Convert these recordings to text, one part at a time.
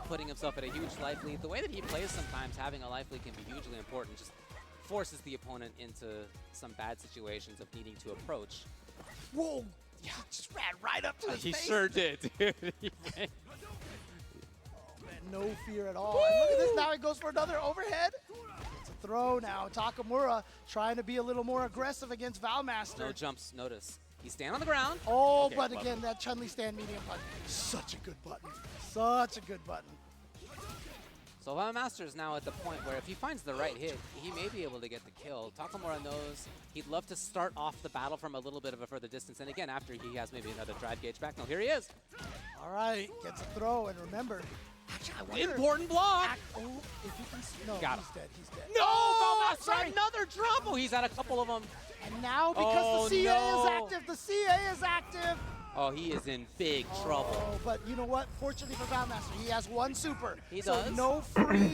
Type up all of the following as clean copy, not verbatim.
putting himself at a huge life lead. The way that he plays sometimes, having a life lead can be hugely important. Just forces the opponent into some bad situations of needing to approach. Whoa! Yeah, just ran right up to his He face. sure did, dude. Oh, man, no fear at all. And look at this, now he goes for another overhead. It's a throw now. Takamura trying to be a little more aggressive against Valmaster. No jumps, notice. He's standing on the ground. Oh, okay, but again, that Chun-Li stand medium button. Such a good button. Such a good button. So Valmaster is now at the point where if he finds the right hit, he may be able to get the kill. Takamura knows he'd love to start off the battle from a little bit of a further distance. And again, after he has maybe another drive gauge back. No, here he is. All right, gets a throw, and remember, actually, I wonder, Important block. oh, if you can, no, Got he's him. dead, he's dead. No, Oh, Valmaster, sorry. another drop. Oh, he's had a couple of them. And now, because the CA no. is active, the CA is active. Oh, he is in big trouble. Oh, but you know what? Fortunately for Valmaster, he has one super. He so does. no free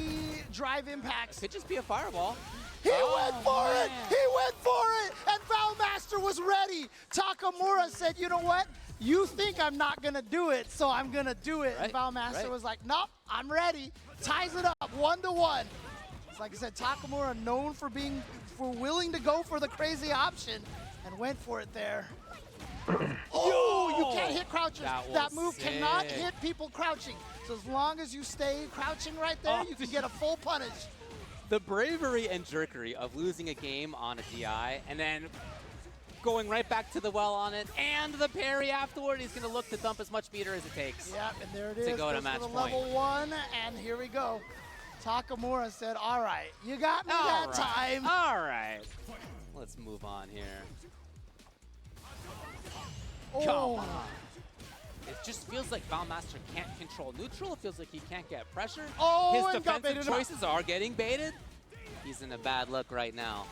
drive impacts. Could just be a fireball. He went for it! man. He went for it! And Valmaster was ready! Takamura said, you know what? You think I'm not gonna do it, so I'm gonna do it. Right, And Valmaster right. was like, nope, I'm ready. Ties it up 1-1. It's like I said, Takamura known for being willing to go for the crazy option and went for it there. Oh, you can't hit crouchers. That was move cannot sick. hit people crouching. So as long as you stay crouching right there, Oh. you can get a full punish. The bravery and jerkery of losing a game on a DI and then going right back to the well on it and the parry afterward. He's going to look to dump as much meter as it takes. Yep, and there it is. To go to Goes match for the point. level 1, and here we go. Takamura said, all right, you got me that time. All right. Let's move on here. Come Oh, on. It just feels like Valmaster can't control neutral. It feels like he can't get pressure. Oh, His and got defensive baited up. choices are getting baited. He's in a bad look right now.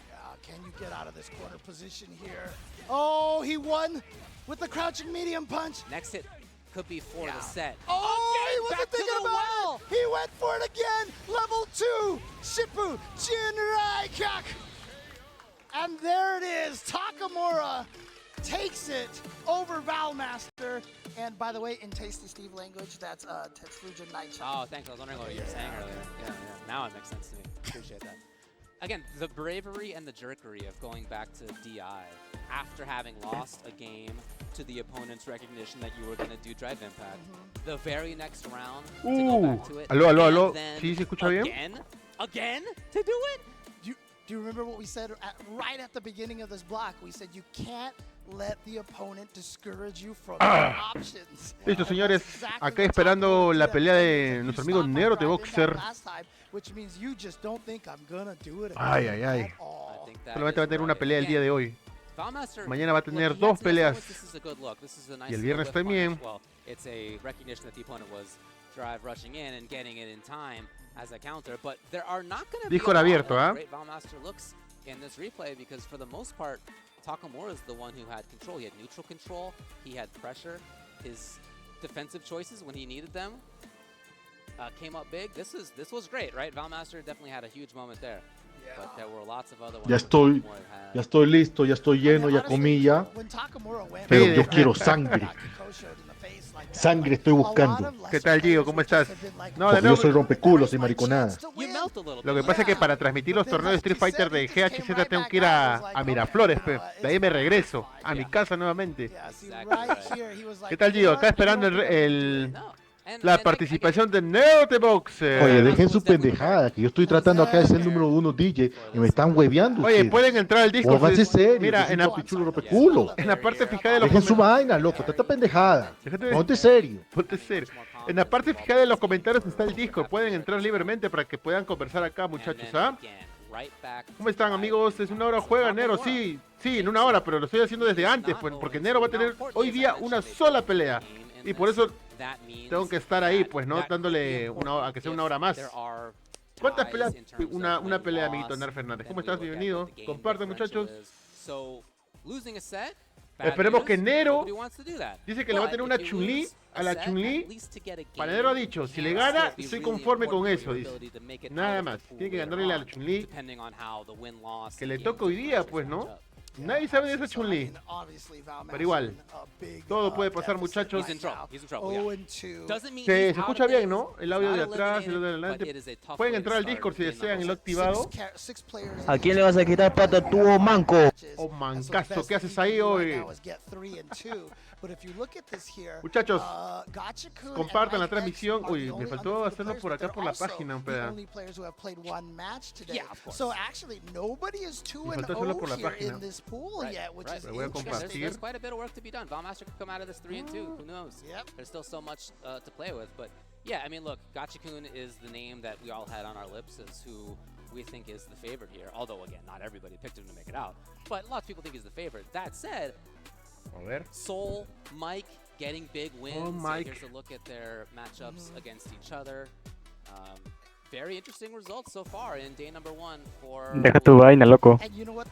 yeah, can you get out of this corner position here? Oh, he won with the crouching medium punch. Next hit could be for the set. Oh, he Again, wasn't back to thinking the about well. it. He went for it again. Level 2, Shippu Jinraikak. And there it is. Takamura takes it over Valmaster. And by the way, in Tasty Steve language, that's Tetsuja Naicha. Oh, thanks. I was wondering what you were saying earlier. Yeah. Now it makes sense to me. Appreciate that. Again, the bravery and the jerkery of going back to DI after having lost a game to the opponent's recognition that you were going to do drive impact. The very next round to go back to it. Aló, aló, and aló. then ¿Sí se escucha bien? Again to do it? Do you remember what we said right at the beginning of this block? We said you can't let the opponent discourage you from your options. Listo, señores. Exactly Acá what esperando Takamura la did. pelea He de said, nuestro "You amigo stopped my Nero de drive Boxer. impact last time," which means you just don't think I'm gonna do it Ay, again ay, ay. at all. I think that Solamente va a is tener una right. pelea el día de hoy. Valmaster, Mañana va a tener look, he dos had some peleas. this is a good look. This is a nice Y el viernes whiff también. punish. Well, it's a recognition that the opponent was drive rushing in and getting it in time as a counter, but there are not going to be Disco a lot abierto, of ¿ah? great Valmaster looks in this replay because for the most part, Takamura is the one who had control. He had neutral control. He had pressure. His defensive choices when he needed them came up big. This was great, right? Valmaster definitely had a huge moment there. But there were lots of other ones. Ya where estoy, Takamura had- ya estoy listo, ya estoy lleno, ya comí ya, When Takamura went, pero Sí, yo quiero sangre. Kiko showed in the face like that. Sangre estoy buscando. ¿Qué tal, Gio? ¿Cómo estás? No, de Porque yo nuevo, soy rompeculos y mariconada. You melt a little lo que bit. pasa es que para transmitir los torneos de Street Fighter de GHZ tengo que ir a Miraflores, pe. De ahí me regreso a mi casa nuevamente. ¿Qué tal, Gio? Acá esperando No. la participación de NERO de BOXER. Oye, dejen su pendejada, que yo estoy tratando acá de ser el número 1 DJ y me están hueveando Oye, ustedes. pueden entrar al disco. Pónganse serios, Mira, yo en soy la, pichulo rompeculo. en la parte fijada de los Dejen su comentarios. vaina, loco, esta pendejada. Déjate de- Ponte serio. Ponte serio. En la parte fijada de los comentarios está el disco. Pueden entrar libremente para que puedan conversar acá, muchachos. ¿Ah? ¿Cómo están, amigos? ¿Es una hora juega Nero? Sí, en una hora, pero lo estoy haciendo desde antes, pues, porque Nero va a tener hoy día una sola pelea. Y por eso tengo que estar ahí, pues, ¿no? Dándole a que sea una hora más. ¿Cuántas peleas? Una pelea, amiguito Ner Fernández. ¿Cómo estás? Bienvenido. Compartan, muchachos. Esperemos que Nero dice que le va a tener una Chun-Li a la Chun-Li. Para Nero ha dicho, si le gana, estoy conforme con eso, dice. Nada más. Tiene que ganarle a la Chun-Li que le toca hoy día, pues, ¿no? Nadie sabe de esa Chun-Li. Pero igual, todo puede pasar, muchachos. He's in trouble, yeah. Doesn't mean Se he's out escucha of bien, it. ¿no? El audio He's de not atrás, el audio de eliminated, but it adelante. is a tough Pueden way to entrar al start Discord si being desean, el number activado. ¿A quién le vas a quitar pata tú, manco? Oh, mancazo, ¿qué haces ahí hoy? Muchachos, compartan la transmisión. Uy, me faltó hacerlo por acá por la página, un pedazo. Yeah, of course. Me faltó hacerlo por la página. Right. Lo voy a compartir. There's quite a bit of work to be done. Valmaster could come out of this 3-2. Who knows? There's still so much to play with. But yeah, I mean, look, Gachikun is the name that we all had on our lips as who we think is the favorite here. Although, again, not everybody picked him to make it out. But lots of people think he's the favorite. That said, A ver. Soul, Mike getting big wins. Oh, Mike. Here's a look at their matchups against each other. Very interesting results so far in day number 1 for... Deja tu vaina, loco.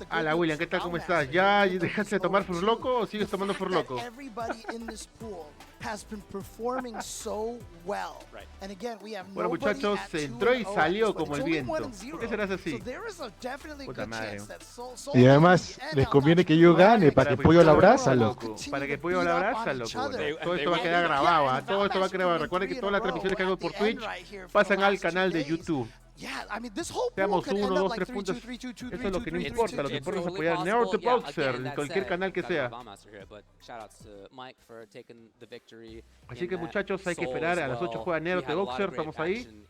Hola, William, ¿qué tal? ¿Cómo estás? ¿Ya dejaste de tomar Furloco o sigues tomando Furloco? Bueno, muchachos, se entró y salió como el viento. ¿Por qué serás así? Puta madre. Y además, les conviene que yo gane para que Pollo la abraza, loco. Para que Pollo la abraza, loco. Todo esto va a quedar grabado, ¿ah? Todo esto va a quedar grabado. Recuerden que todas las transmisiones que hago por Twitch pasan al canal de YouTube. Seamos 1, 2, 3 puntos. Eso es lo que no importa. Lo que importa es apoyar NERO the BOXER en cualquier canal que sea. Así que, muchachos, hay que esperar. A las 8 juega NERO the BOXER. Estamos ahí.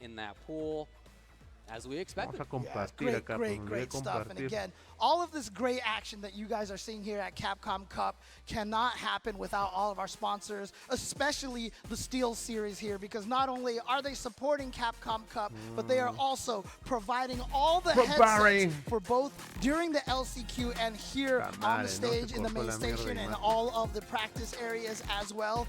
Vamos a compartir acá, pues me voy a compartir. All of this great action that you guys are seeing here at Capcom Cup cannot happen without all of our sponsors, especially the Steel Series here, because not only are they supporting Capcom Cup, but they are also providing all the headsets for both during the LCQ and here on the stage in the main station and all of the practice areas as well.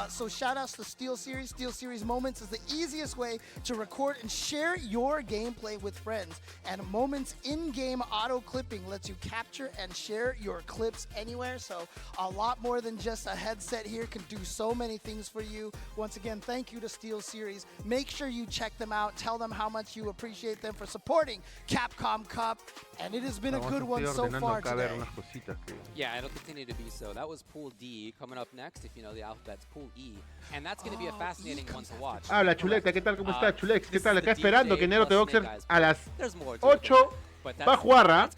So shout outs to Steel Series. Steel Series Moments is the easiest way to record and share your gameplay with friends. And Moments in-game auto clipping lets you capture and share your clips anywhere. So a lot more than just a headset here, can do so many things for you. Once again, thank you to Steel Series. Make sure you check them out. Tell them how much you appreciate them for supporting Capcom Cup. And it has been a good one so far today. Yeah, it'll continue to be so. That was Pool D. Coming up next, if you know the alphabet's Pool E. And that's going to be a fascinating one to watch. Habla, Chuleta, ¿qué tal? ¿Cómo está, Chulex? ¿Qué tal? Acá esperando que NERO the BOXER a las 8 va a jugar.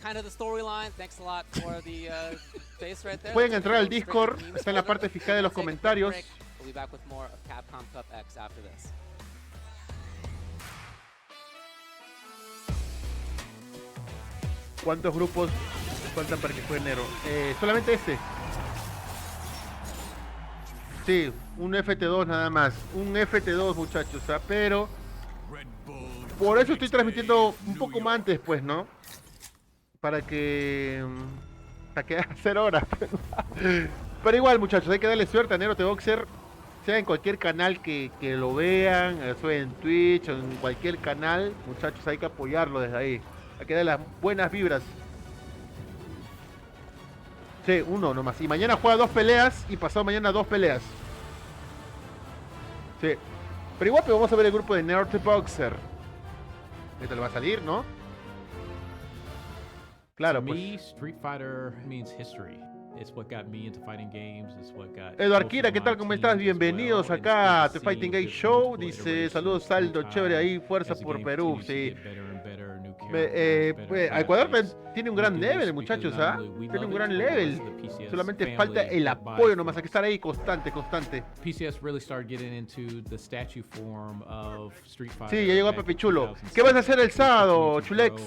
Pueden entrar al Discord, está en la parte fijada de los comentarios. ¿Cuántos grupos faltan para que juegue NERO? Solamente este. Sí, un FT2 nada más. Un FT2, muchachos, ¿ah? Pero por eso estoy transmitiendo un poco más antes, pues, ¿no? Para que hacer horas. Pero igual, muchachos, hay que darle suerte a NERO the BOXER, sea en cualquier canal que lo vean, sea en Twitch o en cualquier canal. Muchachos, hay que apoyarlo desde ahí. Hay que darle las buenas vibras. Sí, uno nomás. Y mañana juega 2 peleas y pasado mañana 2 peleas. Sí. Pero igual pues, vamos a ver el grupo de NERO the BOXER. Este le va a salir, ¿no? Claro, pues. Street Fighter means history. It's what got me into fighting games. It's what got Eduard Kira, ¿qué tal? ¿Cómo estás? Bienvenidos acá a The Fighting Game Show. Dice, saludos Saldo, chévere ahí, fuerza por Perú. Sí. Ecuador tiene un gran level, muchachos, ¿ah? Tiene un gran level. Solamente falta el apoyo nomás, hay que estar ahí constante. Sí, ya llegó a Papi Chulo. ¿Qué vas a hacer el sábado, Chulex?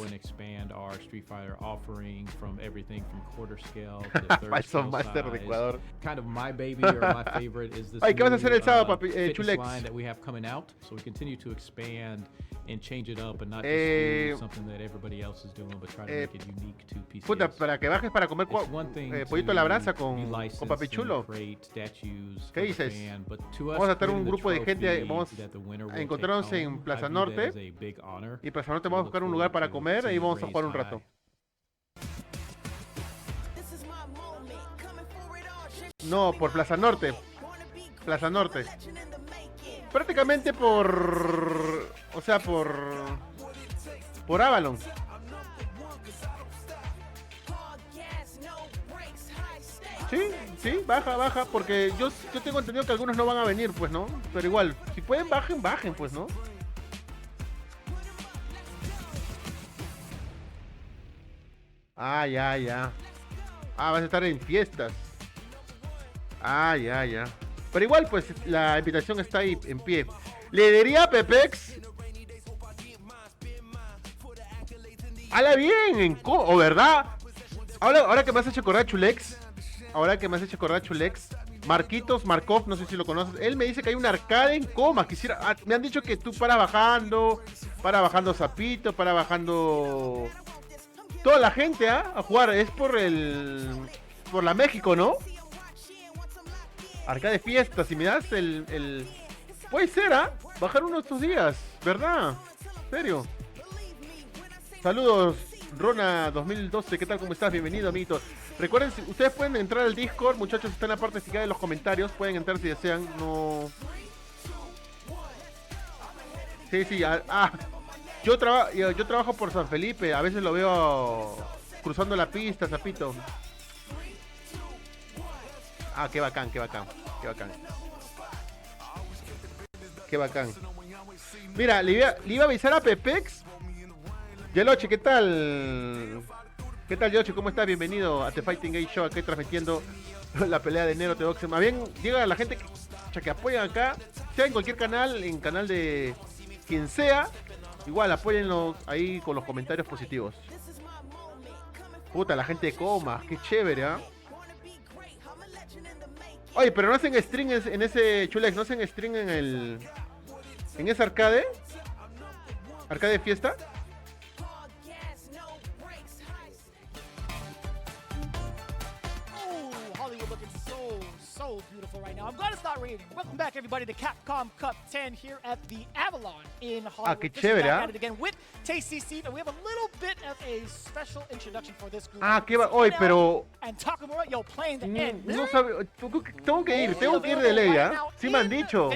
Falso Master de Ecuador. Ay, ¿qué vas a hacer el sábado, Papi Chulex? Puta, para que bajes para comer pollito a la brasa con Papi Chulo. ¿Qué dices? Vamos a estar un grupo de gente, vamos a encontrarnos en Plaza Norte. Y Plaza Norte vamos a buscar un lugar para comer y vamos a jugar un rato. No, por Plaza Norte. Plaza Norte. Prácticamente por... O sea, por Avalon. Sí, baja, porque yo tengo entendido que algunos no van a venir, pues, ¿no? Pero igual, si pueden, bajen, pues, ¿no? Ah, ya. Ah, vas a estar en fiestas. Ah, ya. Pero igual, pues, la invitación está ahí en pie. Le diría a Pepex. Hala bien, ¿o verdad? Ahora que me has hecho acordar Chulex. Marquitos Markov, no sé si lo conoces. Él me dice que hay un arcade en Coma. Me han dicho que tú para bajando Zapito, para bajando toda la gente a jugar. Es por la México, ¿no? Arcade fiesta, si me das el... Puede ser, bajar uno de estos días, ¿verdad? ¿En serio? Saludos, Rona 2012, ¿qué tal? ¿Cómo estás? Bienvenido, amiguito. Recuerden, ustedes pueden entrar al Discord, muchachos, está en la parte fijada de los comentarios, pueden entrar si desean, no... Sí, yo trabajo por San Felipe, a veces lo veo cruzando la pista, Zapito. Ah, qué bacán. Mira, le iba a avisar a Pepex. Yeloche, ¿qué tal? ¿Qué tal, Yoshi? ¿Cómo estás? Bienvenido a The Fighting Game Show, aquí transmitiendo la pelea de NERO de BOXER. Más bien, llega la gente que apoyan acá, sea en cualquier canal, en canal de quien sea, igual apóyenlo ahí con los comentarios positivos. Puta, la gente de Coma, qué chévere, Oye, pero no hacen stream en ese Chulex, no hacen stream en ese arcade fiesta. So beautiful right now. I'm going to start reading. Welcome back, everybody, to Capcom Cup 10 here at the Avalon in Hollywood. Qué chévere, At it again with Tasty Steve, and we have a little bit of a special introduction for this group. Qué va. Oye, pero and Takamura, playing the end. No sabe, tengo que ir de ley, Sí me han dicho,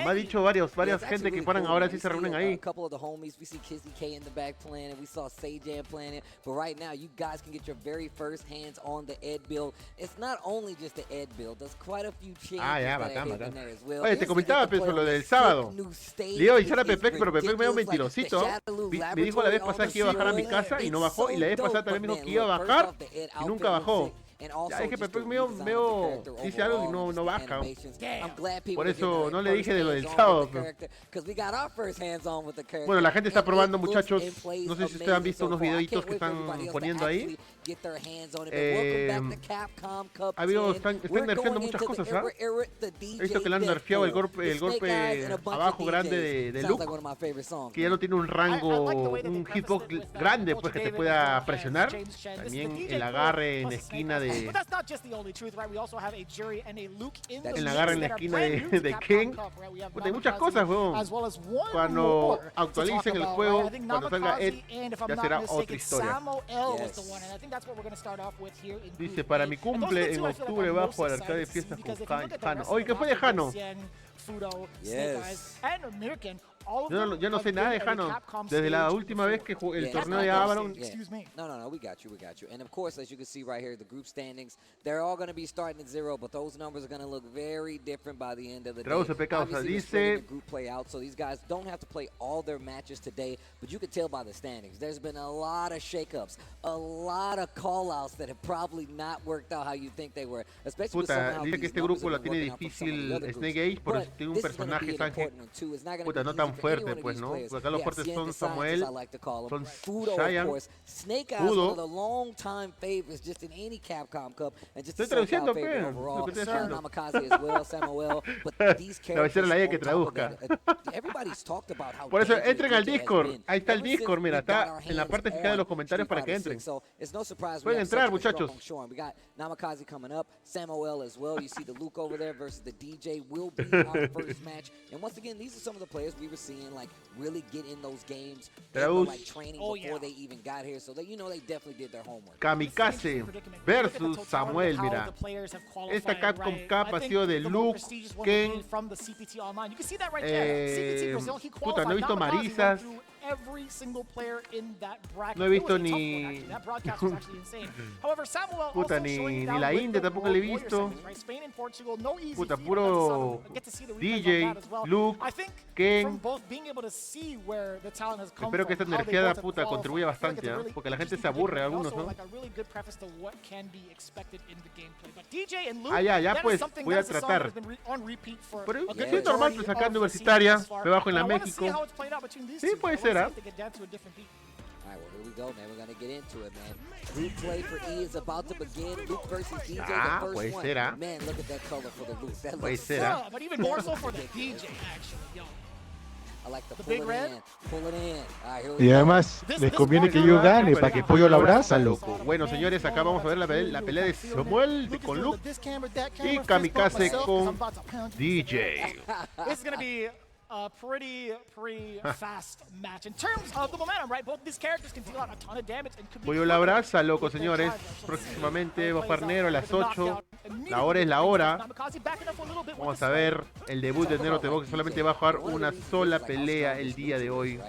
varias gente que paran ahora sí se reúnen ahí. A couple of the homies, we see Kizzy K in the back playing, and we saw Sajam playing it. But right now, you guys can get your very first hands on the Ed build. It's not only just the Ed build. There's quite a few changes bacán. Oye, te comentaba, Peso, lo del sábado. Le iba a avisar a Pepex, pero Pepex me dio un mentirosito. Me dijo la vez pasada que iba a bajar a mi casa y no bajó. Y la vez pasada también me dijo que iba a bajar y nunca bajó. Ya dije, Pepe veo dice algo y no baja. Por eso no le dije de lo del sábado. Bueno, la gente está probando, muchachos. No sé si ustedes han visto unos videitos que están poniendo ahí. Están nerfeando muchas cosas, He visto que le han nerfeado el golpe abajo grande de Luke, que ya no tiene un rango, un hitbox grande, pues, que te pueda presionar. También el agarre en esquina de en la garra en la esquina de Ken. Pues hay muchas cosas, weón. Cuando actualicen el juego, cuando salga Ed, ya será otra historia. Dice, para mi cumple en octubre bajo al arcade de fiestas con Jano. Oye, ¿qué fue de Jano? Yo no sé nada de Jano. Desde la última vez que jugué el torneo de Avalon. No, we got you. And of course, as you can see right here, the group standings, they're all going to be starting at 0, but those numbers are going to look very different by the end of the day. Obviously, dice, group play out, so these guys don't have to play all their matches today, but you can tell by the standings. There's been a lot of shakeups, a lot of call-outs that have probably not worked out how you think they were. Especially dice que este grupo la tiene difícil Snake Age, pero tiene un personaje Sánchez, no tan fuerte, pues, ¿no? Porque acá los fuertes son Samuel, son Cheyenne, Udo. Estoy traduciendo, pe. Lo que estoy haciendo. La vez era la que traduzca. Por eso, entren al Discord. Ahí está el Discord, mira, está en la parte fijada de los comentarios para que entren. Pueden entrar, muchachos. Namikaze coming up, Samuel as well. You see the Luke over there versus the DJ will be our first match. And once again, these are some of the players we were seeing like really get in those games, like training before they even got here, so that they definitely did their homework. Kamikaze versus Samuel, mira. Esta Capcom Cup ha sido de Luke, Ken, puta, no he visto Marisas. every single player in that bracket. No he visto ni... That broadcast was actually insane. However, Samuel Puta, also showing ni down la with India the tampoco le he Warrior visto. semis, right? Spain and Portugal, no easy Puta, feat, puro but get to see the replays DJ, on that as well. Luke, I think Ken. from both being able to see where the talent has come Espero que esta from, how they energiada both have puta qualified, contribuya I feel like bastante, it's a ¿eh? really Porque la gente se interesting aburre, game, and algunos, also, ¿no? like a really good preface to what can be expected in the gameplay. But DJ and Luke, Ah, ya, that is pues, something voy a that is a song that tratar. has been on repeat for Pero a good es normal, pues acá en Universitaria, me bajo en la México. Sí, puede ser, ¿ah? All right, well, here we go, man. We're going to get into it, man. Group play for E is about to begin. Luke versus DJ, Ah, the first puede one. ser, ¿ah? Man, look at that color for the Luke. That Puede looks ser, ¿ah? But even more so for the DJ, actually, yo. I like the The pull big it red? in. Pull it in. All right, here we Y go. además, les conviene que yo gane para que Pollo la abraza, loco. Bueno, señores, acá vamos a ver la pelea de Samuel con Luke y Kamikaze con DJ. This is going to be a pretty fast match. In terms of the momentum, right? Both these characters can deal out a ton of damage and could be Pollo la abraza, loco, señores. Próximamente va a jugar Nero a las 8. La hora es la hora. Vamos a ver el debut de Nero Boxer. Solamente va a jugar una sola pelea el día de hoy.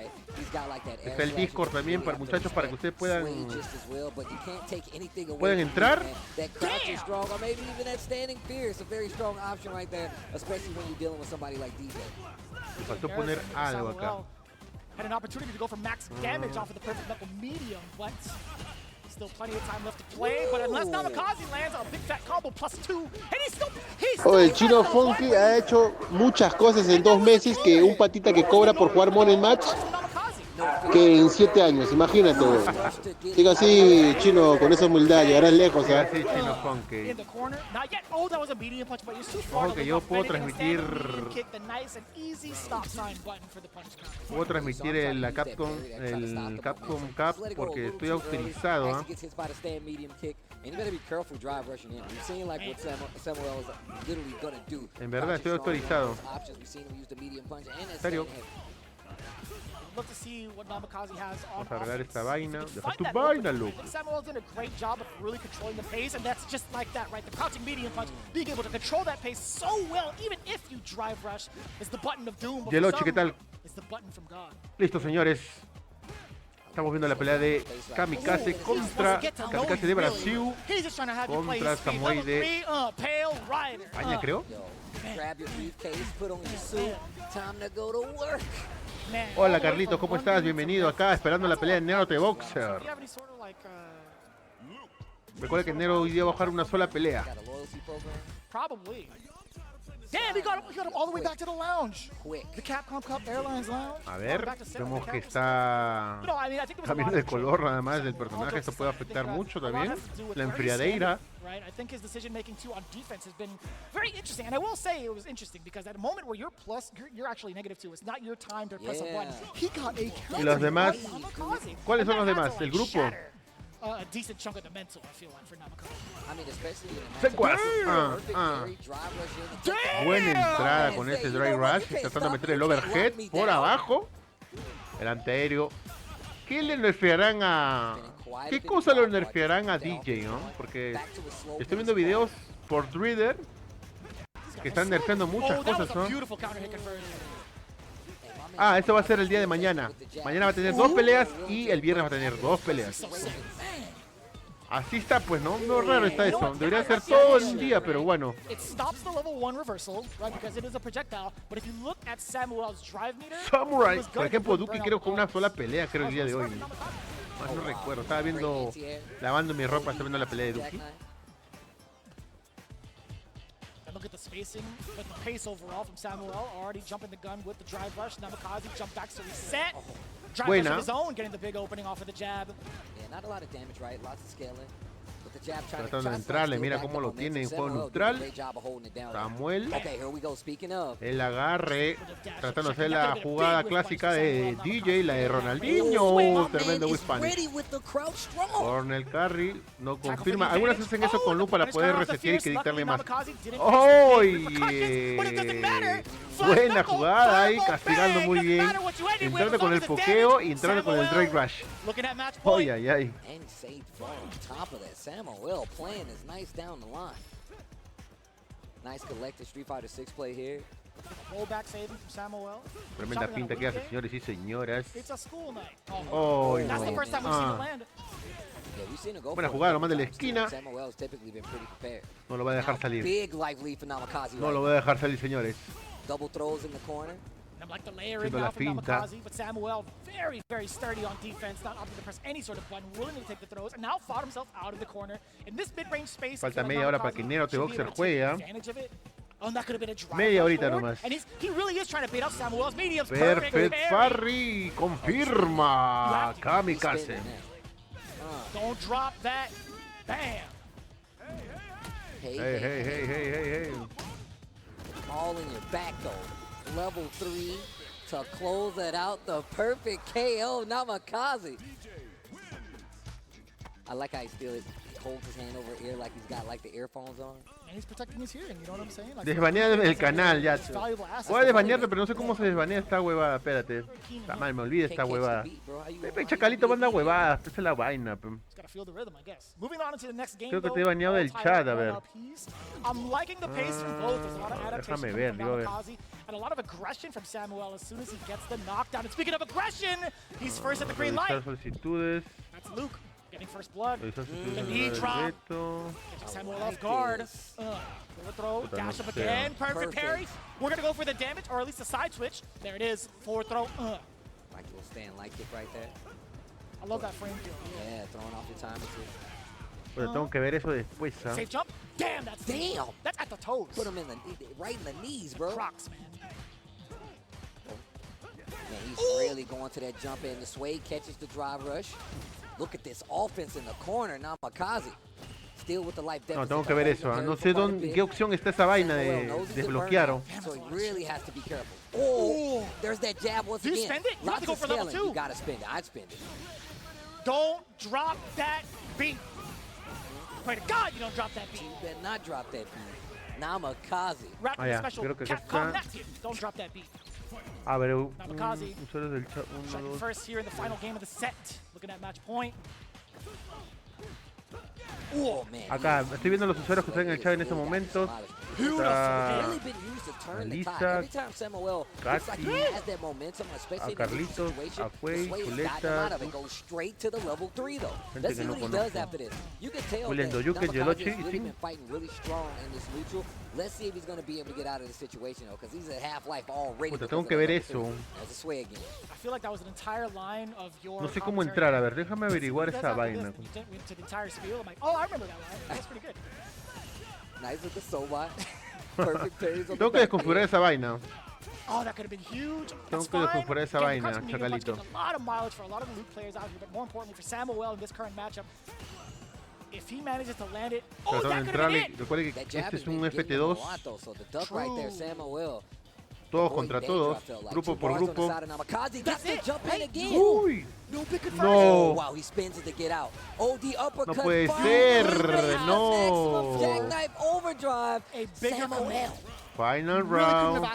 Está el Discord también para muchachos para que ustedes puedan entrar. Me faltó poner algo acá. Had an opportunity to go for max damage off of the perfect knuckle medium, but still plenty of time left to play. But unless Namikaze lands a big fat combo +2, and he's still el Chino Funky ha hecho muchas cosas en 2 meses que un patita que cobra por jugar Money Match que en 7 años, imagínate, güey. Diga así, Chino, con esa humildad, llegarás lejos, ¿eh? Sí, Chino Funky. Ojo que yo puedo transmitir la Capcom, el Capcom Cup porque estoy autorizado, ¿eh? En verdad estoy autorizado. ¿En serio? Vamos a arreglar esta vaina. Deja tu vaina, loco. Samuel's done a great job of really controlling the pace, and that's just like that, right? The crouching medium punch, being able to control that pace so well, even if you drive rush, is the button of doom. Yelochi, ¿qué tal? It's the button from God. Listo, señores. Estamos viendo la pelea de Kamikaze contra Kamikaze de Brasil contra Samuel de España, creo. Hola Carlitos, ¿cómo estás? Bienvenido acá, esperando la pelea de Nero de Boxer. Recuerda que Nero hoy día va a jugar una sola pelea. Damn, we got him all the way back to the lounge. The Capcom Cup Airlines Lounge. A ver, vemos que está cambiando de color nada más del personaje. Esto puede afectar mucho también. La enfriadera. Right, I think his decision making too on defense has been very interesting, and I will say it was interesting because at a moment where you're plus, you're actually -2. It's not your time to press a button. He got a counter. ¿Y los demás? ¿Cuáles son los demás? ¿El grupo? A decent chunk of the mental, I feel like, for Namikaze. I mean, especially Secuas. Buena entrada con ese Dry Rush, tratando de meter el overhead por abajo. El antiaéreo. ¿Qué le nerfearán a...? ¿Qué cosa lo nerfearán a DJ, no? Porque estoy viendo videos por Twitter que están nerfeando muchas cosas, ¿no? Ah, esto va a ser el día de mañana. Mañana va a tener 2 peleas y el viernes va a tener 2 peleas. Así está, pues, ¿no? No raro está eso. Debería ser todo el día, pero bueno. Samurai. Por ejemplo, Duki creo con una sola pelea, creo, el día de hoy. No recuerdo. Estaba viendo, lavando mi ropa, estaba viendo la pelea de Duki. Look at the spacing, but the pace overall from Samuel. Already jumping the gun with the drive rush. Namikaze jump back to reset. Drive rush of his own, getting the big opening off of the jab. Yeah, not a lot of damage, right? Lots of scaling. Tratando de entrarle, mira cómo lo tiene en juego neutral. Samuel, el agarre, tratando de hacer la jugada clásica de DJ, la de Ronaldinho. Tremendo whip-pan. Corner carry, no confirma. Algunas hacen eso con Lu para poder resetear y que dictarle más. ¡Oye! Buena jugada ahí, castigando muy bien. Entrando con el pokeo y entrando con el Drake Rush. ¡Ay, ay, ay! Samuel playing is nice down the line. Nice collected Street Fighter 6 play here. Rollback saving from Samuel. Tremenda pinta que hace, señores y señoras. It's a school night. Oh, That's the first time we've seen it land. Buena jugada, lo manda de la esquina. No lo va a dejar salir. No lo va a dejar salir, señores. Double throws in the corner. And like the layering now from Namikaze, but Samuel very, very sturdy on defense, not opting to press any sort of button, willing to take the throws, and now fought himself out of the corner. In this mid-range space, falta media hora para que Nero de Boxer juegue. Oh, that could have been a drive media horita nomás. And he really is trying to bait out Samuel's mediums. Perfect parry, confirma Kamikaze. Don't drop that. Bam. Hey. All in your back though. Level 3 to close it out. The perfect KO, Namikaze. I like how he still holds his hand over ear like he's got like the earphones on. And he's protecting his hearing, you know what I'm saying? Like, desbanear el canal ya. Voy a desbanearte, pero no sé cómo se desbanea esta huevada. Espérate. Está mal, me olvidé esta huevada. Pepe Chacalito manda huevadas. Esa es la vaina. Creo que te he baneado del chat, a ver. Déjame ver, digo a ver. And a lot of aggression from Samuel as soon as he gets the knockdown. And speaking of aggression, he's first at the green light. Solicitudes. That's Luke. Getting first blood. The knee drop. Samuel off guard. Throw. Dash up again. Perfect parry. We're going to go for the damage, or at least a side switch. There it is. Forward throw. Like a little stand light kick right there. I love that frame kill. Yeah, throwing off your time. Pero tengo que ver eso después, ¿ah? Safe jump. Damn, that's That's at the toes. Put him in the right in the knees, bro. Crocs, man. Man, he's really going to that jump in. The Sway catches the drive rush. Look at this offense in the corner. Namikaze still with the life deficit. No, tengo que ver eso. No sé qué opción está esa vaina de desbloquear. So he really has to be careful. Oh, there's that jab once again. Do you spend it? You have to go for level 2. You gotta spend it. I'd spend it. Don't drop that beat. Pray to God you don't drop that beat. You better not drop that beat. Namikaze. Special Capcom next here. Don't drop that beat. A ver, Namikaze usuarios del chat. striking first here in the final game of the set. Looking at match point. Oh, man. Acá, estoy viendo los usuarios que están en el chat en estos momentos. Está Lisa, Katy, a Carlitos, a Fuey, Chuleta, gente que no conozco. William Doyuke, Yelochi, Let's see if he's going to be able to get out of this situation, though, because he's at half-life already. Puta, tengo que ver eso. I feel like that was an entire line of your no sé cómo entrar, a ver, déjame averiguar esa vaina. Oh, I remember that line. That's pretty good. Nice with the Soba. Perfect parries. Tengo que desconfigurar esa vaina. Oh, that could have been huge. Tengo que desconfigurar esa vaina, Chacalito. A lot of mileage for a lot of the Luke players out here, but more importantly for Samuel in this current matchup. If he manages to land it, oh, that could have been it. Recuerde que este es un FT2. Todos contra todos, grupo por grupo. Uy, no. No puede ser, no. Final round.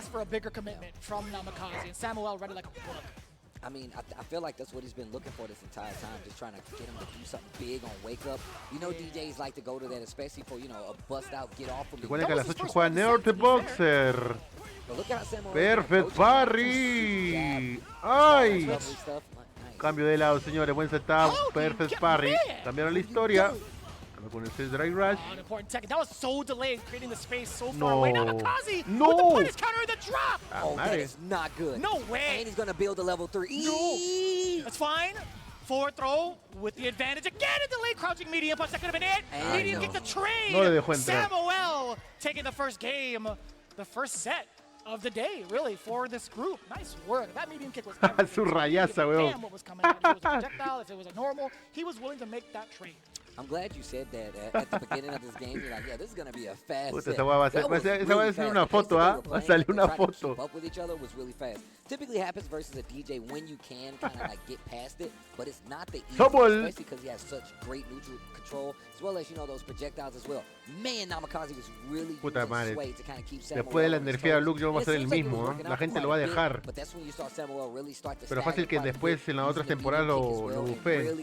I mean, I feel like that's what he's been looking for this entire time, just trying to get him to do something big on Wake Up. You know, DJs like to go to that, especially for, you know, a bust out, get off from the... Recuerden que a las 8 juega NERO de BOXER. Perfect parry. ¡Ay! Cambio de lado, señores. Buen setup. Perfect parry. Cambiaron la historia. Con el drag rush. That was so delayed, creating the space so far No. away. Namikaze No. with the punish counter and the drop. Oh, that is not good. No way. And he's going to build a level 3. No. That's fine. Forward throw with the advantage. Again, a delayed crouching medium punch. That could have been it. Medium kick the trade. No le dejó entrar. Samuel taking the first game, the first set of the day, really, for this group. Nice work. That medium kick was Su rayaza, weón. Damn what was coming out. If it was a projectile, if it was a normal, he was willing to make that trade. I'm glad you said that at the beginning of this game. You're like, yeah, this is going to be a fast Puta, set. esa va a ser una foto, ¿ah? Va a salir una foto. Up with each other was really fast. Typically happens versus a DJ when you can kind of like get past it, but it's not the easiest, especially because he has such great neutral control, as well as, you know, those projectiles as well. Man, Namikaze was really Puta madre. Sway to kind of keep Samuel. Después de la nerfeada Luke, yo vamos a hacer el mismo, ¿eh? La gente lo va a dejar. Pero fácil que después en las otras temporadas lo bufé.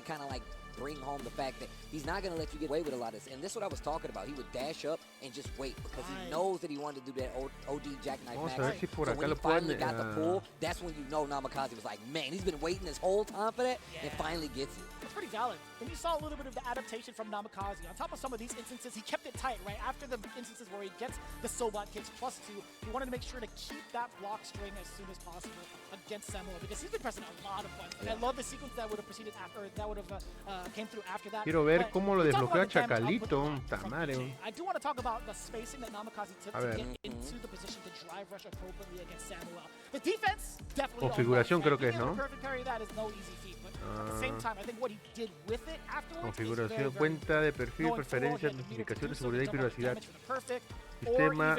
bring home the fact that he's not going to let you get away with a lot of this. And this is what I was talking about. He would dash up and just wait because he knows that he wanted to do that OD jackknife max. So when he finally got the pull, that's when you know Namikaze was like, man, he's been waiting this whole time for that and finally gets it. It's pretty valid. And you saw a little bit of the adaptation from Namikaze. On top of some of these instances, he kept it tight, right? After the instances where he gets the Sobot kicks +2, he wanted to make sure to keep that block string as soon as possible against Samuel because he's been pressing a lot of buttons. And I love the sequence that would have proceeded after, or that would have came through after that. Quiero ver cómo lo desbloquea Chacalito. Tamare. I do want to talk about the spacing that Namikaze took to get into the position to drive rush appropriately against Samuel. The defense definitely. Configuración creo que es, ¿no? Perfect parry, that is no easy feat. At the same time, I think what he did with it afterwards configuración, cuenta de perfil, preferencias, notificaciones, seguridad y privacidad. Sistema.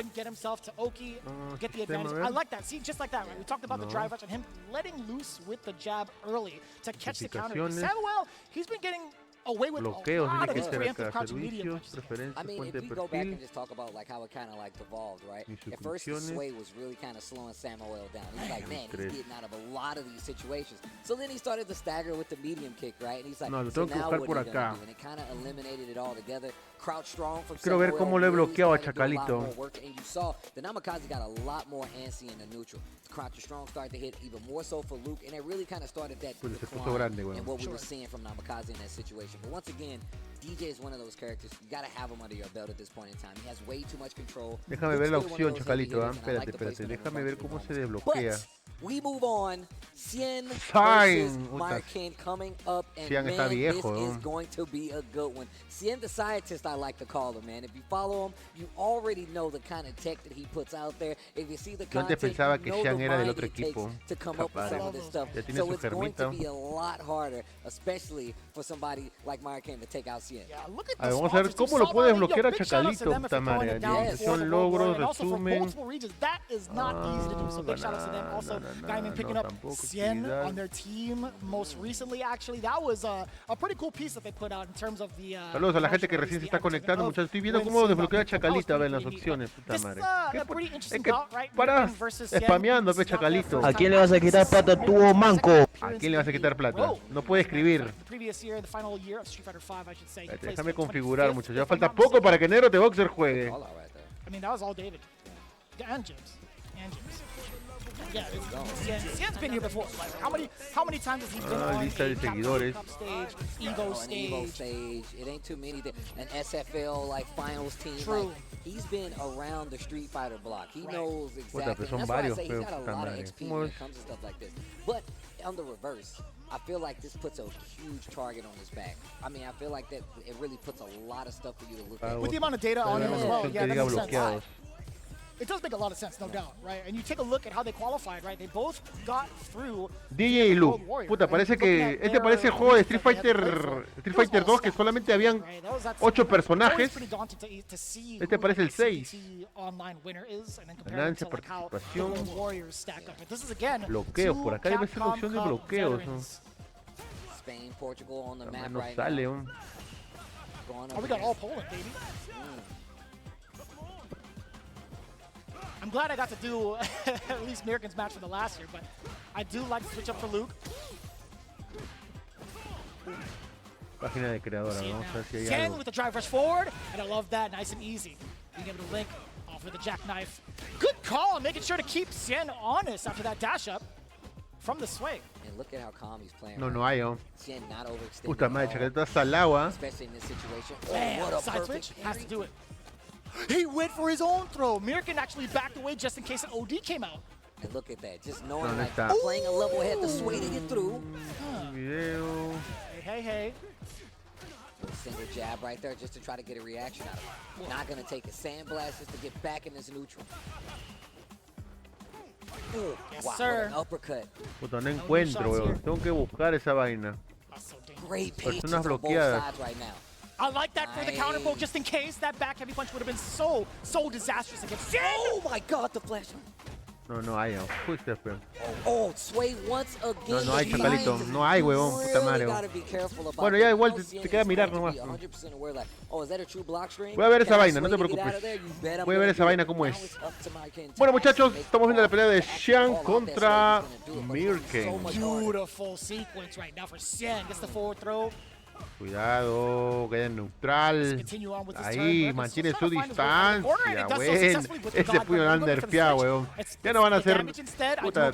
I like that. See, just like that, right? We talked about the drive rush and him letting loose with the jab early to catch the counter. Samuel, he's been getting away with bloqueos, a lot of tiene his que ser preemptive acá, crouching medium servicios, preferencias, I mean, fuente if de we go back perfil. and just talk about like how it kind of like devolved, right? At first, the sway was really kind of slowing Samuel down. He's like, man, he's getting out of a lot of these situations. So then he started to stagger with the medium kick, right? And he's like, No, lo so tengo que now buscar what por are you gonna acá. do? And it kind of eliminated it all together. Crouch strong from Quiero ver Samuel, cómo le he really bloqueado a started to do a lot Chacalito. more work. And you saw the Namikaze got a lot more antsy in the neutral. Crouch strong started to hit even more so for Luke, and it really kind of started that Pues se puso decline grande, in weón. what we were seeing from Namikaze in that situation. But once again, DJ is one of those characters. You got to have him under your belt at this point in time. He has way too much control. Déjame ver la opción, Chacalito. Espérate. Déjame ver cómo se desbloquea. But we move on. Cien Fine. versus Markin coming up, and Cien está man, viejo, this is going to be a good one. Cien the scientist, I like to call him, man. If you follow him, you already know the kind of tech that he puts out there. If you see the Yo antes content, pensaba you que know Xian the era del mind otro it takes equipo. to come up with some of this stuff. Ya tiene So su it's going to germita. be a lot harder, especially for somebody like Markin to take out Cien. Yeah, look at A ver, the vamos a ver sponsors. cómo You lo saw puede already. Yo, bloquear a big shout outs to Chacalito. them if they're Puta throwing madre. it down Yes. for the Administración, World War, logros, and also for resumen. multiple regions. That is not easy to do. So big shout outs to them. Also, Gaiman picking up tampoco, Cien actividad. on their team most recently. Actually, that was a pretty cool piece that they put out in terms of the. Saludos a la gente que recién se está conectando, muchachos. Estoy viendo cómo desbloquea a Chacalito. A ver las opciones, puta madre. Es que paras spameando, pe Chacalito. ¿A quién le vas a quitar plata tú, manco? ¿A quién le vas a quitar plata? No puede escribir. Espérate, déjame configurar, muchachos. Ya falta poco para que NERO de BOXER juegue. All out right there. I mean, that was all David. And James. Yeah, Cien's been here before. Like, how many times has he been on lista de a Capcom seguidores. Cup stage, Evo An Evo stage? stage. It ain't too many. An SFL like finals team. True. Like, he's been around the Street Fighter block. He knows Puta, exactly. pero son And that's why I varios, say he's pero got a puta lot of madre. XP ¿Cómo when es? it comes to stuff like this. But on the reverse, I feel like this puts a huge target on his back. I mean, I feel like that it really puts a lot of stuff for you to look at. With the amount of data on him as well, yeah, that makes sense. bloqueados. It does make a lot of sense, no doubt, right? And you take a look at how they qualified, right? They both got through. DJ y Luke. World Warrior, Puta, right? parece Looking que at este their parece el juego de Street that they had played Fighter for. Street Fighter 2 que solamente habían Right, that's 8 always personajes. pretty daunting to see Este who parece el the 6. CT online winner is, and then compare Ganancia, it to like how the participación. World Warriors stack up. But this is again Bloqueos, two por acá debe ser la Capcom opción de Cup bloqueos, veterans. Spain, Portugal on the map No right sale, now. ¿no? Going Oh, up we got all against- Poland, baby. I'm glad I got to do at least Americans match for the last year, but I do like to switch up for Luke. Página de creadora, See it vamos a now. ver si hay Cien algo. with the drive rush forward, and I love that, nice and easy. Being able to link off with the jackknife. Good call, making sure to keep Cien honest after that dash up from the swing. And look at how calm he's playing. No, right no now. hay, ¿no? Cien not overextending Puta at madre, all, Chacalito está salado, ¿ah? especially in this situation. Bam, what a side perfect switch, has to parry. do it. He went for his own throw. Mirkin actually backed away just in case an OD came out. And look at that, just knowing ¿Dónde like está? playing a level head, the sway to get through. Video. Hey. Single jab right there just to try to get a reaction out of it. Not gonna take a sandblast just to get back in this neutral. Ooh, Yes, wow, sir. what an uppercut. Puta, no encuentro, weón. Tengo que buscar esa vaina. That's so dangerous. Great patience Personas on both bloqueadas. sides right now. I like that for the counter poke, Nice. just in case that back heavy punch would have been so disastrous against Cien. Oh my God, the flash. No, no hay, ¿no? Fuiste, pero. Oh, sway once again. No hay, Chacalito. No hay, huevón. Puta madre. Gotta be careful about Bueno, ya that. igual No, te Cien queda is mirar going to be nomás. 100% aware, like, oh, is that a true block string? Voy a ver esa Can I vaina, no te sway to get out preocupes. of there? You bet I'm Voy a ver gonna esa do vaina it. cómo Now es. it's up to Markin to Bueno, actually muchachos, make estamos viendo la pelea de actually Xian call out that contra sway. He's gonna do it, but it's gonna be so Mirken. much harder. Beautiful sequence right now for Cien. Gets the forward throw. Cuidado, queda en neutral. Ahí, mantiene su distancia, weón. Ese puño lo han nerfeado, weón. Ya no van a hacer... Puta.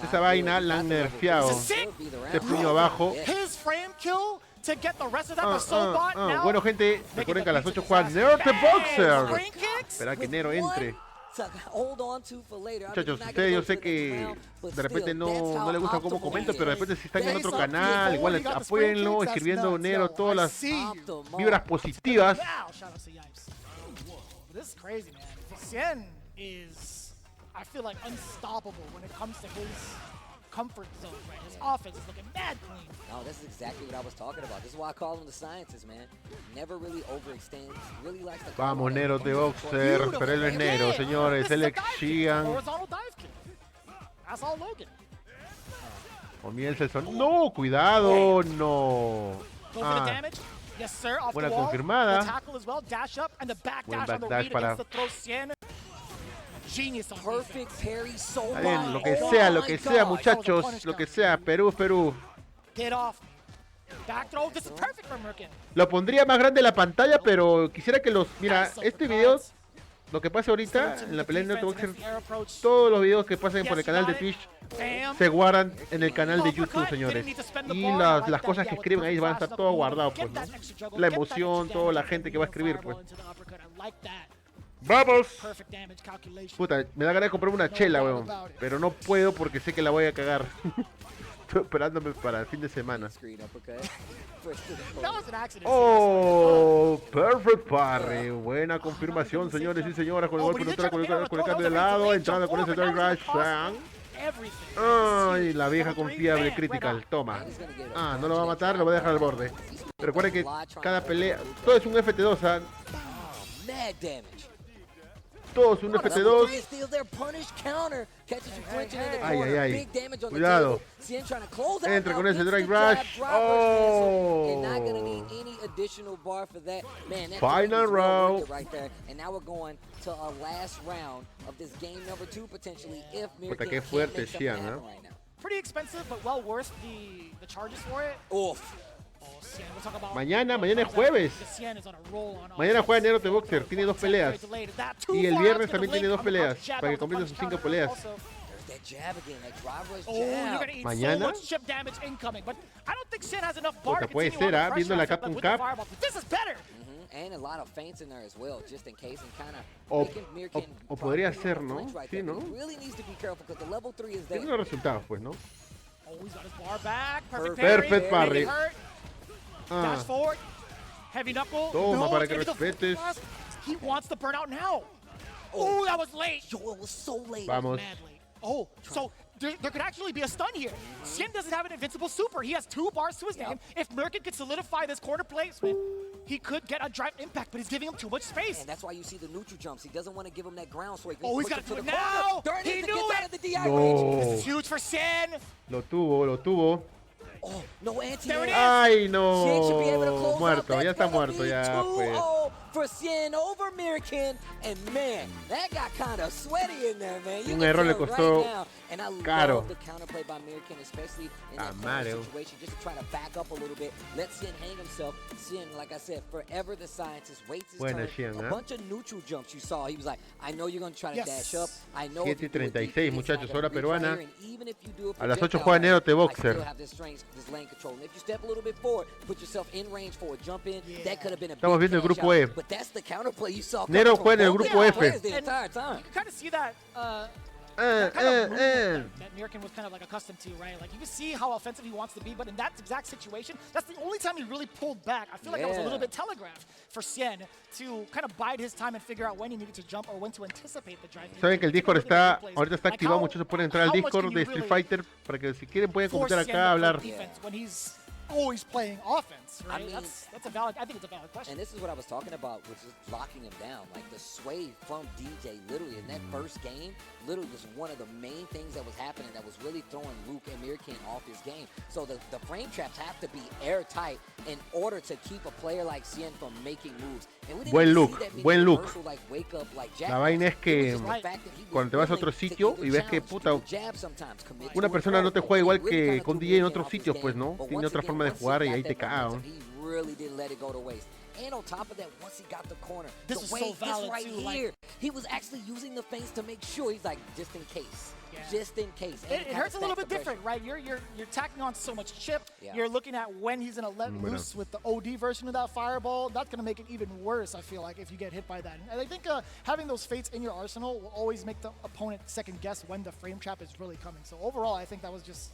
Esa vaina la han nerfeado. Ese puño abajo. Bueno, gente, recuerden que a las 8 juega NERO the Boxer. Espera que NERO entre. Muchachos, ustedes yo sé que de repente no les gusta cómo comento, pero de repente si están en otro canal, igual apóyenlo escribiendo NERO todas las vibras positivas. I feel like unstoppable when it comes to his comfort zone, right? His offense is looking mad clean. No, this is exactly what I was talking about. This is why I call him the scientist, man. Never really overextends. Really likes to. Vamos, NERO de Boxer, pero él no es NERO, señores. Él es Xian. That's all Logan. Comienza el son. No, cuidado, no. Buena confirmada. Buen backdash para. Está bien, lo que sea, muchachos, lo que sea, Perú. Lo pondría más grande la pantalla, pero quisiera que los... Mira, este video, lo que pasa ahorita en la pelea de NERO Boxer, todos los videos que pasen por el canal de Twitch se guardan en el canal de YouTube, señores. Y las cosas que escriben ahí van a estar todo guardado, pues, ¿no? La emoción, toda la gente que va a escribir, pues. ¡Vamos! Puta, me da ganas de comprarme una chela, weón. Pero no puedo porque sé que la voy a cagar. Estoy esperándome para el fin de semana. ¡Oh! Perfect parry. Buena confirmación, señores y señoras. Con el golpe neutral, con el cambio de lado. Entrando con ese DRX. ¡Ay! La vieja confiable critical. Toma. Ah, no lo va a matar, lo va a dejar al borde. Pero recuerden que cada pelea... Todo es un FT2, ¿ah? Todos un FT2. Ay. Cuidado. Entra con ese Drag Rush. Oh. Final round. Puta, qué fuerte Xian, ¿no? Pretty expensive, but well worth the charges for it. Mañana es jueves. Mañana juega NERO the Boxer, tiene 2 peleas. Y el viernes también tiene 2 peleas, para que complete sus 5 peleas. Mañana. Puta, puede ser, viendo la Capcom Cup. O podría ser, ¿no? Sí, ¿no? Tiene los resultados, pues, ¿no? Perfect parry. Dash forward, heavy knuckle. Toma, para que respetes. He wants the burnout now. Oh, that was late. Yo, it was so late. Vamos. Oh, so there could actually be a stun here. Xian doesn't have an invincible super. He has 2 bars to his name. If Merkin could solidify this corner placement, he could get a direct impact, but he's giving him too much space. And that's why you see the neutral jumps. He doesn't want to give him that ground, so he he's got to do it now. He knew it. This is huge for Xian. Lo tuvo. Oh, no anti. Ay, no. Muerto, ya está muerto, ya pues. For Xian over Mirkin, and man, that got kind of sweaty in there, man. Un error le costó caro. The counterplay by Mirkin, especially in that situation, just to try to back up a little bit, let Xian hang himself. Xian, like I said, forever the scientist waits his turn. Xian, a bunch of neutral jumps you saw. He was like, I know you're going to try to dash up. I know 7:36, muchachos, hora peruana. A las 8 juega NERO the Boxer. Estamos viendo el grupo E. NERO juega en el grupo F. That Mirkin was kind of like accustomed to, right? Like you can see how offensive he wants to be, but in that exact situation, that's the only time he really pulled back. I feel like that was a little bit telegraphed for Xian to kind of bide his time and figure out when he needed to jump or when to anticipate the drive. Saben que el Discord ahorita está activado, muchachos, pueden entrar al Discord de Street Fighter para que si quieren pueden comentar acá, hablar. always playing offense, right? I mean, that's a valid. I think it's a valid question. And this is what I was talking about, which is locking him down. Like the sway from DJ, literally in that first game, literally was one of the main things that was happening that was really throwing Luke and MIERCOLES off his game. So the frame traps have to be airtight in order to keep a player like Cien from making moves. And we didn't Buen see look, that big buen look. universal, like, wake up like La vaina es que cuando te vas a otro sitio y ves que, puta, una persona no te juega igual que con DJ en otros sitios, pues, ¿no? Tiene otra forma de jugar y ahí te cagan. And on top of that, once he got the corner, This the is way so valid this right too, here, like, he was actually using the feints to make sure. He's like, just in case. Yeah. Just in case. It hurts a little bit different, right? You're tacking on so much chip. Yeah. You're looking at when he's gonna let loose with the OD version of that fireball. That's gonna make it even worse, I feel like, if you get hit by that. And I think having those fates in your arsenal will always make the opponent second guess when the frame trap is really coming. So overall, I think that was just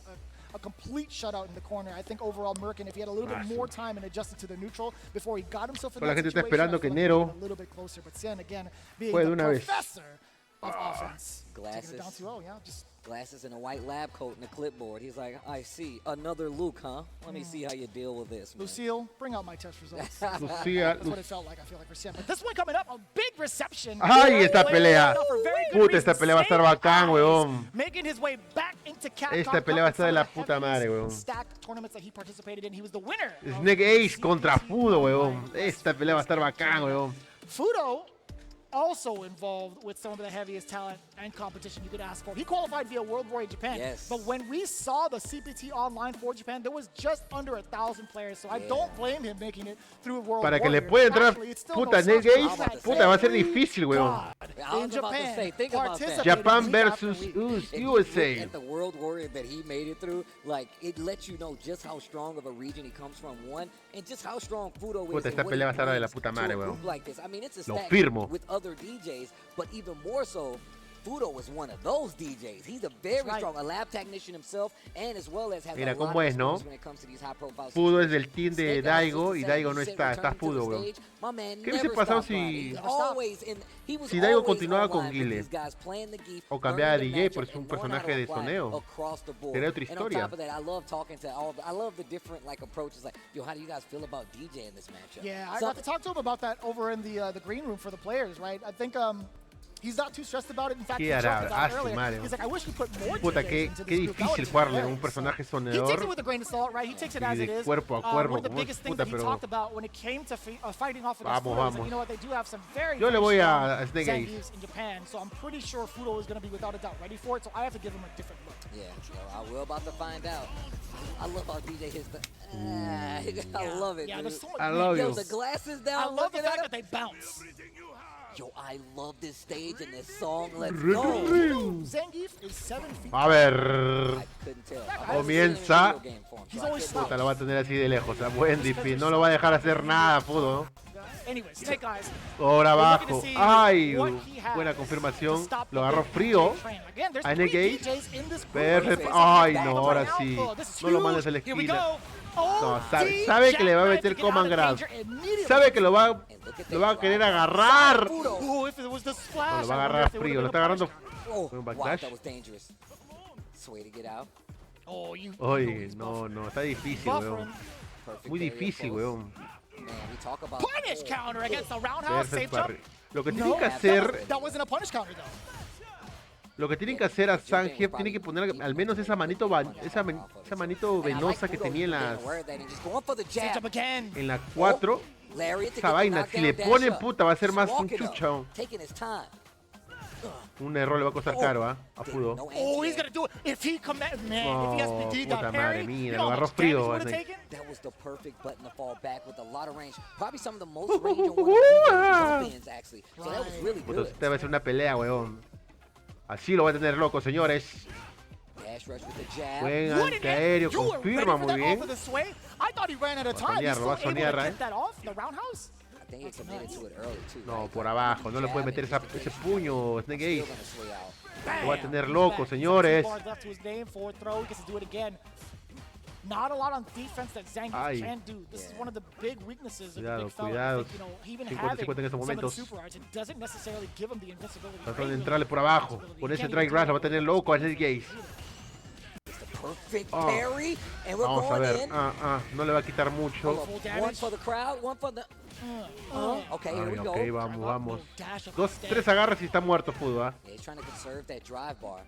a complete shutout in the corner. I think overall MIERCOLES, if he had a little bit more time and adjusted to the neutral before he got himself in La that gente está situation, esperando I que feel like NERO he got a little bit closer. But Cien, again, being juegue the de una vez. professor of offense. Glasses. Taking it down 2-0, yeah. Just Glasses and a white lab coat and a clipboard. He's like, I see. Another Luke, huh? Let me see how you deal with this, man. Lucille, bring out my test results. Lucía, That's what it felt like, I feel like, for Cien. But this one coming up, a big reception. ¡Ay, esta pelea! For very good Puta, esta reasons. pelea va a estar bacán, weón. Making his way back into Capcom. Esta pelea va a estar de la puta madre, weón. Stacked tournaments that he participated in. He was the winner. Snake Ace contra Fudo, weón. Esta pelea va a estar bacán, weón. Fudo also involved with some of the heaviest talent and competition you could ask for. He qualified via World Warrior Japan. Yes. But when we saw the CPT online for Japan, there was just under 1,000 players. So I don't blame him making it through World Para que le Warrior. pueda entrar, Actually, it's still puta, no Snake slouch. Ace, puta, va a ser difícil, weón. God, I was in about to Japan, say, think about that. participating Japan week after versus week. If you USA. look at the World Warrior that he made it through, like, it lets you know just how strong of a region he comes from, one, and just how strong Fudo is. Puta, and esta what pelea va he a estar de la brings puta to madre, a group weón. like this. I mean, it's a Lo stack firmo. with other DJs, but even more so, Fudo was one of those DJs. He's a very strong, a lab technician himself, and as well as has Mira a lot cómo of es, ¿no? experience when it comes to these high-profile Fudo es situations. del team de Snake Eyes Daigo y 67, Daigo no he said está, está returning to Fudo, the weón. stage, my man ¿Qué hubiese never pasado stopped grinding. si- Always in- he was si Daigo always continuaba con online with Guile? these guys, playing the geek, O cambiaba de learning the DJ, matchup, por es un and knowing how personaje to de apply soneo. across the board. Sería otra And on historia. top of that, I love talking to I love the different like approaches. Like, yo, how do you guys feel about DJ in this matchup? Yeah, I got to talk to him about that over in the green room for the players, right? I think he's not too stressed about it. In fact, he ¿Qué joked hará? about it Su earlier. madre. He's like, I wish we put more Puta, DJs qué into this group. That difícil would've jugarle been a un hilarious. personaje He takes sonador. it with a grain of salt, right? He takes it Y as de it is. cuerpo a cuerpo, One of the como- biggest things puta, that he pero- talked about when it came to fighting off of Vamos, Fudo is vamos. that, you know what, they do have some very, Yo le very voy strong a Snake Ace. Zangiefs in Japan, so I'm pretty sure Fudo is going to be without a doubt ready for it, so I have to give him a different look. Yeah, so we're about to find out. I love how DJ hits the. I love it, Yeah, dude. there's so much. I love Yo, you. the glasses down. I love the looking fact at that they bounce. Yo, I love this stage and this song. Let's Ru- go. ru- Zangief is 7 feet. A ver. I couldn't tell. Comienza. He's always Puta, slow. lo va a tener así de lejos. A buen difícil. No lo va a dejar hacer nada, Fudo. Anyway, Snake Eyes. Ahora We're looking abajo. to see Ay, what he has buena to confirmación. stop Lo the agarró big frío. DJ train. Again, there's A three NERO. DJs in this group. Perfecto. This Ay, is no, right ahora now. sí. Oh, this is No lo huge. mandes a la Here we esquina. go. Oh, No, D, sabe que le va a jackknife meter to get out command of grab. danger immediately. Sabe que lo va a querer agarrar. Ooh, if it was the splash, Lo va a I wonder agarrar if they frío. Lo would've está been a agarrando. punish Oh, Buen wow, backdash. that was dangerous. It's a way to get out. count. Oh, you. Oye, no, no. Está difícil, Buffering. weón. Perfect Muy area difícil, close. weón. Man, we talk about Punish counter against the roundhouse. Safe Perfect jump. parry. Lo que No, tienen que hacer, that wasn't a punish counter though. lo que tienen que hacer a Zangief, tiene que poner al menos esa manito, esa manito venosa que tenía en las, Safe jump again. en la 4. Esa vaina, si le ponen puta, va a ser más un chucha. Un error le va a costar caro, ¿ah? A Fudo. Oh, he's gonna do it. If he command, man, if he has Oh, the D puta dot madre parry, mía, you lo know how agarró much frío, damage would have Snake. taken? That was the perfect button to fall back with a lot of range. Probably some of the most range on one of the jump-ins, actually. So that was really Puta, good. esta va a ser una pelea, weón. Así lo va a tener loco, señores. Dash rush with the jab. Buen What an antiaéreo, you were confirma ready for muy that bien. off of the sway? I thought he ran out of Va a time. He's soñar, lo va a still able soñar, to ¿eh? get that off the roundhouse. I think he committed to it early, too. No, right? por Like, abajo, no le puede jab meter and ese puño, Snake still Ace. gonna sway out. Lo va a Bam. tener He's loco, back. señores. 2 bars left to his name. Forward throw. He gets to do it again. Not a lot on defense that Zangief Ay. can do. This is Yeah. one of the big weaknesses of the Cuidado, big fella. cuidado. I think, you know, even 50-50 having en estos some of the momentos. super arts, it doesn't necessarily give him the invincibility. Tratando de Really, entrarle por abajo. invincibility. Con You ese can't try even grass do lo va a tener loco a Snake Ace. It's the perfect parry, and we're Vamos a going ver. in. No le va a quitar mucho. One for the crowd, one for the... Okay, here we go. Ok, vamos. 3 agarras y está muerto Fudo, Yeah, he's trying to conserve that drive bar.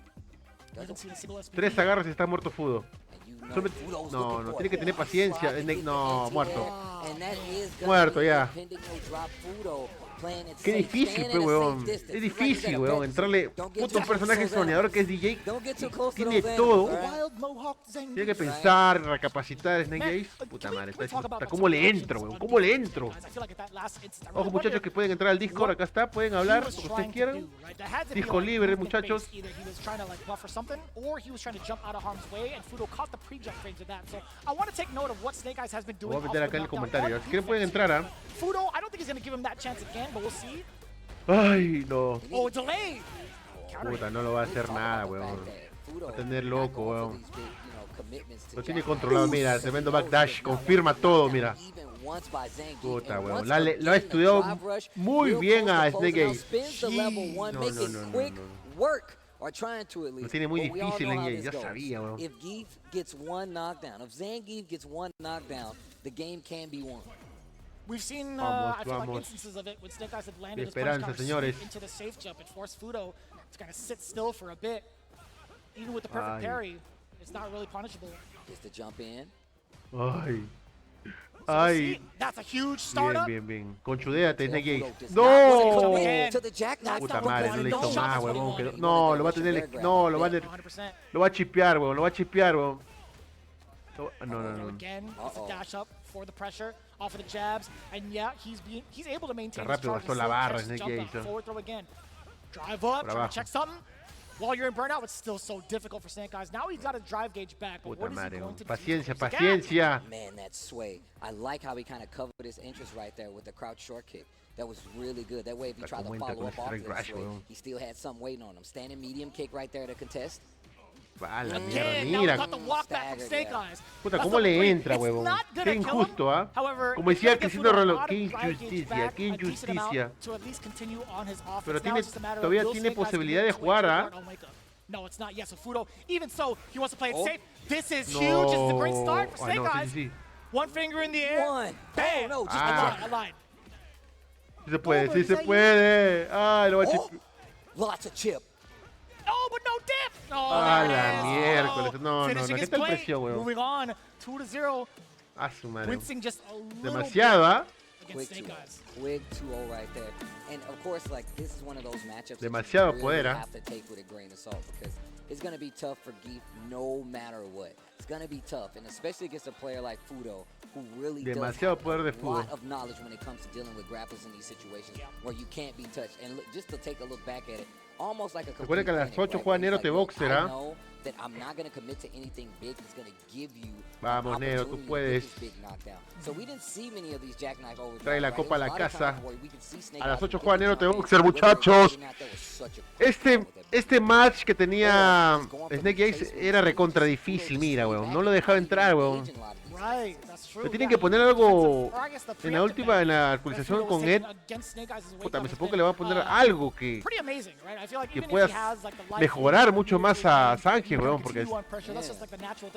3 agarras y está muerto Fudo. No, tiene que tener paciencia. No, muerto. Muerto ya. Qué difícil, pues, weón. Es difícil, weón, entrarle puto un personaje soñador que es DJ. Tiene todo. Tiene que pensar, recapacitar Snake Ace. Puta madre, está ¿cómo le entro, weón? ¿Cómo le entro? Ojo, muchachos, que pueden entrar al Discord. Acá está, pueden hablar, lo que ustedes quieran. Disco libre, muchachos. Voy a meter acá en el comentario. Si quieren pueden entrar, ¿ah? Ay, no. Puta, no lo va a hacer nada, weón. Va a tener loco, weón. Lo tiene controlado, mira, tremendo backdash, confirma todo, mira. Puta, weón. Lo ha estudiado muy bien a Snake Ace. Lo tiene muy difícil Snake Ace, ya sabía, weón. If Geef gets one knockdown, if Zangief gets one knockdown, the game can be won. We've seen Vamos. instances of it when Snake Eyes had landed his Esperanza, punch señores. counter into the safe jump. It forced Fudo to kind of sit still for a bit. Even with the perfect parry, it's not really punishable. Gets to jump in. Ay. So we'll see. That's a huge startup. Bien. Conchudéate, Snake Ace. No! ¡No! To the jackknife. Puta madre, no le hizo más, huevón. No, lo va a tener. No, lo va a chipear, huevón. Lo va a chipear, huevón. No. Again, it's a dash up for the pressure off of the jabs, and yeah, he's able to maintain. Rápido gastó la barra, Snake Ace. Forward throw again. Drive up, trying to check something. While you're in burnout, it's still so difficult for Snake Eyes. Now he's got his drive gauge back, but what is he going to do? Paciencia. Man, that sway. I like how he kind of covered his interest right there with the crouch short kick. That was really good. That way, if he tried to follow up off that sway, he still had some waiting on him. Standing medium kick right there to contest. Vale, mira. Puta, ¿cómo le entra, huevón? Qué injusto, ¿ah? Como decía Cristiano Ronaldo, qué injusticia. Pero todavía tiene posibilidad de jugar, ¿ah? No, it's not. Yes, Fudo. Even so, he wants to play it safe. This is huge. This is a great start for Snake Eyes. One finger in the air. Bam. No, I lied. Sí se puede. Ah, lo va a chip. Lots of chip. Oh, but no dip. La miércoles. No. ¿Qué tal presión, weón? Moving on, 2-0. A su madre. Wincing just a little demasiado, ¿ah? Quick 2-0 right there. And of course, like, this is one of those matchups demasiado that you really have to take with a grain of salt because it's going to be tough for Geef no matter what. It's going to be tough, and especially against a player like Fudo, who really does have a lot of knowledge when it comes to dealing with grapplers in these situations where you can't be touched. And look, just to take a look back at it, almost like a recuerda que a las 8 juega Nero te boxer, ¿ah? That I'm not going to commit to anything big that's going to give you vamos, Nero, tú puedes. So we didn't see many of these jackknife overdrives. Trae la copa a la casa. A las 8 juega Nero te boxer, muchachos. Este match que tenía Snake Ace era recontra difícil, mira, weón. No lo dejaba entrar, weón. Pero tienen que poner algo en la última, en la actualización con Ed. Puta, me supongo que le van a poner algo que pueda mejorar mucho más a Sanji, weón, porque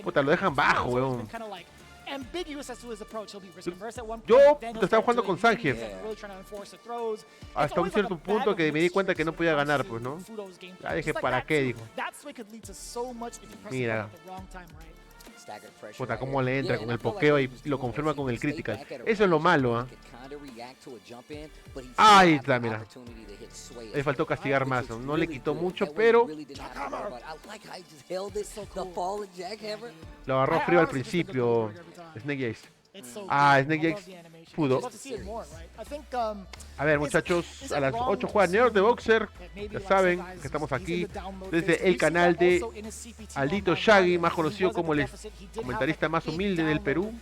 puta, lo dejan bajo, weón. Yo estaba jugando con Sanji hasta un cierto punto que me di cuenta que no podía ganar, pues, ¿no? Ya dije, ¿para qué? Dijo. Mira. Puta, cómo le entra con el pokeo y lo confirma con el critical. Eso es lo malo, ¿ah? Ahí está, mira. Le faltó castigar más, no le quitó mucho, pero lo agarró frío al principio Snake Ace. Snake Ace pudo. A ver, muchachos, a las 8 juega Nero de Boxer. Ya saben que estamos aquí desde el canal de Aldito Shaggy, más conocido como el comentarista más humilde del Perú.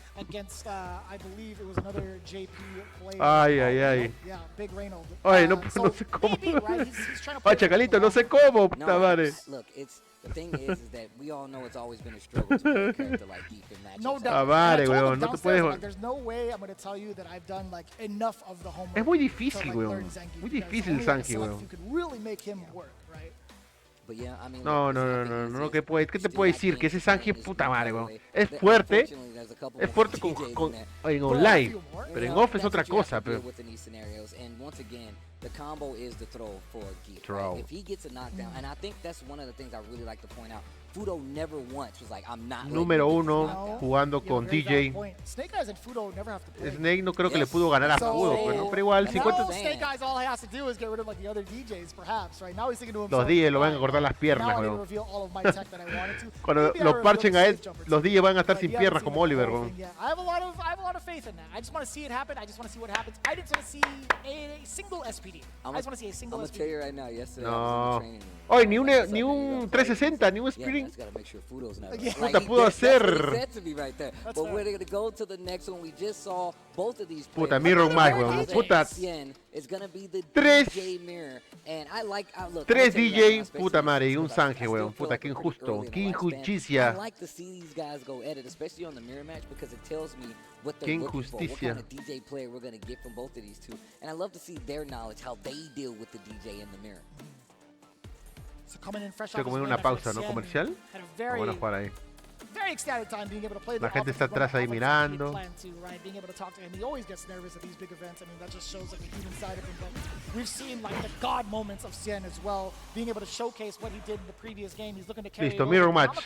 Ay, no sé cómo. Ay, Chacalito, no sé cómo, puta madre. The thing is that we all know it's always been a struggle to play a character like Geef in matchups. No doubt. Vale, weón, no te puedes. There's no way I'm going to tell you that I've done like enough of the homework. Es muy difícil, weón. Muy difícil Sanji, weón. You could really make him work, right? No, ¿qué te puedo decir? Que ese Sanji es puta madre, weón. Es fuerte en online, pero en off es otra cosa, pero... The combo is the throw for Geek. Throw. Right? If he gets a knockdown, and I think that's one of the things I really like to point out. Fudo never once was like, I'm not. Número 1 jugando con DJ. Snake Eyes and Fudo never have to play. Snake no creo que le pudo ganar a Fudo, pero igual 50. Snake Eyes all he has to do is get rid of like the other DJs, perhaps. Right now he's thinking to himself. Los DJs lo van a cortar las piernas, weón. Cuando lo parchen a él, los DJs van a estar sin piernas como Oliver, weón. I have a lot of faith in that. I just want to see it happen. I just want to see what happens. I didn't want to see a single SPD. I just want to see a single SPD. I'm gonna tell you right now. Yesterday No. I was in the training room. Hoy ni un 360, ni un Spring. Puta, pudo hacer. Puta, Mirror más, weón. Puta. 3 DJ, puta madre, y un Sanji, weón. Puta, qué injusto. Qué injusticia. Qué injusticia. Estoy como en una pausa, ¿no? Comercial. Vamos a jugar ahí. La gente está atrás ahí mirando. Listo, mirror match.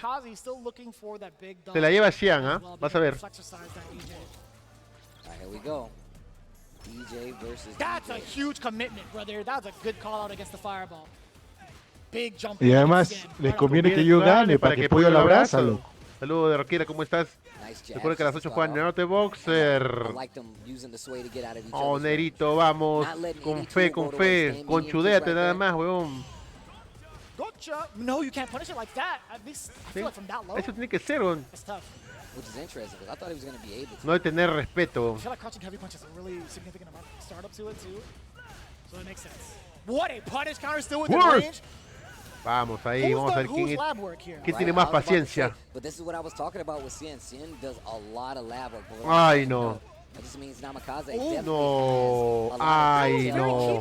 Se la lleva Xian, ¿ah? Vas a ver. That's a huge commitment, brother. That's a good call out against the fireball. Big jump. Y además les conviene que yo gane para que Pollo lo abraza, loco. Saludos de Roquera, ¿cómo estás? Recuerda que a las 8 juegan NERO de BOXER. Oh, Nerito, vamos. Con fe, conchudéate nada más, weón. No, you can't punish it like that. At least I feel like from that low. Eso tiene que ser, weón. It's tough. Which is interesting because I thought he was going to be able to. No de tener respeto. I feel like crouching heavy punch has a really significant amount of startup to it too. So that makes sense. What a punish counter still within range. Vamos ahí, vamos a ver quién tiene más paciencia. Ay, no. No, ay, no.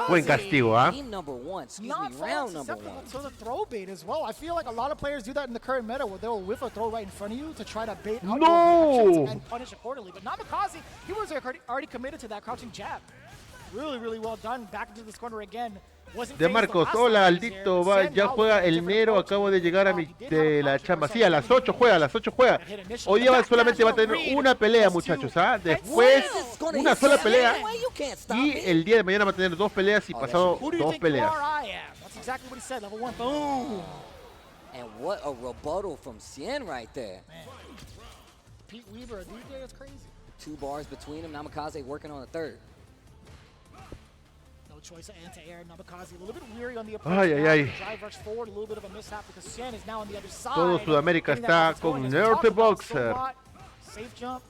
Buen castigo, ¿ah? No. Really well done. Back into this corner again. De Marcos, hola Aldito, ya juega el NERO, acabo de llegar de la chamba. Sí, a las 8 juega, Hoy día solamente va a tener una pelea, muchachos, ¿ah? Después, una sola pelea. Y el día de mañana va a tener 2 peleas y pasado 2 peleas. And what a rebuttal from Cien right there. Pete Weaver, a DJ, that's crazy. 2 bars between them, Namikaze working on the third. Choice of anti-air, Namikaze a little bit weary on the approach. Drive rush forward, a little bit of a mishap because Cien is now on the other side. Todo Sudamérica está con NERO de BOXER. Safe jump.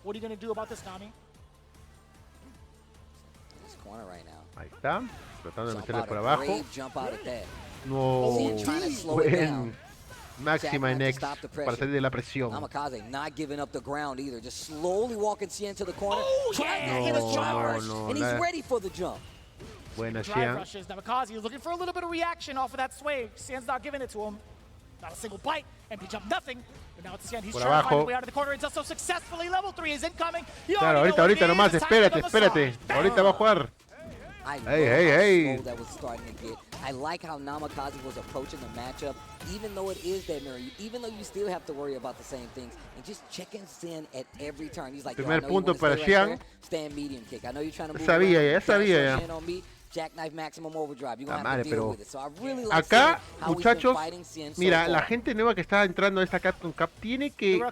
What are you going to do about this, Nami? This corner right now. Ahí está, tratando de meterle por abajo. No, buen máxima en X para salir de la presión. Namikaze not giving up the ground either, just slowly walking Cien to the corner. No, and he's ready for the jump. Buena Xian. Namikaze is looking for a little bit of reaction off of that sway. Cien's not giving it to him. Not a single bite. MP jump, nothing. But now it's Cien. He's trying to find his way out of the corner. It does so successfully. Level 3 is incoming. Claro, ahorita nomás, espérate. Ahorita va a jugar. Hey. I like how Namikaze was approaching the matchup, even though it is that mirror, even though you still have to worry about the same things, and just checking Cien at every turn. He's like, primer punto para Xian. Stand medium kick. I know you're trying to move sabía ya. Jackknife maximum overdrive. You're gonna have to deal with it. So I really like acá, how muchachos, Cien mira, la gente nueva que está entrando a esta Capcom Cup tiene que ir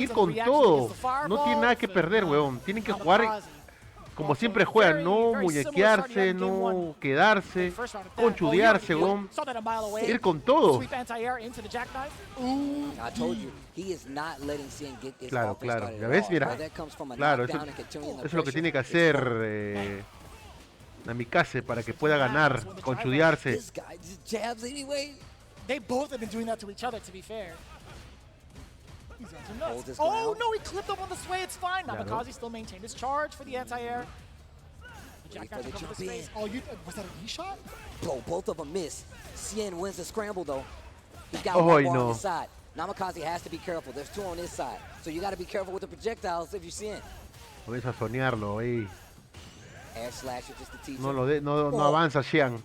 con todo. No tiene nada que perder, weón. Tienen que jugar como siempre juegan, no muñequearse, no quedarse, conchudearse, weón. Ir con todo. Claro, ya ves, mira. Claro, eso es lo que tiene que hacer Namikaze para que pueda ganar, conchudearse. Oh no, he clipped up on the sway, it's fine. Namikaze still maintained his charge for the anti-air. Jackknife to cover the space. Oh, was that a knee shot? Bro, both of them miss. Cien wins the scramble, though. He's got one bar on his side. Namikaze has to be careful. There's 2 on his side. So you got to be careful with the projectiles if you're Cien. Puedes a soñarlo ahí. Air slasher just to teach No avanza Xian.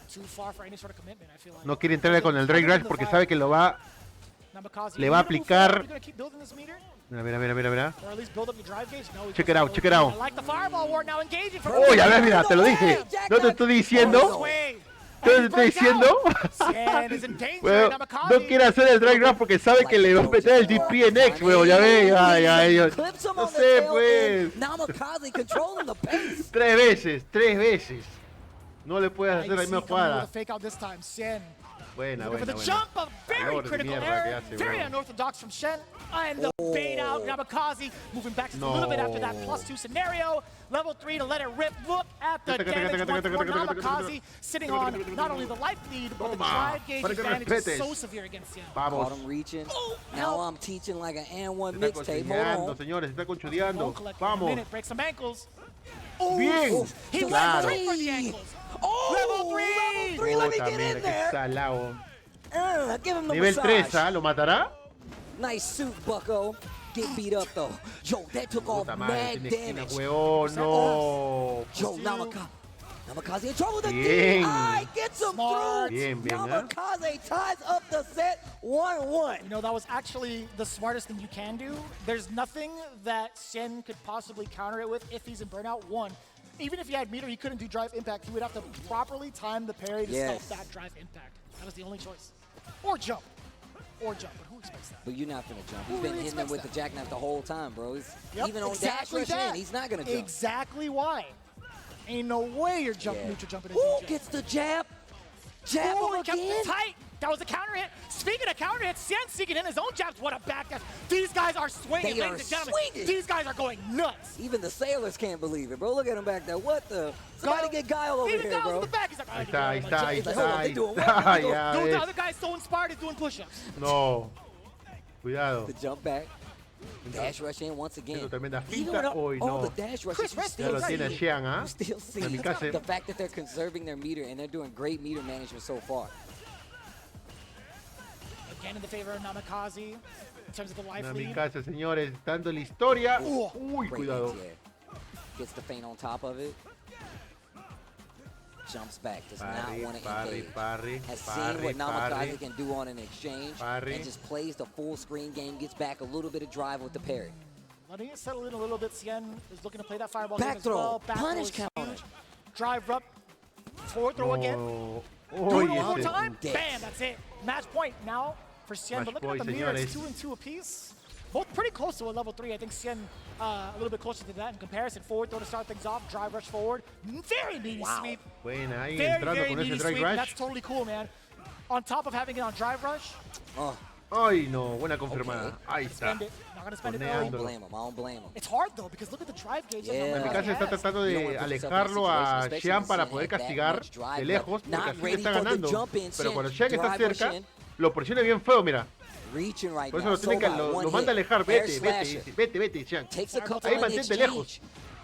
Too far for any sort of commitment, I feel like. No quiere entrarle con el Drake Rush porque sabe que le va a aplicar. Mira. Check it out. Oh, ya ves, mira, te lo dije. No te estoy diciendo. Bueno, no quiere hacer el Drake Rush porque sabe que le va a meter el DP en X, weón. Ya ves, no sé, pues. 3 veces. No le puedes hacer la misma jugada. Buena. For the jump, a very critical error, very unorthodox from Shen, and the bait out. Namikaze moving back just a little bit after that +2 scenario. Level 3 to let it rip. Look at the damage once more. Namikaze sitting on not only the life lead, but the drive gauge advantage is so severe against Shen. Caught him reaching. Now I'm teaching like an and1 mixtape. Hold on. Señores, está conchudeando. Vamos. Break some ankles. Bien. He went straight for the ankles. Level 3. Let me get in there. Give him the Nivel 3, massage. ¿lo matará? Nice suit, bucko. Get beat up, though. Yo, that took off mad damage. No. Yo, Namikaze in trouble with the Bien. DI. Gets him through. Bien, Namikaze ties up the set 1-1. You know, that was actually the smartest thing you can do. There's nothing that Shen could possibly counter it with if he's in burnout. One, even if he had meter, he couldn't do drive impact. He would have to properly time the parry to stop that drive impact. That was the only choice. Or jump. But who expects that? But you're not gonna jump. He's been hitting him with the jackknife the whole time, bro. He's even on exactly dash rush in, he's not gonna jump. Exactly why. Ain't no way you're neutral jumping into Ooh, gets the jab. Jab he kept again. it tight. That was a counter hit. Speaking of counter hits, Cien seeking in his own jabs. What a backdash. These guys are swinging, ladies and gentlemen. These guys are going nuts. Even the sailors can't believe it, bro. Look at him back there. What the? Somebody get Guile over here, bro. In the back. He's like, Ahí está. The other guy's so inspired, he's doing push-ups. No. Cuidado. The jump back. Dash rush in once again. Tremenda Even finta. with Uy, all the no. dash rushes, you Ya still lo see, tiene Xian, ¿ah? you still see Namikaze. the fact that they're conserving their meter and they're doing great meter management so far. Again in the favor of Namikaze in terms of the life lead. Namikaze, señores, dando la historia. Uy, Great cuidado. anti-air. Gets the feint on top of it. Jumps back, does not want to engage. Has seen what Namikaze can do on an exchange and just plays the full screen game, gets back a little bit of drive with the parry. Letting it settle in a little bit. Cien is looking to play that fireball Back game as throw, well. Back punish throw is counter. huge. Drive up, forward throw again. Oh, Do it one more ese. time. Bam, that's it. Match point now for Cien. But looking at the mirror, it's 2-2 apiece. Both pretty close to a level 3. I think Cien a little bit closer to that in comparison. Forward throw to start things off. Drive rush forward. Very meaty sweep. Buena, ahí Very, entrando very con ese meaty Drake sweep. Rush. That's totally cool, man. On top of having it on drive rush. Ay, no, buena confirmada. Ahí está. Spend it. Not gonna spend it I don't early. blame him. I don't blame him. It's hard though because look at the drive gauge. Yeah. Namikaze está tratando de alejarlo a Xian para poder castigar de lejos porque así le está ganando. Pero cuando Xian está cerca, lo presiona bien feo, mira. Reaching right Por eso now. lo tiene que lo manda a alejar. Vete, Xian. Takes a couple Ahí in mantente exchange. lejos.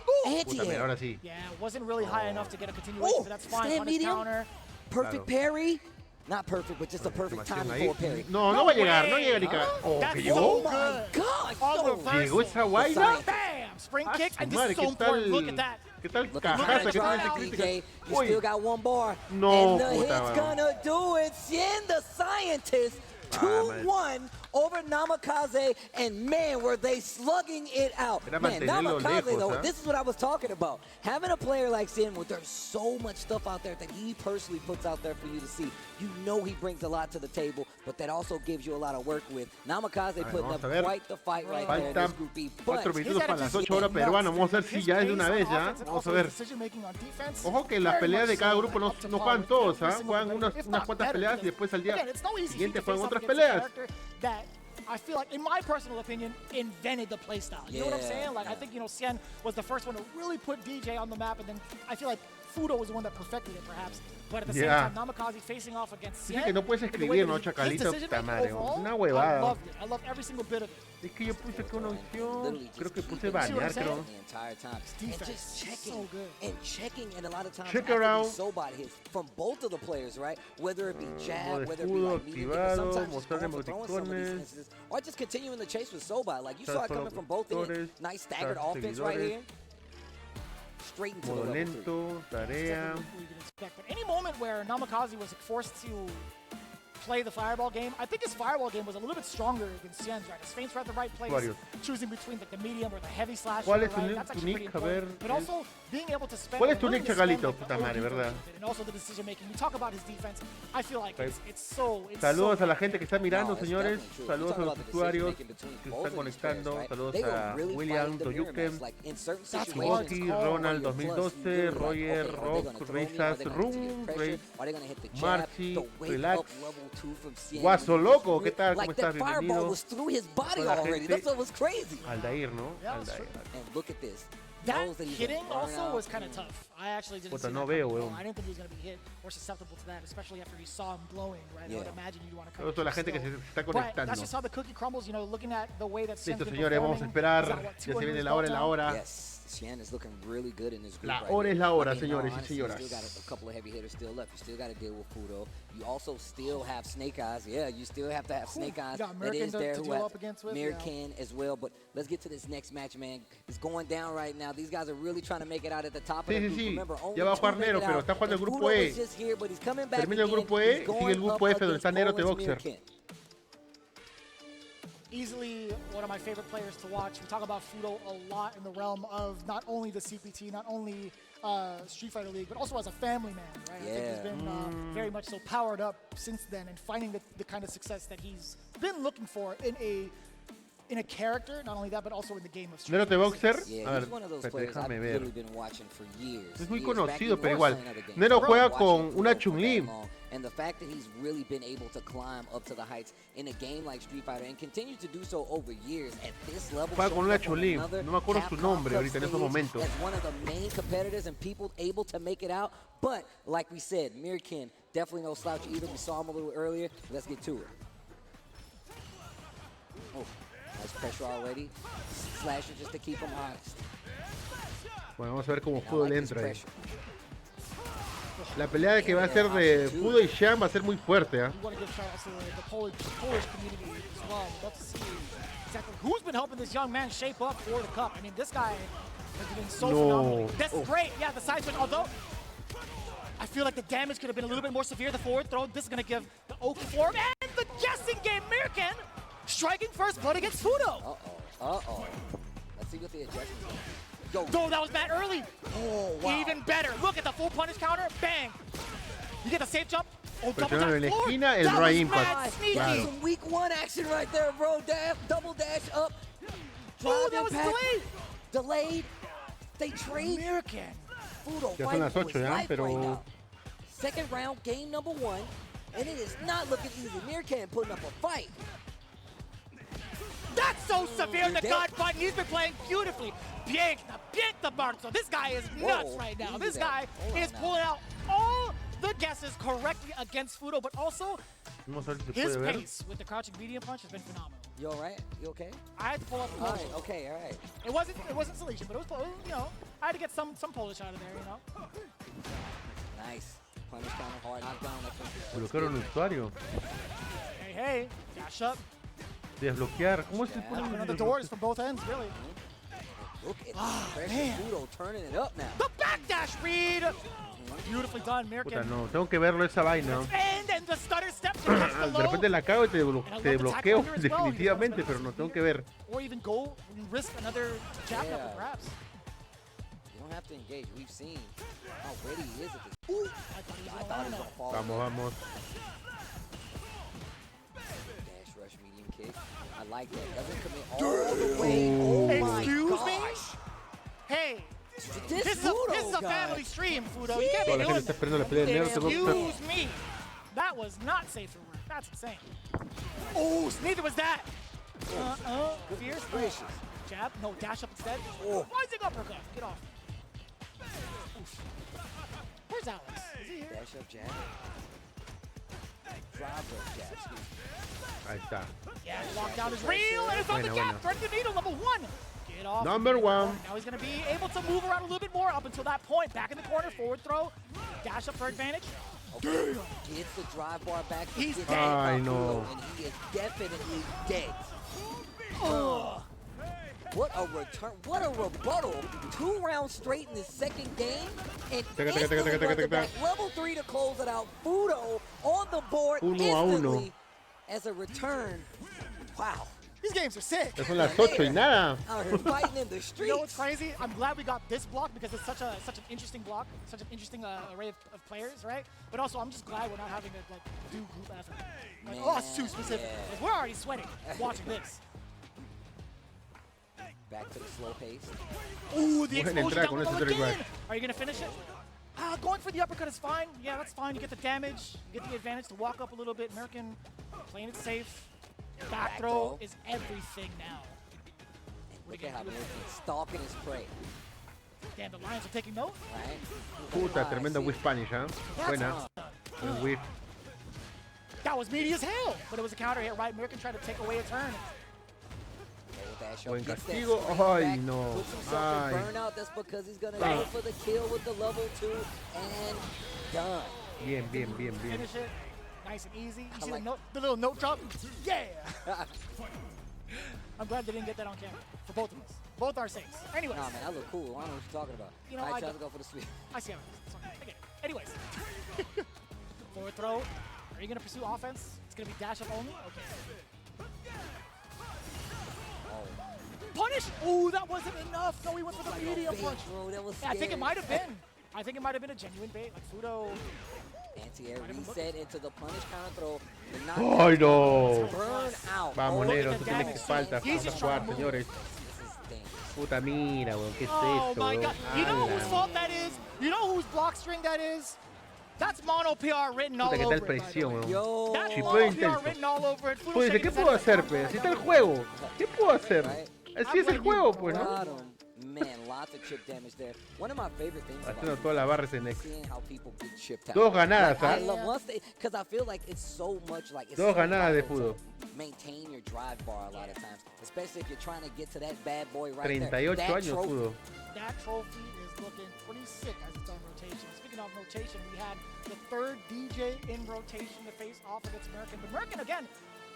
Puta, mira, Anti-air. ahora sí. Yeah, it wasn't really high enough to get a continuation, but that's fine. Stand Punish medium. counter. Perfect parry. Not perfect, but just a perfect timing for a parry. No, no va a llegar, no llega ni cada. Oh, That's que so llegó. good. God, All so reverse. Llegó esa vaina. Bam! Spring Ah, kick, su and this madre, is so ¿qué important. Look tal? at that. ¿Qué tal Look at cajaza the que tiene drive, ese DJ. crítico? You Uy. still got one bar. No, and the puta hit's madre. gonna do it. Cien the scientist. 2-1 over Namikaze, and man, were they slugging it out. Era Man, mantenerlo Namikaze, lejos, though, ¿ah? this is what I was talking about. Having a player like Cien, where there's so much stuff out there that he personally puts out there for you to see. You know he brings a lot to the table, but that also gives you a lot of work with. Namikaze putting vamos up a ver. quite the fight right there in this Faltan Group B. 4 But minutos para las 8 horas peruanas. Vamos a ver si ya es de una vez, ¿ya? Vamos a ver. Ojo que las peleas de cada grupo no juegan todos, ¿ah? Juegan unas cuantas peleas y después al día siguiente juegan otras peleas. I feel like, in my personal opinion, invented the playstyle. You know what I'm saying? Like, I think, Cien was the first one to really put DJ on the map, and then I feel like Fudo was the one that perfected it, perhaps. But at the same time, Namikaze facing off against Cien. Dice que no puedes escribir, ¿no, Chacalito? Puta madre, una huevada. I loved it. I loved every single bit of it. Es que yo puse que una opción, creo que puse banear, creo. And checking, and a lot of times Check around. Sobot hits from both of the players, right? Whether it be jab, whether it be escudo like medium, activado, sometimes just going for throwing some of these instances, or just continuing the chase with Sobot. Like you saw it coming from both ends. Nice staggered offense right here. Straight into Modo the lento, tarea. But any moment where Namikaze was forced to play the fireball game, I think his fireball game was a little bit stronger against Cien's, right? His feints were at the right place, choosing between the medium or the heavy slash. ¿Cuál es right? tu nick? A ver. But also being able to spend. ¿Cuál es tu nick, Chacalito? Puta madre, ¿verdad? And also the decision making. We talk about his defense. I feel like it's so. Saludos a la gente que está mirando, señores. Saludos a los usuarios que están conectando. Saludos a William Toyuken, Monkey, Ronald 2012, Roger, Rock, Reisas, Room, Marcy, Relax, Guaso Loco, ¿qué tal? ¿Cómo estás? Bienvenido. Aldair, ¿no? Aldair. That hitting also was kind of tough. I actually didn't see no that veo, coming. I didn't think he was going to be hit or susceptible to that, especially after you saw him glowing, right? I would imagine you'd want to come. Toda la gente que se está conectando. That's just how the cookie crumbles, you know, looking at the way that Listo, señores, vamos a esperar. Ya se viene la hora, la hora. Cien is looking really good in this group. La hora es la hora, señores y señoras. You still got a couple of heavy hitters still left. You still got to deal with Fudo. You also still have Snake Eyes. Yeah, you still have to have Snake Eyes. That is there who has Mircan as well. But let's get to this next match, man. It's going down right now. These guys are really trying to make it out at the top of the group. Remember, ya va a jugar Nero, pero está jugando el grupo E. Termina el grupo E y sigue el grupo F donde está Nero de Boxer. Easily one of my favorite players to watch. We talk about Fudo a lot in the realm of not only the CPT, not only Street Fighter League, but also as a family man, right? I think he's been very much so powered up since then and finding the kind of success that he's been looking for in a character, not only that, but also in the game of Street Fighter. ¿Nero de Boxer? A ver, déjame ver. Es muy conocido, pero igual. Nero juega con una Chun-Li. And the fact that he's really been able to climb up to the heights in a game like Street Fighter and continue to do so over years at this level. Juega con una Chun-Li, no me acuerdo su nombre ahorita en estos momentos. As one of the main competitors and people able to make it out, but like we said, Mircan definitely no slouch either. We saw him a little earlier. Let's get to it. Oh, nice pressure already. Slasher just to keep him honest. Bueno, vamos a ver cómo Fudo le entra ahí. La pelea que va a ser de Fudo y Xian va a ser muy fuerte, ¿eh? Who's been helping this young man shape up for the cup? I mean, this guy has been so phenomenal. This is great. Yeah, the side switch, although I feel like the damage could have been a little bit more severe. The forward throw, this is going to give the Oki form. And the guessing game, Mircan striking first blood against Fudo. Let's see what the adjustments are. Oh, that was bad early. Oh, wow. Even better. Look at the full punish counter. Bang. You get the safe jump. Oh, double dash forward. Esquina, el right impact. Claro. Some week one action right there, bro. Double dash up. Oh, that was delayed. They trade. Mircan. Fudo ya son las 8 ya, pero... Right now. Second round, game number 1. And it is not looking easy. Mircan putting up a fight. That's so severe, the God button. He's been playing beautifully. Piękna bardzo. This guy is nuts right now. This guy is pulling out all the guesses correctly against Fudo, but also his pace with the crouching medium punch has been phenomenal. You all right? You okay? I had to pull up the Polish. All right. It wasn't Salesian, but it was, you know, I had to get some Polish out of there, you know. Nice. Punish counter hard knockdown. Bloquearon el usuario. Hey, dash up. Desbloquear. ¿Cómo se pone? The doors from both ends, really. Look at Fudo turning it up now. The backdash read. Beautifully done, Mircan. Puta, no, tengo que verlo esa vaina. And the stutter step to catch the low. De repente la cago y te bloqueo definitivamente, pero no tengo que ver. Or even go and risk another jab up perhaps. You don't have to engage. We've seen how ready he is at this. Ooh, I thought he was going to fall. Vamos. Dash rush medium kick. I like that. Doesn't commit all the way. Oh Excuse me? Hey. This is a family stream, Fudo. You can't be doing that. Excuse me. That was not safe for work. That's insane. Oh, neither was that. Fierce. Gracious. Jab. No, dash up instead. Oh. Rising uppercut. Get off. Where's Alex? Is he here? Dash up jab. Drive up jab, excuse me. Ahí está. Yeah, the lockdown is real, and it's on the gap. Threading the needle, level 1. Get off. Number 1. Now he's going to be able to move around a little bit more up until that point. Back in the corner, forward throw. Dash up for advantage. Okay. Gets the drive bar back. He's dead. I know. And he is definitely dead. What a return, what a rebuttal. 2 rounds straight in the second game. And instantly runs it back. Level 3 to close it out. Fudo on the board instantly as a return. Wow. These games are sick. Ya son las 8 y nada. Out here fighting in the streets. You know what's crazy? I'm glad we got this block because it's such an interesting block, such an interesting array of players, right? But also, I'm just glad we're not having to like do group effort. Like, oh, it's too specific. Yeah. We're already sweating watching this. Back to the slow pace. Ooh, the explosion down con the ese low direct again. back. Are you gonna finish it? Going for the uppercut is fine. Yeah, that's fine. You get the damage, you get the advantage to walk up a little bit. American playing it safe. Back throw is everything now. Look at how American's stalking his prey. Damn, the Lions are taking note. Right? Puta, tremenda whiff punish, ¿eh? Buena. Buen whiff. That was meaty as hell, but it was a counter hit, right? American tried to take away a turn. Buen castigo. Ay, no. Ay. Burnout, that's because he's going to go for the kill with the level 2 and done. Bien, bien, bien, bien. Finish it. Nice and easy. You see the little note drop? Yeah! I'm glad they didn't get that on camera for both of us. Both our sakes. Anyways. Nah, man, I look cool. I don't know what you're talking about. You know, I I tried to go for the sweep. I see how it is. Sorry. I get it. Anyways. Forward throw. Are you going to pursue offense? It's going to be dash up only? Okay. Punish! Ooh, that wasn't enough. No, he went for the medium punch. Bro, that was I think it might have been. I think it might have been a genuine bait. Like Fudo. Anti-air reset into the punish counter throw. ¡Ay, no! Burn out. Vamos, Nero, esto tiene que falta. Vamos a jugar, señores. Puta mira, weón, ¿qué es Oh esto? my god. You know whose fault that is? You know whose block string that is? That's mono PR written all Puta, over ¿qué tal it. presión, weón? Yo. That's Si mono fue PR intenso. written all over it. Fudo Pues dice, shaking ¿qué his puedo head. hacer, pues? Así está el juego. ¿Qué puedo hacer? Así es el juego, pues, ¿no? Got him. Man, lots of chip damage there. One of my favorite things Haciendo about todas las barras en X. seeing how people get chipped out. 2 ganadas, I ¿ah? love once they, because I feel like it's so much like it's 2 so ganadas de vital Fudo. to maintain your drive bar a lot of times, especially if you're trying to get to that bad boy right 38 there. That años, trophy, Fudo. That trophy is looking pretty sick as it's on rotation. Speaking of rotation, we had the 3rd DJ in rotation to face off against American. But American, again,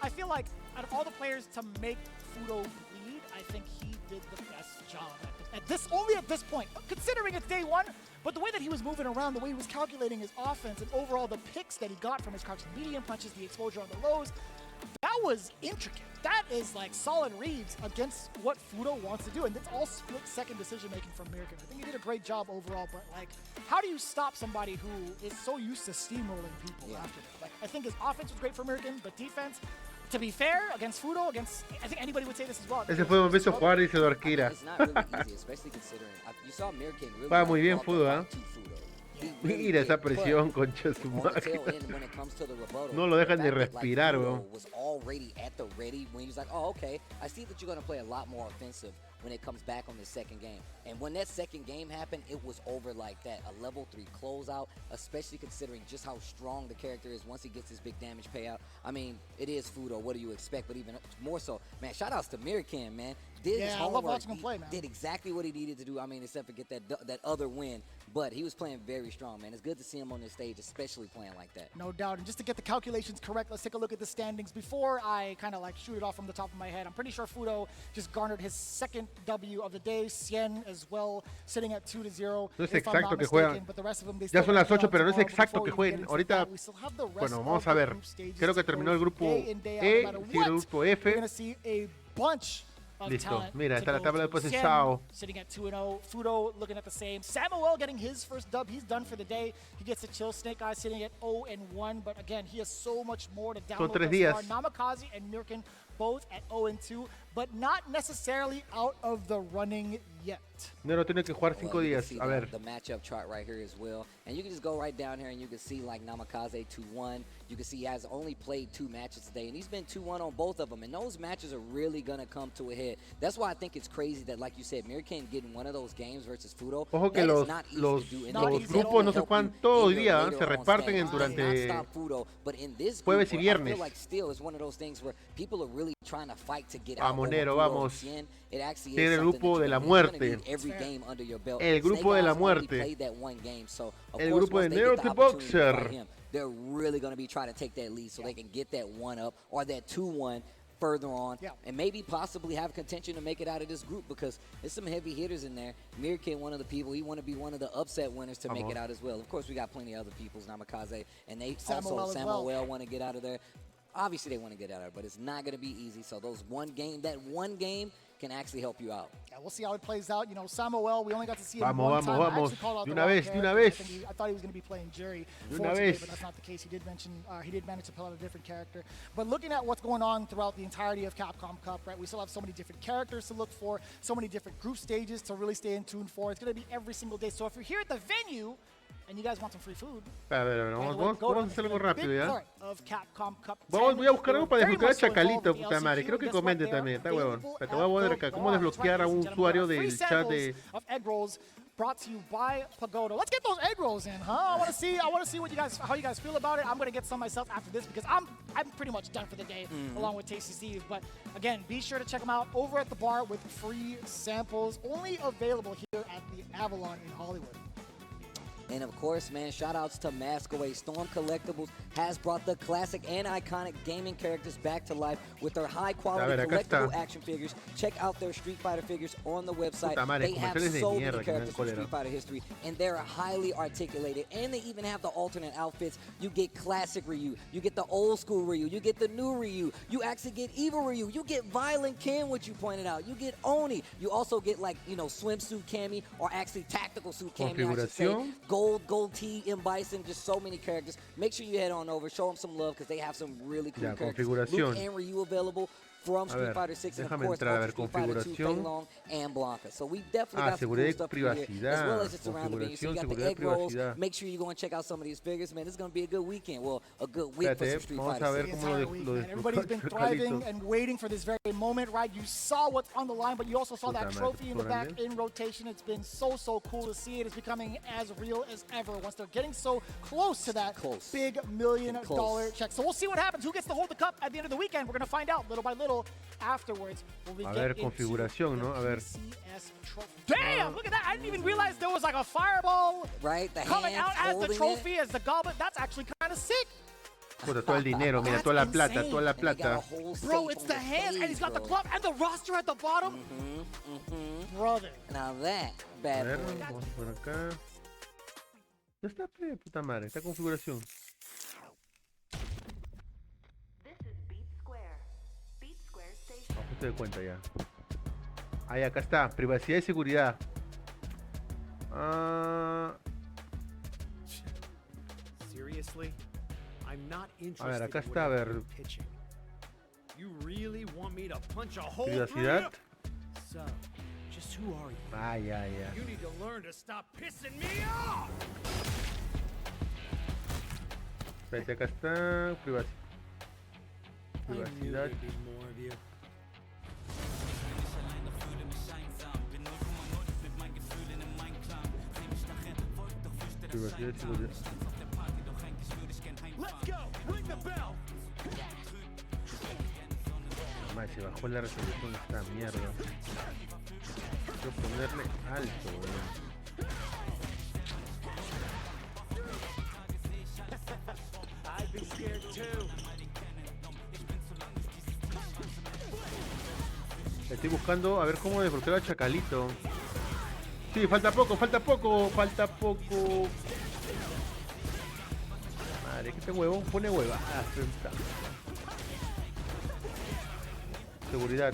I feel like out of all the players to make Fudo bleed, I think he did the best job at this point, considering it's day 1. But the way that he was moving around, the way he was calculating his offense, and overall the picks that he got from his crouching medium punches, the exposure on the lows, that was intricate. That is like solid reads against what Fudo wants to do, and it's all split-second decision-making from American. I think he did a great job overall, but like, how do you stop somebody who is so used to steamrolling people after that? Like, I think his offense was great for American, but defense, to be fair, against Fudo, I think anybody would say this as well. Ese fue un beso jugar, dice Dorkira. It's not really easy, especially considering you saw American really Va muy bien, Fudo, ¿ah? to Fudo. Mira esa presión, concha su madre. No lo dejan ni respirar, weón. Was already at the ready when he was like, oh, okay, I see that you're going to play a lot more offensive when it comes back on the second game. And when that second game happened, it was over like that. A level 3 closeout, especially considering just how strong the character is once he gets his big damage payout. I mean, it is Fudo. What do you expect? But even more so, man, shout outs to Mirkin, man. Did his homework. I love watching him play, man. Did exactly what he needed to do. I mean, except for get that other win. But he was playing very strong, man. It's good to see him on this stage, especially playing like that. No doubt. And just to get the calculations correct, let's take a look at the standings. Before I kind of like shoot it off from the top of my head, I'm pretty sure Fudo just garnered his 2nd W of the day. Cien as well, sitting at 2-0. No es exacto que juegan. Ya son las 8, pero no es exacto que jueguen. Ahorita, bueno, vamos a ver. Creo que terminó el grupo E, sigue el grupo F. Listo, mira, está la tabla de posición. Sitting at 2-0. Fudo looking at the same. Samuel getting his first dub. He's done for the day. He gets a chill. Snake Eyes sitting at 0-1. But again, he has so much more to download. Son 3 días. Namikaze and Mirkin both at 0-2, but not necessarily out of the running yet. Nero tiene que jugar 5 días. A ver. The matchup chart right here as well. And you can just go right down here and you can see like Namikaze 2-1. You can see he has only played 2 matches today, and he's been 2-1 on both of them. And those matches are really going to come to a head. That's why I think it's crazy that, like you said, MIERCOLES getting one of those games versus Fudo. Ojo que los grupos no sé cuántos días se reparten durante jueves y viernes. Vamos, Nero, vamos. Tiene el grupo de la muerte. El grupo de la muerte. El grupo de NERO to BOXER. They're really going to be trying to take that lead so they can get that 1-up or that 2-1 further on, and maybe possibly have contention to make it out of this group, because there's some heavy hitters in there. MIERCOLES, one of the people, he want to be one of the upset winners to make it out as well. Of course, we got plenty of other peoples, Namikaze, and they also, Samuel want to get out of there. Obviously, they want to get out of there, but it's not going to be easy. So that one game can actually help you out. Yeah, we'll see how it plays out. You know, Samuel, we only got to see him one time. Vamos. De una vez. I thought he was going to be playing Jerry today, but that's not the case. He did mention he did manage to pull out a different character. But looking at what's going on throughout the entirety of Capcom Cup, right? We still have so many different characters to look for, so many different group stages to really stay in tune for. It's going to be every single day. So if you're here at the venue and you guys want some free food, vamos a hacer algo rápido ya. Voy a buscar algo para desbloquear a Chacalito, puta madre. Creo que comente también, está huevón. Te voy a poner acá cómo desbloquear a un usuario del chat de... Brought to you by Pagoda. Let's get those egg rolls in, huh? I want to see what how you guys feel about it. I'm gonna get some myself after this because I'm pretty much done for the day, along with Tasty Steve. But again, be sure to check them out over at the bar with free samples, only available here at the Avalon in Hollywood. And of course, man, shout outs to Masquerade. Storm Collectibles has brought the classic and iconic gaming characters back to life with their high quality collectible action figures. Check out their Street Fighter figures on the website. They have so many characters from Street Fighter history, and they're highly articulated. And they even have the alternate outfits. You get classic Ryu, you get the old school Ryu, you get the new Ryu, you actually get Evil Ryu, you get Violent Ken, which you pointed out, you get Oni. You also get, like, you know, swimsuit Cammy, or actually tactical suit Cammy, I should say. Gold T, M. Bison, just so many characters. Make sure you head on over, show them some love, because they have some really cool characters. Luke and Ryu available from Street Fighter 6, and of course Street Fighter 2, Fei Long, and Blanca. So we definitely got some cool stuff here, as well as just around the venue. So you got the egg rolls. Make sure you go and check out some of these figures, man. This is going to be a good weekend. Well, a good week for some Street Fighter 6. Everybody's been thriving and waiting for this very moment, right? You saw what's on the line, but you also saw that trophy in the back in rotation. It's been so cool to see it. It's becoming as real as ever once they're getting so close to that big $1 million check. So we'll see what happens. Who gets to hold the cup at the end of the weekend? We're going to find out little by little afterwards. A ver, configuración, ¿no? A ver. Damn, look at that. I didn't even realize there was like a fireball coming out as the trophy, as the goblet. That's actually kind of sick. Puta, todo el dinero, mira, toda la plata, Bro, it's the hands, and he's got the club and the roster at the bottom. Brother. Now that bad boy. Vamos por acá. Ya está, puta madre, esta configuración. Ajuste de cuenta ya. Ahí, acá está, privacidad y seguridad. Seriously? I'm not interested. A ver, acá está, a ver. You really want me to punch a hole Privacidad. So, just who are you? Ya. You need to learn to stop pissing me off. Espérate, acá está, privacidad. Privacidad. Privacidad y seguridad. Madre, se bajó la resolución de esta mierda. Quiero ponerle alto, Estoy buscando a ver cómo desbloquear a Chacalito. Sí, falta poco. Madre, que este huevón pone huevadas. Seguridad.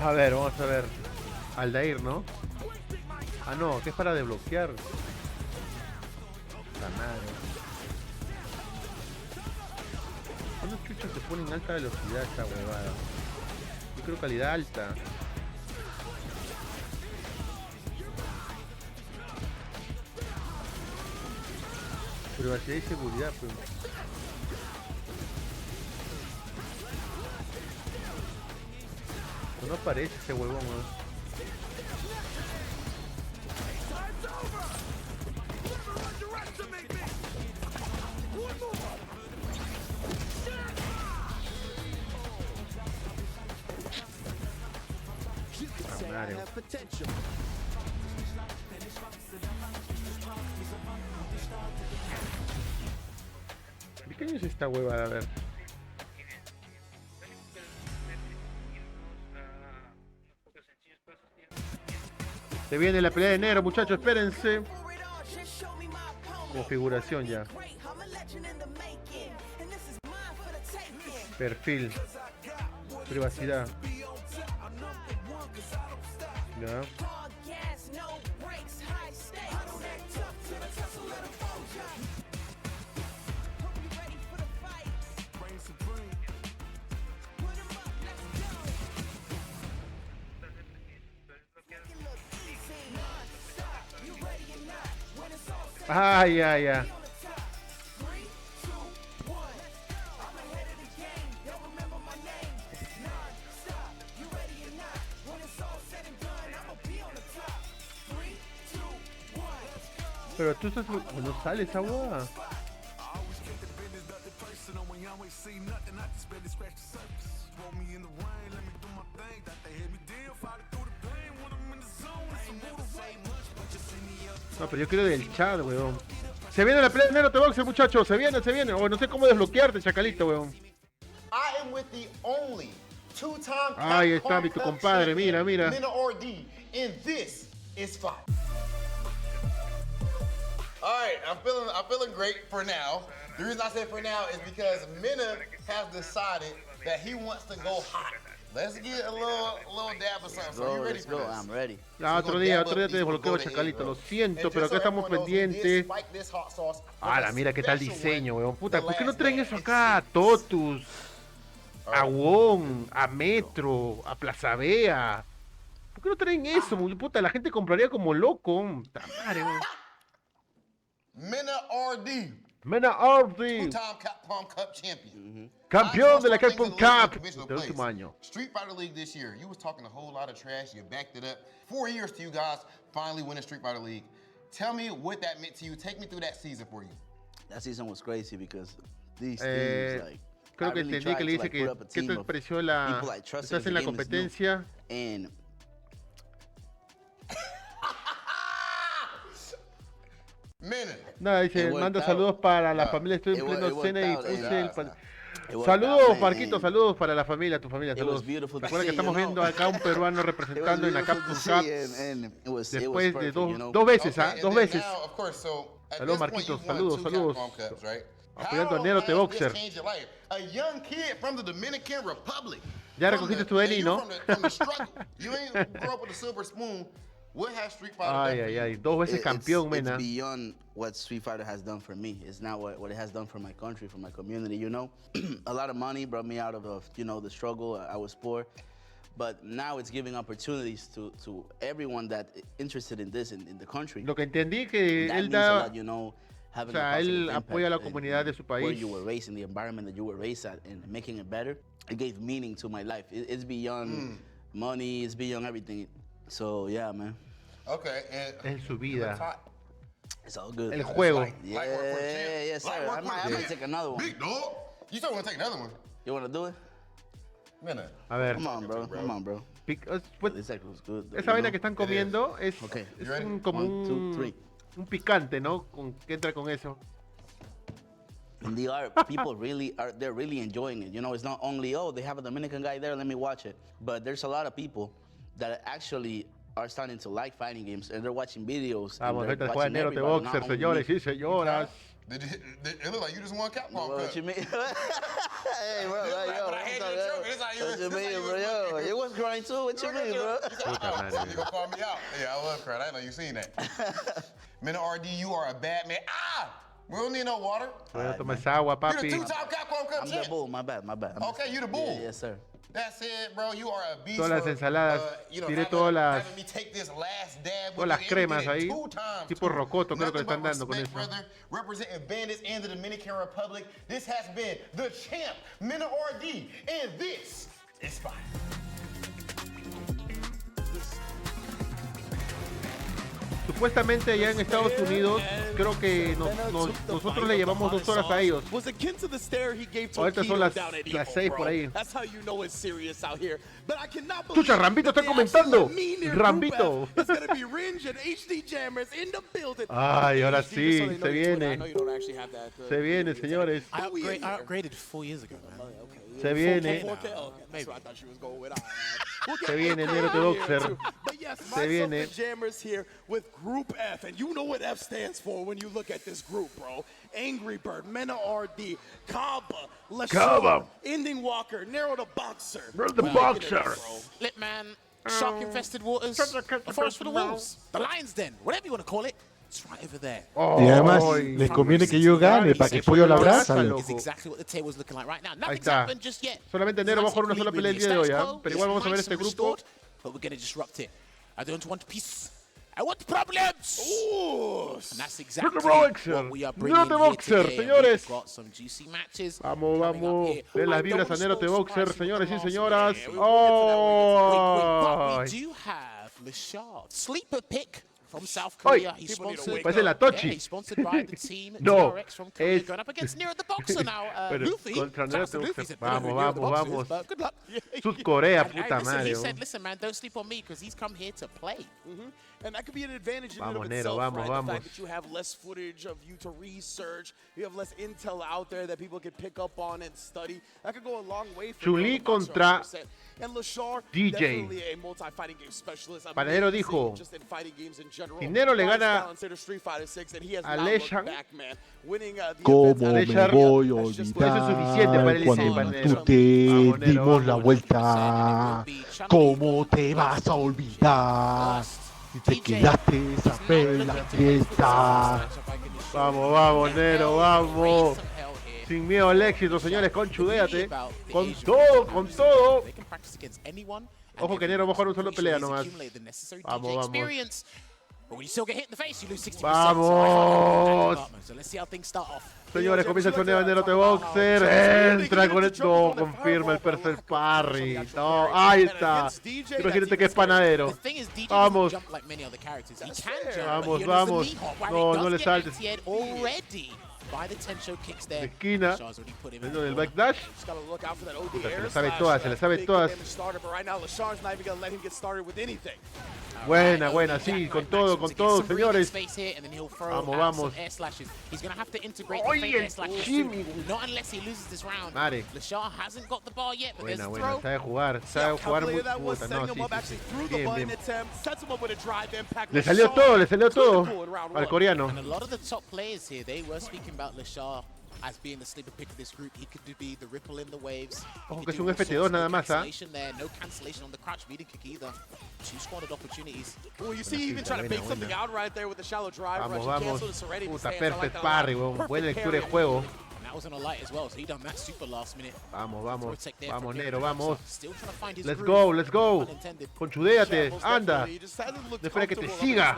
A ver, vamos a ver. Aldair, ¿no? Ah, no, que es para desbloquear. La madre. ¿Cuándo chuchas se pone en alta velocidad esta huevada? Yo creo calidad alta. Privacidad y seguridad, pues. No aparece ese huevón, ¿no? ¿De qué año es esta huevada? A ver. Se viene la pelea de NERO, muchachos, espérense. Configuración ya. Perfil. Privacidad. Ya. Ay, ay, ay. Pero tú estás... no sale esa agua. No, pero yo quiero del chat, weón. Se viene la pelea de NERO BOXER, muchachos. Se viene, se viene. O no sé cómo desbloquearte, chacalito, weón. Ahí está mi tu compadre, mira, mira. Alright, I'm feeling great for now. The reason I say for now is because Mena has decided that he wants to go hot. Let's get a little dab or something. So you ready for this? I'm ready. Otro día te desbloqueo, chacalito. Lo siento, pero acá estamos pendientes. Ah, mira qué tal diseño, weón. Puta, ¿por qué no traen eso acá? A Totus, a Wong, a Metro, a Plaza Vea. ¿Por qué no traen eso? Puta, la gente compraría como loco. Madre, weón. Mena RD. Mena RD. Two-time Capcom Cup champion. Campeón de la Capcom Cup del último año. Street Fighter League this year, you was talking a whole lot of trash. You backed it up. 4 years to you guys finally winning Street Fighter League. Tell me what that meant to you. Take me through that season for you. That season was crazy because these teams, like, creo que entendí que le dice que ¿qué te pareció la estás en la competencia? And Nada, dice, manda saludos para la familia, estoy en pleno cena y puse el... Saludos, Marquito, saludos para la familia, tu familia, saludos. Recuerda que estamos viendo acá un peruano representando en la Capcom Cup después de dos veces, ¿ah? 2 veces. Saludos, Marquitos, saludos, saludos. Apoyando a NERO BOXER. Ya recogiste tu DNI, ¿no? Ay, ay, ay, 2 veces campeón, Mena. It's beyond what Street Fighter has done for me. It's not what it has done for my country, for my community, you know? A lot of money brought me out of, you know, the struggle. I was poor. But now it's giving opportunities to everyone that interested in this in the country. Lo que entendí que él da, o sea, él apoya a la comunidad de su país. Where you were raised in the environment that you were raised at and making it better. It gave meaning to my life. It's beyond money, it's beyond everything. So, yeah, man. Okay, es su vida. It's all good. El juego. Yeah, yes, sir. I might take another one. Big dog. You still want to take another one? You want to do it? A ver. Come on, bro. Come on, bro. Esa vaina que están comiendo es como un picante, ¿no? ¿Qué entra con eso? And people they're really enjoying it. You know, it's not only, oh, they have a Dominican guy there, let me watch it. But there's a lot of people that actually are starting to like fighting games and they're watching videos. Vamos, ahorita juega NERO BOXER, señores y señoras. It look like you just won Capcom Cup. What you mean? Hey, bro, This like, like yo, when I had you a trophy. This how you what you mean, bro? Yo, it was crying too. What you mean, bro? You gonna call me out? Yeah, I love crying. I didn't know you seen that. Mena RD, you are a bad man. We don't need no water. Voy a tomar esa agua, You the papi. two-time Capcom Cup I'm champ. the bull. My bad. Okay, you the bull. Yeah, yes, sir. That's it, bro. You are a beast. Todas las ensaladas. Tiré todas las cremas ahí. Tipo rocoto, creo que le están dando con eso. Representing bandits and the Dominican Republic. This has been the champ, Mena RD, and this is fire. Supuestamente allá en Estados Unidos, creo que nosotros le llevamos 2 horas a ellos. Ahorita son las 6 por ahí. Chucha, Rambito está comentando. Rambito. Ay, ahora sí, se viene. Se viene, señores. I upgraded 4 years ago, man. Se viene. Se viene NERO de BOXER. Se viene. Jammers here with Group F, and you know what F stands for when you look at this group, bro. Angry Bird, Mena RD, Kaba, LESHAR, Ending Walker, NERO the Boxer. Bro, the Boxer. Lit man, shark-infested waters, a forest for the wolves, the lion's den, whatever you want to call it. It's right over there. Y además, les conviene que yo gane para que el pollo la abraza. It's exactly what the table's looking like right now. Ahí Nothing's está. happened just yet. Solamente NERO va a jugar una sola pelea el día de hoy, pero igual vamos a ver este grupo. But we're going to disrupt it. I don't want peace. I want problems. And that's exactly what we are bringing here today. Señores. We've got some juicy matches. Vamos. Den las vibras a NERO de BOXER, señores y señoras. But Oh. we do have LESHAR. Sleeper pick from South Korea. He's sponsored. Parece la Tochi. He's sponsored by the team No, DRX from Korea. Going up against NERO the Boxer now. Luffy. Contra NERO de Luffy BOXER. said, Vamos. Good luck. South Korea, And puta listen, he madre. said, listen, man, don't sleep on me because he's come here to play. And that could be an advantage in Vamos, and of NERO, itself, vamos. right? The fact that you have less footage of you to research, you have less intel out there that people can pick up on and study. That could go a long way for Chun-Li contra and LESHAR, DJ. definitely a multi-fighting game specialist. Panadero dijo, just in fighting games in general. si NERO le gana a LESHAR, ¿Cómo me voy a olvidar cuando tú te dimos la vuelta? ¿Cómo te vas a olvidar? Y te quedaste a ver la fiesta. Vamos, NERO, vamos. Sin miedo al éxito, señores, conchudéate. Con todo. Ojo que NERO va a jugar un solo pelea nomás. Vamos. Vamos. Señores, comienza el torneo de NERO de BOXER. Entra con esto. Confirma el perfect parry. No, ahí está. Imagínate que es panadero. Vamos. No le saltes. De esquina, dentro del backdash. Puta, se le sabe todas. Buena, sí, con todo, señores. Vamos. Oye, el Jimmy. Madre. Buena, sabe jugar muy puta, no, sí. Bien. Le salió todo al coreano. About LESHAR as being the sleeper pick of this group. He could be the ripple in the waves. Ojo que es un FT2 nada más, ¿ah? No cancellation on the crouch beating kick either. 2 squatted opportunities. Well, you see, even trying to bake something out right there with the shallow drive rush. Vamos. Puta, perfect parry, weón. Buena lectura de juego. That was on a light as well, so he done that super last minute. Vamos, NERO, vamos. Let's go. Conchudéate, anda. No espera que te siga.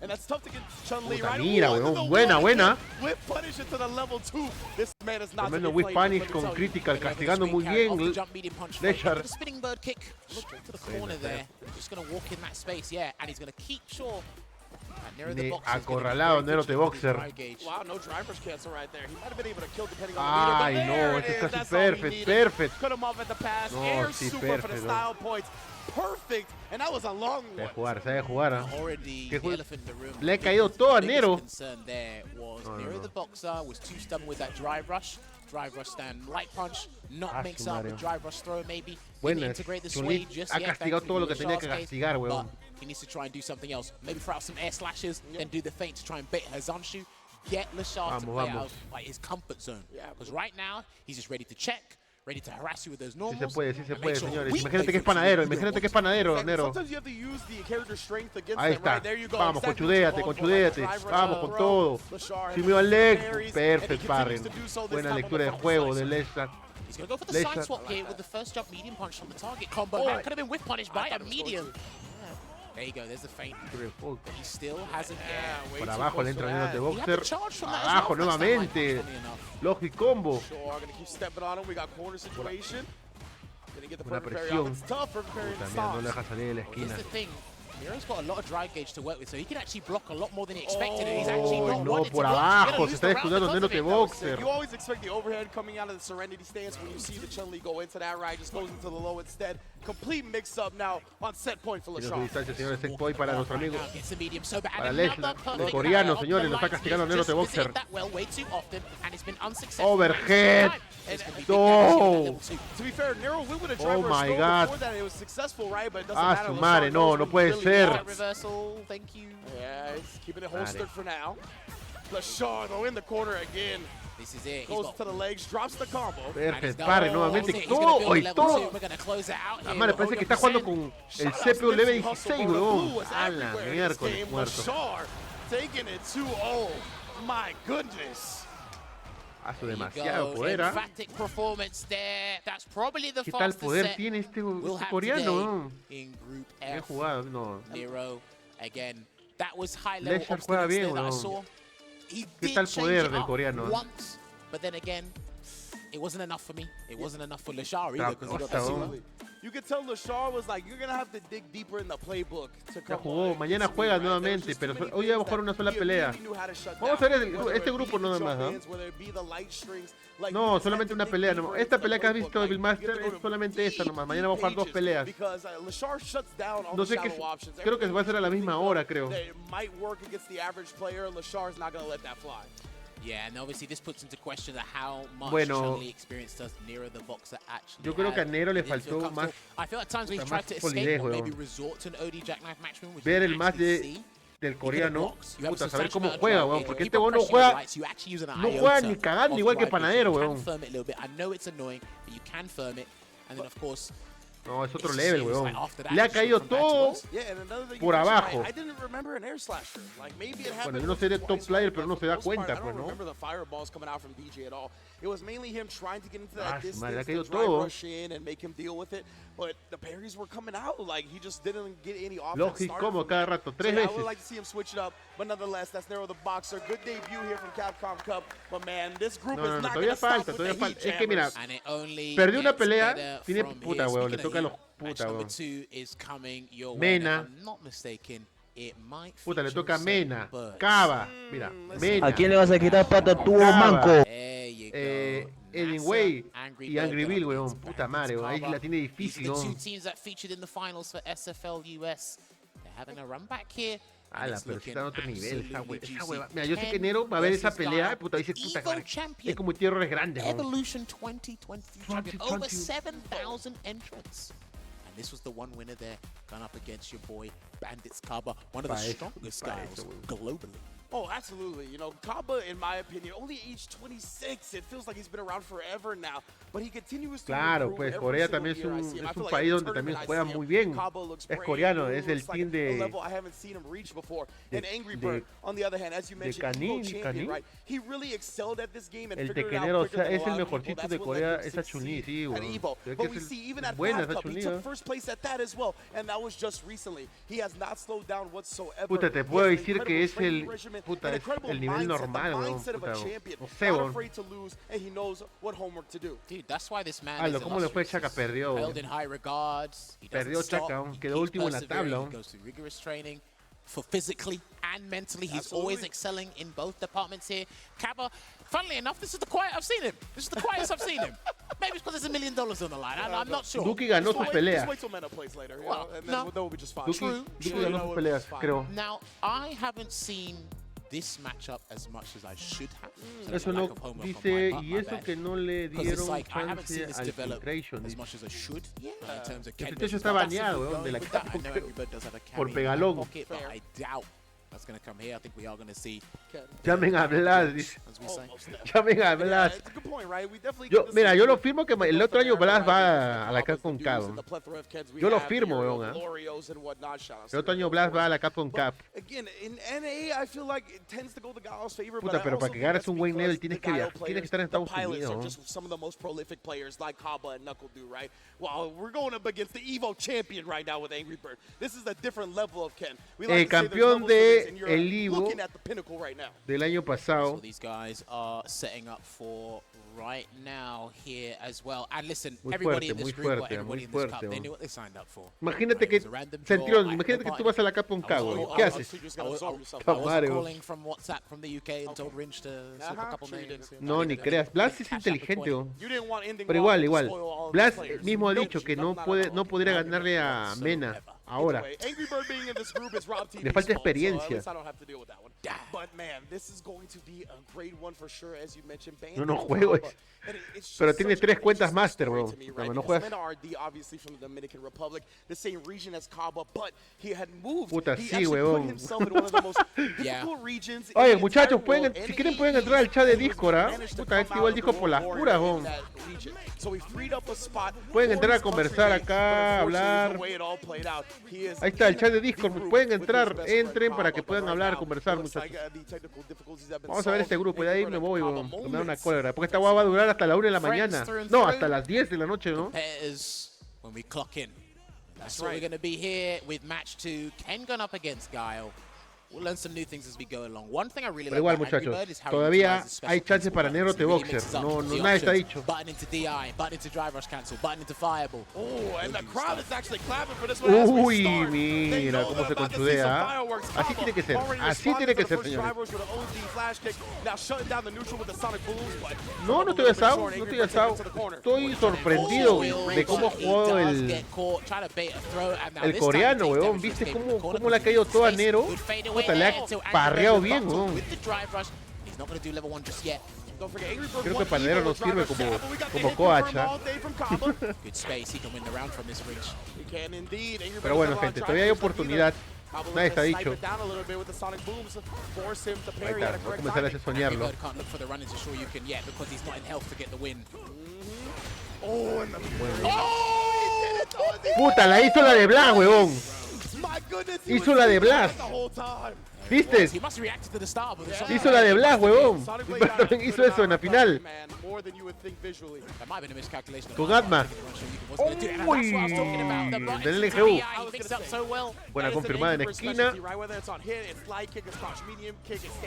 And that's tough to get Chun-Li Puta, right. mira, weón, buena. Whip punish into the level 2. This man is not tremendo whip punish con critical, castigando muy bien LESHAR. Spinning bird kick to the corner there. Just gonna walk in that space, yeah, and he's gonna keep sure. Acorralado NERO de BOXER. Wow, no driver's cancel right there. He might have been able to kill depending on the meter. Ay, no, este es casi perfect. Cut him off at the pass. No, Air sí, super for the style points. Perfect, and that was a long one. Sabe jugar. Le ha caído todo a NERO. NERO the Boxer was too stubborn with that drive rush stand light punch, not mix up the drive rush throw maybe. Bueno, Chun-Li ha castigado todo lo que tenía que castigar, weón. He needs to try and do something else. Maybe throw out some air slashes, then do the feint to try and bait her Zanshu. get LESHAR to play out vamos. of like, his comfort zone. Because right now, he's just ready to check, ready to harass you with those normals. Sí se puede, señores. Imagínate que es panadero, Nero. Ahí está. Vamos, conchudéate. Vamos con todo. Si me va al leg, perfect parry. Buena lectura de juego de LESHAR. He's going to go for the side swap here with the first jump medium punch from the target combo. That could have been whiff punished by a medium. There you go, there's the feint. But he still hasn't. Por abajo le entra el de BOXER. Abajo nuevamente. Logic combo. Una presión. También no le deja salir de la esquina. NERO's got a lot of drive gauge to work with, so he can actually block a lot more than he expected. He's actually not No, wanted por to block. abajo, se está descuidando NERO de BOXER. You always expect the overhead coming out of the Serenity stance when you see the Chun-Li go into that, right? Just goes into the low instead. Complete mix-up now on set point for LESHAR. Distancia, señores, set point para nuestro amigo. Para LESHAR, el coreano, señores, lo está castigando NERO de BOXER. Overhead. No. To be fair, NERO went with a Oh driver my before God. that. It was successful, right? But it doesn't matter. Su madre, no puede ser. Reversal, thank you. Yeah, he's keeping it holstered for now. LESHAR, though, in the corner again. This is it. Goes to the legs, drops the combo. Perfect, pare nuevamente. Todo. La madre parece que está jugando con el CPU level 16, weón. A la miércoles, muerto. LESHAR taking it 2-0. My goodness. Hace demasiado poder, ¿ah? ¿Qué tal poder tiene este coreano? Bien jugado, no. LESHAR juega bien, weón. ¿Qué tal poder del coreano? But then again, it wasn't enough for me. It wasn't enough for LESHAR either. You could tell LESHAR was like, you're gonna have to dig deeper in the playbook to Ya come jugó, mañana juega nuevamente, pero hoy vamos a jugar una sola pelea. Vamos a ver este grupo nada más, ¿no? No, solamente una pelea. No. Esta pelea que has visto de Billmaster es solamente esta nomás. Mañana vamos a jugar 2 peleas. No sé qué. Creo que va a ser a la misma hora, creo. Yeah, and obviously this puts into question how much Bueno, experience does NERO the BOXER actually yo creo que a NERO le faltó más, I feel at times when he tried to escape or maybe resort to an OD jackknife matchman, which ver el match del coreano, puta, saber cómo juega, weón, porque este weón no juega ni cagando igual que Panadero, weón. I know it's annoying, but you can firm it, and then of course no, es otro level, weón. Le ha caído todo por abajo. Bueno, yo no sé de top player, pero no se da cuenta, pues, ¿no? Madre, le ha caído todo. Lógico, como cada rato, 3 veces. No, todavía falta. Es que mira, perdió una pelea, tiene puta, weón, le toca a los puta, weón. Mena. Puta, le toca a Mena. Cava. Mira, Mena. ¿A quién le vas a quitar pata tú, manco? Anyway y Angry Bill, weón. Puta madre, weón. Ahí la tiene difícil, weón. Ala, pero está en otro nivel esa hueva. Mira, yo sé que NERO va a ver esa pelea, puta, dice, puta, es como tierras grandes, weón. Evolution 2022 champion, over 7,000 entrants. And this was the one winner there, gone up against your boy, Bandits Kaba, one of the strongest guys globally. Oh, absolutely. You know, Kaba, in my opinion, only age 26. It feels like he's been around forever now. But he continues to claro, pues Corea también es un país donde también juega muy bien. Es coreano, es el team de Canin. El tequenero, o sea, es el mejorcito de Corea, esa Chun-Li, sí, güey. Creo que es buena esa Chun-Li, ¿no? Puta, te puedo decir que es el nivel normal, weón. Puta, no sé, weón. Aldo, ¿cómo le fue Chaka? Perdió. Perdió Chaka, quedó último en la tabla. For physically and mentally, he's always excelling in both departments here. Kaba, funnily enough, this is the quiet I've seen him. This is the quietest I've seen him. Maybe it's because there's $1 million on the line. I'm not sure. Duki ganó sus peleas. Duki ganó sus peleas, creo. Now, I haven't seen this matchup as much as I should have. Eso no dice, y eso que no le dieron chance al filtration. El filtration está baneado, weón, de la Capcom por pegalón. That's going to come here. I think we are going to see. Llamen a Blas, dice. As we say. Llamen a Blas. Mira, yo lo firmo que el otro año Blas va a la Capcom Cup. Yo lo firmo, weón. El otro año Blas va a la Capcom Cup. Puta, pero para que ganes un buen nivel tienes que viajar, tienes que estar en Estados Unidos. El campeón de el Evo del año pasado. Right now here as well. And listen, Muy everybody fuerte, in this muy group, fuerte, everybody muy in this cup, fuerte. they knew what they signed up for. Imagínate que, Centurión, imagínate que tú vas a la Capcom Cup, güey. ¿Qué haces? I was calling from WhatsApp from the UK and told Rinch to slip a couple names. No, ni creas. Blas es inteligente, güey. Pero igual. Blas mismo ha dicho que no podría ganarle a Mena ahora. Le falta experiencia. No juego. Pero tiene 3 cuentas Master, bro. No juegas. Puta, sí, huevón. Oye, muchachos, si quieren pueden entrar al chat de Discord, ¿ah? Puta, activo el Discord por las puras, weón. Pueden entrar a conversar acá, hablar. Ahí está el chat de Discord. Pueden entrar, entren para que puedan hablar, conversar, muchachos. Vamos a ver este grupo, y de ahí me voy, weón. Me da una cólera. Porque esta guapa va a durar hasta la 1 de la mañana. No, hasta las 10 de la noche, ¿no? When we clock in. That's what we're going to be here with match 2. Ken going up against Guile. We'll learn some new things as we go along. One thing I really Pero igual, muchachos, todavía hay chances para NERO de BOXER. No, nada está dicho. Button into DI, button into drive rush cancel, button into fireball. Uy, mira cómo se conchudea. Así tiene que ser. Así tiene que ser, señores. No estoy asado. Estoy sorprendido de cómo jugó el coreano, weón. ¿Viste cómo le ha caído todo a NERO? Puta, le ha parreado bien, weón. Creo que para NERO nos sirve como coach. Pero bueno, gente, todavía hay oportunidad. Nadie está dicho. Ahí está, voy a comenzar a soñarlo. Puta, la hizo la de Blas, huevón. Hizo la de Blas. ¿Viste? Hizo la de Blas, huevón. También hizo eso en la final. Con Atma. Uy, del LGU. Buena confirmada en esquina.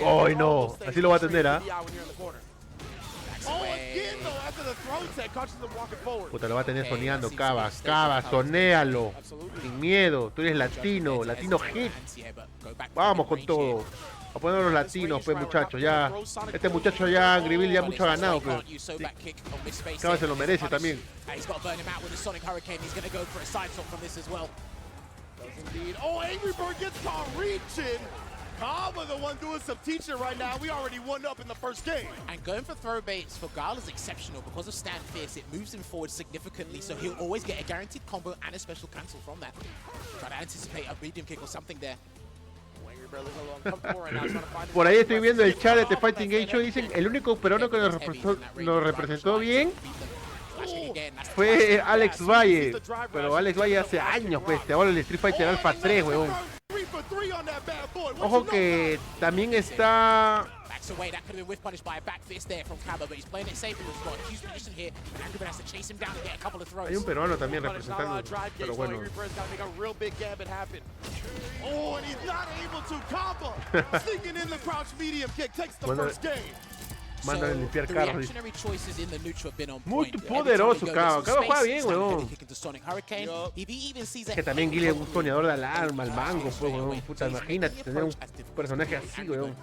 Ay, no. Así lo va a atender, ¿ah? Puta, lo va a tener soñando, Cava, sonéalo. Sin miedo, tú eres latino hit. Vamos con todo. A poner los latinos, pues, muchachos, ya. Este muchacho ya, Griville, ya mucho ha ganado, pues. Cava se lo merece también. Oh, Angry Bird gets caught reaching. Kaba, the one doing some teaching right now. We already won up in the first game. And going for throw baits for Guile is exceptional because of Stand Fierce. It moves him forward significantly, so he'll always get a guaranteed combo and a special cancel from that. Try to anticipate a medium kick or something there. Por ahí estoy viendo el chat de The Fighting Game Show. Dicen el único peruano que nos representó bien fue Alex Valle. Pero Alex Valle hace años, pues. Ahora el Street Fighter Alpha 3, weón. Ojo que también está... Hay un peruano también representando, pero bueno. Mandan a limpiar carros. Muy poderoso, Cava. Cava juega bien, weón. Que también Guile es un soñador de alarma, el mango, pues, weón. Puta, imagínate tener un personaje así, weón.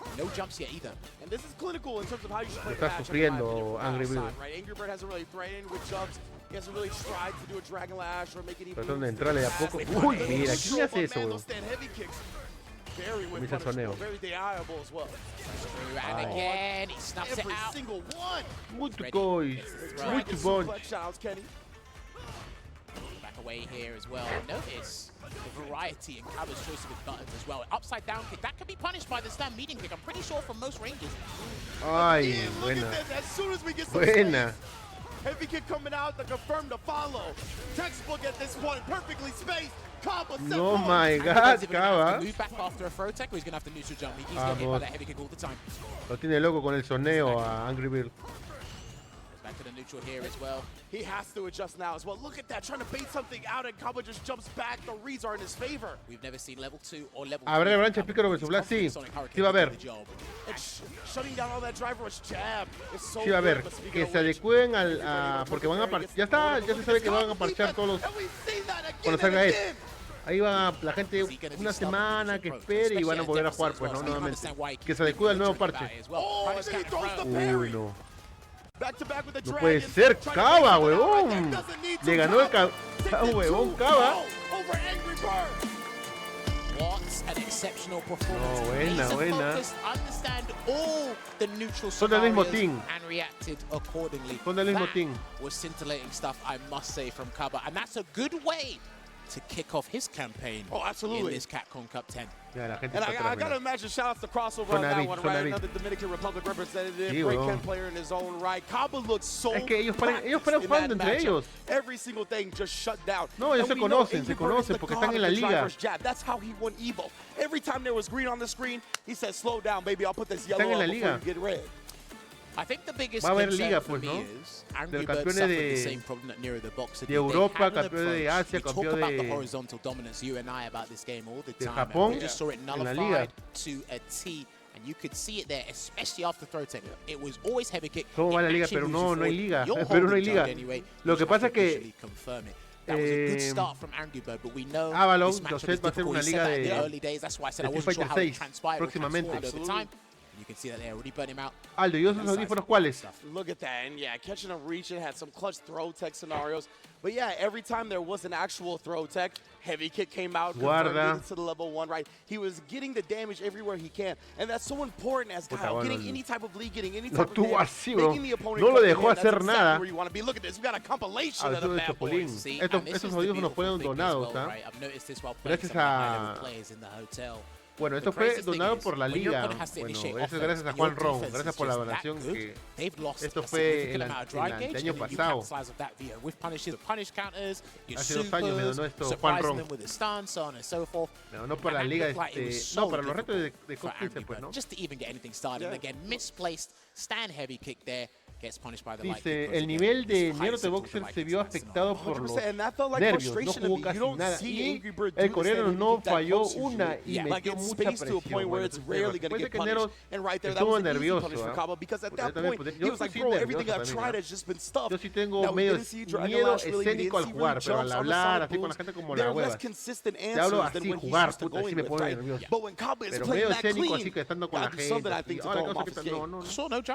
Está sufriendo Angry Bird. Tratando de entrarle de a poco. Uy, mira, ¿quién hace eso, weón? Comienza el soneo. Muito cois. Muito bom. away here as well. Notice the variety in Caba's choice of his buttons as well. Upside down kick, that could be punished by the stand medium kick. I'm pretty sure from most ranges. Ay, buena. As soon as we get some Buena. Heavy kick coming out to confirm the follow. Textbook at this point, perfectly spaced. No my God, Caba. Move back after a throw tech, or he's gonna have to neutral jump. He keeps getting hit by that heavy kick all the time. Lo tiene loco con el soneo a Angry Bird. Back to the neutral here as well. He has to adjust now as well. Look at that, trying to bait something out, and Caba just jumps back. The reads are in his favor. We've never seen level 2 or level 3. ¿Habrá revancha Pícaro versus Black? Sí, sí va a haber. Shutting down all that driver was jab. So sí va a haber. Que se adecúen al... porque van a ya se sabe que van a parchar todos los... Cuando salga él. Ahí va la gente una semana que espere y van a volver a jugar, pues, ¿no? Nuevamente. Que se adecue al nuevo parche. Uy, no. No puede ser, Caba, huevón. Le ganó el huevón, Caba. No, buena, buena. Son del mismo team. Son del mismo team. Was scintillating stuff, I must say, from Caba, and that's a good way to kick off his campaign in this Capcom Cup 10. And I gotta imagine, shout out to Crossover on that one, right? Another Dominican Republic representative, great Ken player in his own right. Caba looks so es que ellos paran jugando entre ellos. Every single thing just shut down. No, ellos se conocen porque están en la liga. That's how he won Evo. Every time there was green on the screen, he said, slow down, baby, I'll put this yellow on before you get red. I think the biggest va a haber concern liga, for pues, me ¿no? is Angry Birds Campeones suffered the same problem that NERO the Boxer de did. Europa, They had an campeones de approach. Asia, We talk campeón about the de horizontal dominance, you and I, about this game all the time. Japón, And we just saw it en la nullified liga. to a T. And you could see it there, especially after throw tech. It was always heavy kick. ¿Cómo va la liga? Pero no hay liga. Pero no hay liga. Lo que pasa es que That was a good start from Angry Bird, but we know Avalon, this matchup is va a ser difficult. una He said liga that in the de early days. That's why I said I Street wasn't sure Fighter how it 6 transpired próximamente. over time. You can see that they already burnt him out. Aldo, ¿y esos audífonos cuáles? Look at that, and yeah, catching him reaching, had some clutch throw tech scenarios. But yeah, every time there was an actual throw tech, heavy kick came out, converted to the level 1, right? He was getting the damage everywhere he can, and that's so important as Kyle, getting any type of lead, getting any type of damage, making the opponent no lo dejó hacer nada. Where you want to be. Look at this, we got a compilation of the bad boys. Estos audífonos fueron donados, ¿ah? Gracias a... Bueno, esto fue donado por la liga. Bueno, eso es gracias a Juan Ron. Gracias por la donación. Que esto fue el año pasado. Hace 2 años me donó esto Juan Ron. Me donó para la liga, no, para los retos de COP 15, pues, ¿no? Just to even get anything started. And again, misplaced stand heavy kick there. Gets punished by the Dice, el nivel de NERO de Boxer se vio afectado por los nervios, no jugó casi nada y el coreano no falló una y metió mucha presión. Bueno, puede que NERO estuvo nervioso, yo sí nervioso también. Yo sí tengo medio miedo escénico al jugar, pero al hablar así con la gente como la hueva. Te hablo así, jugar, puta, así me pone nervioso. Pero medio escénico así que estando con la gente.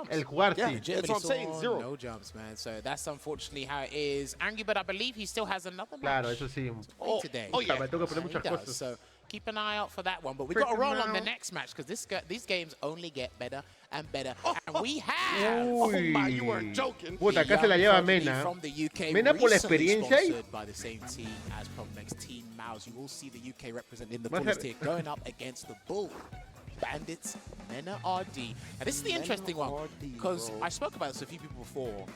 El jugar sí. No jumps, man. So that's unfortunately how it is. Angry Bird, I believe he still has another match. Claro, eso sí. Today. Yeah. Me tengo que poner muchas cosas. So keep an eye out for that one. But we've got to roll on the next match because these games only get better and better. And we have. Oh my, you weren't joking. Puta, acá se la lleva Mena. Mena por la experiencia y. By the same team as Problem X Team Mouse. You will see the UK representing the fullest here going up against the Bull. Bandits, Mena RD. And this is the interesting one, because I spoke about this a few people before.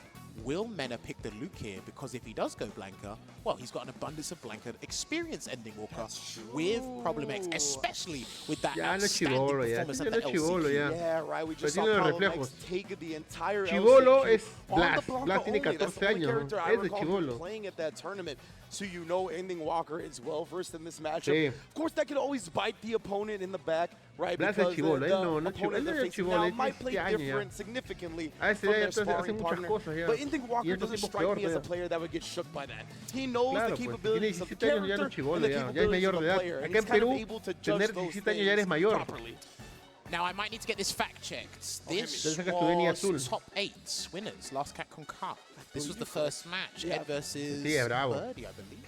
Will Mena pick the Luke here? Because if he does go Blanca, well, he's got an abundance of Blanca experience ending Walker with Problem X, especially with that outstanding performance at the LCQ. Yeah, right. We just saw Problem X take the entire Chibolo LCQ es on the Blast. Blanca Blast tiene only. That's 14 the only años. character I Es de recall him Chibolo. playing at that tournament. So you know Ending Walker is well versed in this matchup. Sí. Of course, that could always bite the opponent in the back, right? Blast Because es Chibolo, the no opponent they're facing Chibolo, now es might play 17 años different ya. significantly A ese from ya their hace sparring muchas partner. cosas ya. But Ending Walker Y estos doesn't tipos strike me peor as a todavía. player that would get shook by that. He knows Claro, the pues, tiene capabilities of the 17 años ya no character es chibolo and the ya. Ya es capabilities mayor of de the edad. player. And Acá he's en kind of Perú, able to judge tener those 17 años ya eres mayor. properly. Now, I might need to get this fact-checked. This Te sacas tu Deni azul. was top 8 winners last Capcom Cup. This was the first match. Ed versus Sí, es bravo. Birdie, I believe.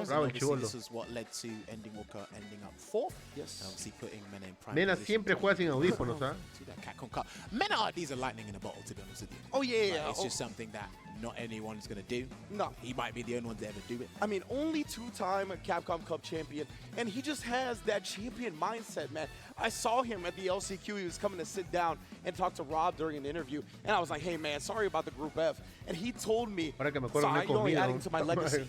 Bravo el chibolo. This is what led to Ending Walker ending up 4th. Yes. And obviously putting Mena in prime Mena position siempre juega sin audífonos, ¿ah? to that Capcom Cup. Mena RDs are lightning in a bottle, to be honest with you. Oh, yeah. Like, it's just something that not anyone's going to do. No. He might be the only one to ever do it. I mean, only 2-time Capcom Cup champion, and he just has that champion mindset, man. I saw him at the LCQ. He was coming to sit down and talk to Rob during an interview, and I was like, hey, man, sorry about the Group F. And he told me, sorry, you're only adding to my legacy.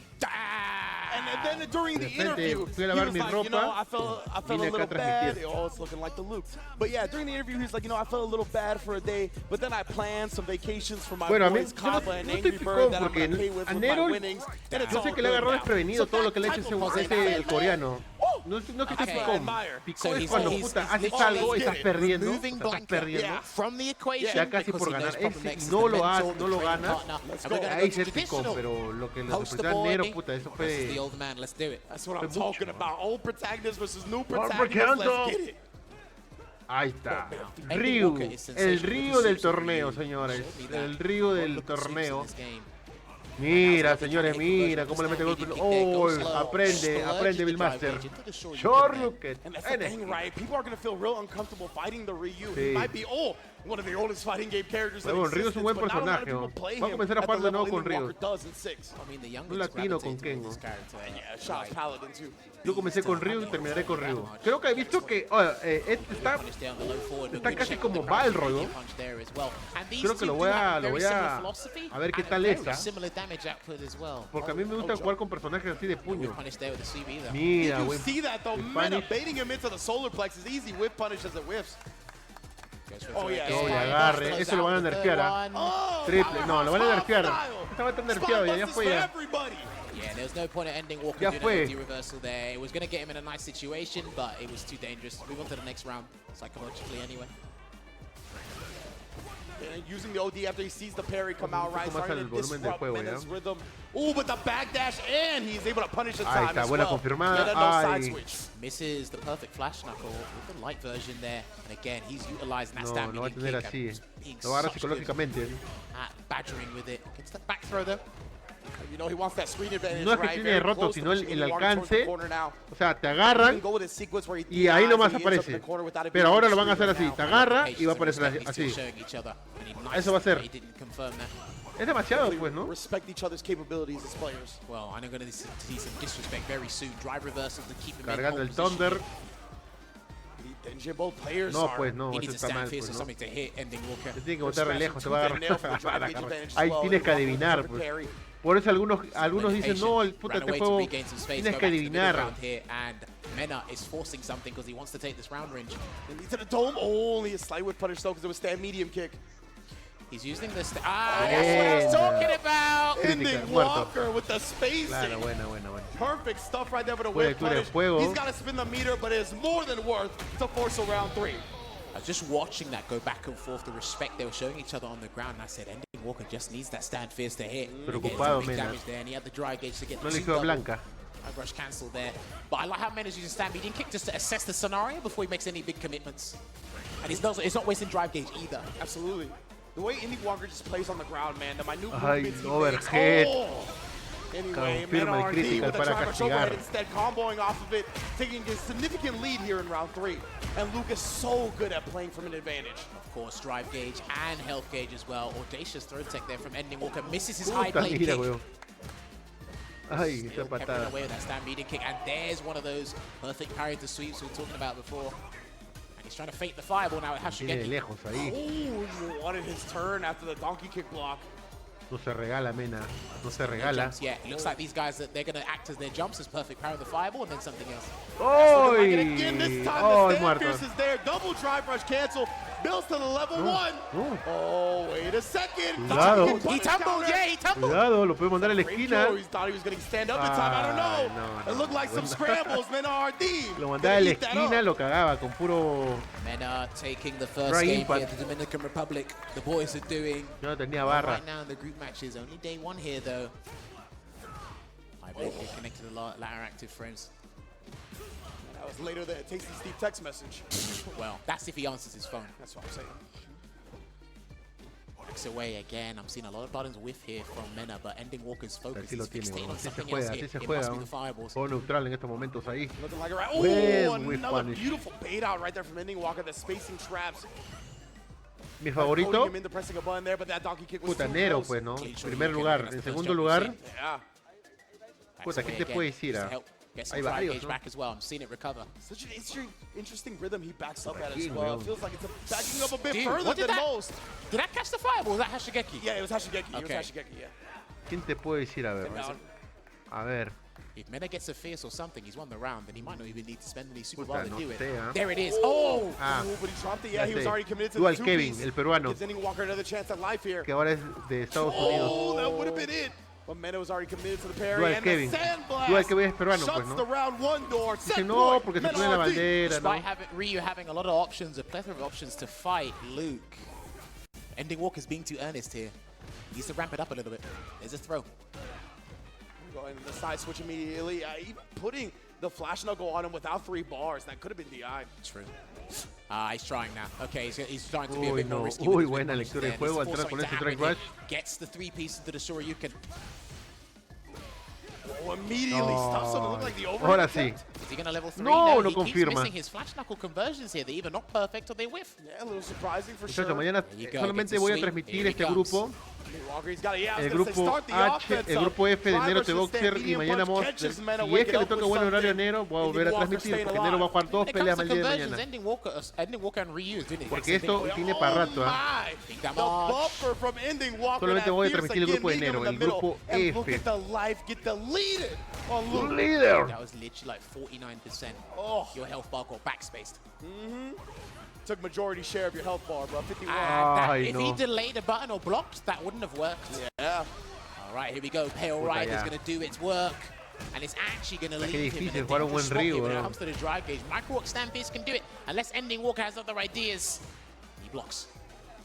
And then during the interview, he was like, you know, I felt a little bad. Oh, it's looking like the Luke. But yeah, during the interview, he was like, you know, I felt a little bad for a day, but then I planned some vacations for my boys, Kava and Angry Bird, that I'm going to pay with my winnings. And it's yo all sé que le agarró good desprevenido todo lo que le ha hecho ese coreano. No es que esté picón. Picón es cuando puta haces algo y estás perdiendo. Ya casi por ganar. Ese no lo haces, no lo ganas. Ahí se picón, pero lo que le representa a Nero, puta, eso fue. That's what I'm talking about. Old protagonist versus new protagonist. Let's get it. Ahí está. Ryu. El Ryu del torneo, señores. El Ryu del torneo. Mira, señores, mira cómo le mete golpe. Oh, aprende, Bill Master. Short look at. And that's the thing, right? People are going to feel real uncomfortable fighting the Ryu. He might be, one of the oldest fighting game characters. Bueno, Ryu es un buen personaje. Vamos a comenzar a jugar de nuevo con Ryu. Un latino con Kengo. Yo comencé con Ryu y terminaré con Ryu. Creo que he visto que está casi como Balrog, ¿no? Creo que lo voy a ver qué tal está. Porque a mí me gusta jugar con personajes así de puño. Mira, güey. Baiting him into the solar plex is easy whip punish as it whiffs. Oh, yeah. Doble agarre. Eso lo van a nerfear, ¿ah? Triple. No, lo van a nerfear. Estaba tan nerfeado, ya fue ya. Yeah, there was no point at ending Walker doing a reversal there. It was going to get him in a nice situation, but it was too dangerous. Move on to the next round, psychologically anyway. And using the OD after he sees the parry come out, right? Starting to disrupt Mena's rhythm. Ooh, but the backdash, and he's able to punish the time as well. Confirmada. Side switch. Misses the perfect flash knuckle with the light version there. And again, he's utilizing that stamina. No va a tener así. Lo va a agarrar psicológicamente. Badgering with it. Gets the back throw though. You know, he wants that screen advantage, no es que tiene roto, sino el alcance. O sea, te agarran y ahí nomás aparece. Pero ahora lo van a hacer así. Te agarra y va a aparecer así. Eso va a ser. Es demasiado, pues, ¿no? Respect each other's capabilities as players. Well, I'm going to see some disrespect very soon. Drive reversals to keep him cargando el Thunder. No, pues no, eso está mal. Pues, ¿no? Tiene que botar de lejos, te va a agarrar. Ahí tienes que adivinar, pues. Por eso algunos dicen, no, el puta este juego tienes que adivinar. Mena is forcing something because he wants to take this round range. To the dome, only a slight whip punish though because it was stand medium kick. He's using this. That's what I was talking about. Ending Walker with the spacing. Claro, buena. Perfect stuff right there with a whip punish. He's got to spin the meter, but it is more than worth to force a round 3. I was just watching that go back and forth, the respect they were showing each other on the ground, and I said, Ending Walker just needs that stand fierce to hit. Preocupado, damage there, and he had the dry gauge to get the Blanca. I rush cancel there. But I like how Mena's using stand medium kick just to assess the scenario before he makes any big commitments. And it's not wasting drive gauge either. Absolutely. The way Ending Walker just plays on the ground, man, the minute movements he overhead. makes. Anyway, Confirma el critical para castigar. Instead, comboing off of it, taking a significant lead here in round 3. And Luke is so good at playing from an advantage. Of course, drive gauge and health gauge as well. Audacious throw tech there from Ending Walker. Misses his high plane kick. Ay, esa patada. Away with that stand medium kick. And there's one of those perfect parry to sweeps we were talking about before. And he's trying to fake the fireball now with Hashigeki. Oh, wanted his turn after the donkey kick block. No se regala, Mena. No se regala. Yeah, it looks like these guys, they're going to act as their jumps as perfect power of the fireball and then something else. Oh, again, this time the stand fierce is there. Double drive rush cancel. Builds to the level 1. Oh, wait a second. Cuidado. He tumbled. Yeah, he tumbled. Cuidado, lo puede mandar a la esquina. He thought he was going to stand up in time. I don't know. It looked like some scrambles. Mena RD. Lo mandaba a la esquina, lo cagaba con puro... Mena taking the first game here, the Dominican Republic. The boys are doing... Yo no tenía barra. Right now in the group matches, only day 1 here though. I bet they connected a lot ladder active frames. That was later than a Tasty Steve text message. Well, that's if he answers his phone. That's what I'm saying. backs away again. I'm seeing a lot of buttons whiff here from Mena, but Ending Walker's focus Así lo is tiene, fixated on así se something juega, else así here. se It juega. must be the fireballs. Juego neutral en estos momentos ahí. Looking like Whip another punish. beautiful bait out right there from Ending Walker. The spacing traps. Mi favorito, Him into pressing a button there, but that donkey kick was puta, too NERO, close. pues, ¿no? Primer lugar. En segundo lugar, Yeah. puta, ¿qué te puede decir? Hay varios, ¿no? Back as well. I'm seeing it recover. Such an interesting rhythm he backs up at as King, well. weón. It feels like it's backing up a bit Dude, further what did than that- most. Did that catch the fireball? Was that Hashigeki? Yeah, it was Hashigeki. It Okay. was Hashigeki, yeah. ¿Quién te puede decir? A ver. Down. A ver. If Mena gets a fierce or something, he's won the round, then he might not even need to spend any super Puta, bar to no do it. sé, ¿ah? There it is. Oh! Ah, But he dropped it. ya Yeah, he was sé. already committed to Dual the Kevin, two-piece. el peruano, Gives Ending Walker another chance at life here. que ahora es de Estados Unidos. Oh, that would have been it. But Mena was already committed to the parry. Dual And Kevin. the sandblast Dual Kevin es peruano, shuts pues, ¿no? the round one door. Dice, Set no, point. porque se Mena pone la RD. bandera, ¿no? Despite Ryu having a lot of options, a plethora of options to fight Luke, Ending Walker's being too earnest here. He needs to ramp it up a little bit. There's a throw. Going to the side switch immediately. Even putting the flash knuckle on him without 3 bars. That could have been DI. True. He's trying now. Okay, he's trying to be a Uy, bit more no. risky. with Uy, his buena mid-punch lectura de there. juego, Needs to entrar force con something ese to drag happen rush. here. Gets the 3 pieces to the Shoryuken. Oh, immediately stops him. It looked like the overhead Ahora sí. attempt. Is he going to level 3? No, No, no he keeps confirma. missing his flash knuckle conversions here. They're either not perfect or they whiff. Yeah, a little surprising for sure. Muchachos, mañana There you go, solamente gets a voy a sweep. transmitir Here he este comes. grupo, Walker, he's got it. Yeah, I was el gonna say, grupo start the H, offense el up. grupo F de Try Nero versus de Boxer stand, y medium mañana punch vamos, catches Mena, si wake es que it le up toca with buen horario a something. Nero, voy a Ending volver a Walker transmitir staying porque Nero va a jugar 2 When it comes peleas to al día de conversions, mañana. Ending Walker and Ryu is doing it. Porque esto tiene para rato, ¿ah? My, Big the damage. buffer from Ending Walker. Solamente that voy a fierce transmitir el again, grupo de meeting him Nero, in el the middle. grupo And look F. at the life get deleted on Luke. Líder. That was literally like 49%. Oh. Your health bar got backspaced. Took majority share of your health bar, bro. 51. Ay, If no. he delayed a button or blocked, that wouldn't have worked. Yeah. All right, here we go. Pale Puta, Rider's ya. going to do its work. And it's actually going to Qué leave him in a difícil jugar un buen dangerous spot here Ryu, when it eh. comes to the drive gauge. Micro Walk Stampedes can do it. Unless Ending Walker has other ideas. He blocks.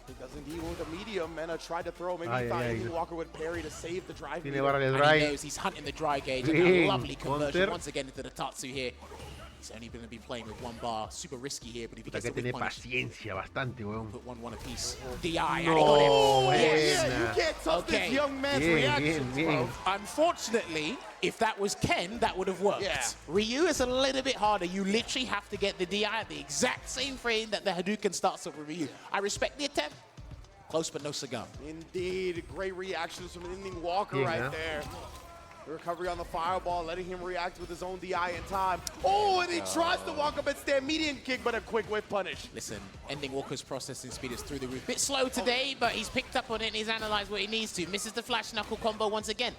He does indeed with the medium. Mena tried to throw. Maybe Ay, he thought ay, Ending ay. Walker would parry to save the drive. Tiene meter. barra de And he drive. knows he's hunting the dry gauge. And Bien, a lovely conversion counter. once again into the Tatsu here. He's only going to be playing with 1 bar. Super risky here, but if he Puta, gets que the tiene whip punish, paciencia bastante, weón. put 1-1 apiece. DI, and he No, got it. Oh, Yes. yeah, you can't touch Okay. this young man's Bien, reactions, bien, bro. bien. Unfortunately, if that was Ken, that would have worked. Yeah. Ryu is a little bit harder. You literally have to get the DI at the exact same frame that the Hadouken starts up with Ryu. I respect the attempt. Close but no cigar. Indeed, great reactions from Ending Walker Bien, right ¿eh? there. The recovery on the fireball, letting him react with his own DI in time. Oh, and he tries to walk up and stand median kick, but a quick whip punish. Listen, Ending Walker's processing speed is through the roof. Bit slow today, but he's picked up on it and he's analyzed what he needs to. Misses the flash knuckle combo once again.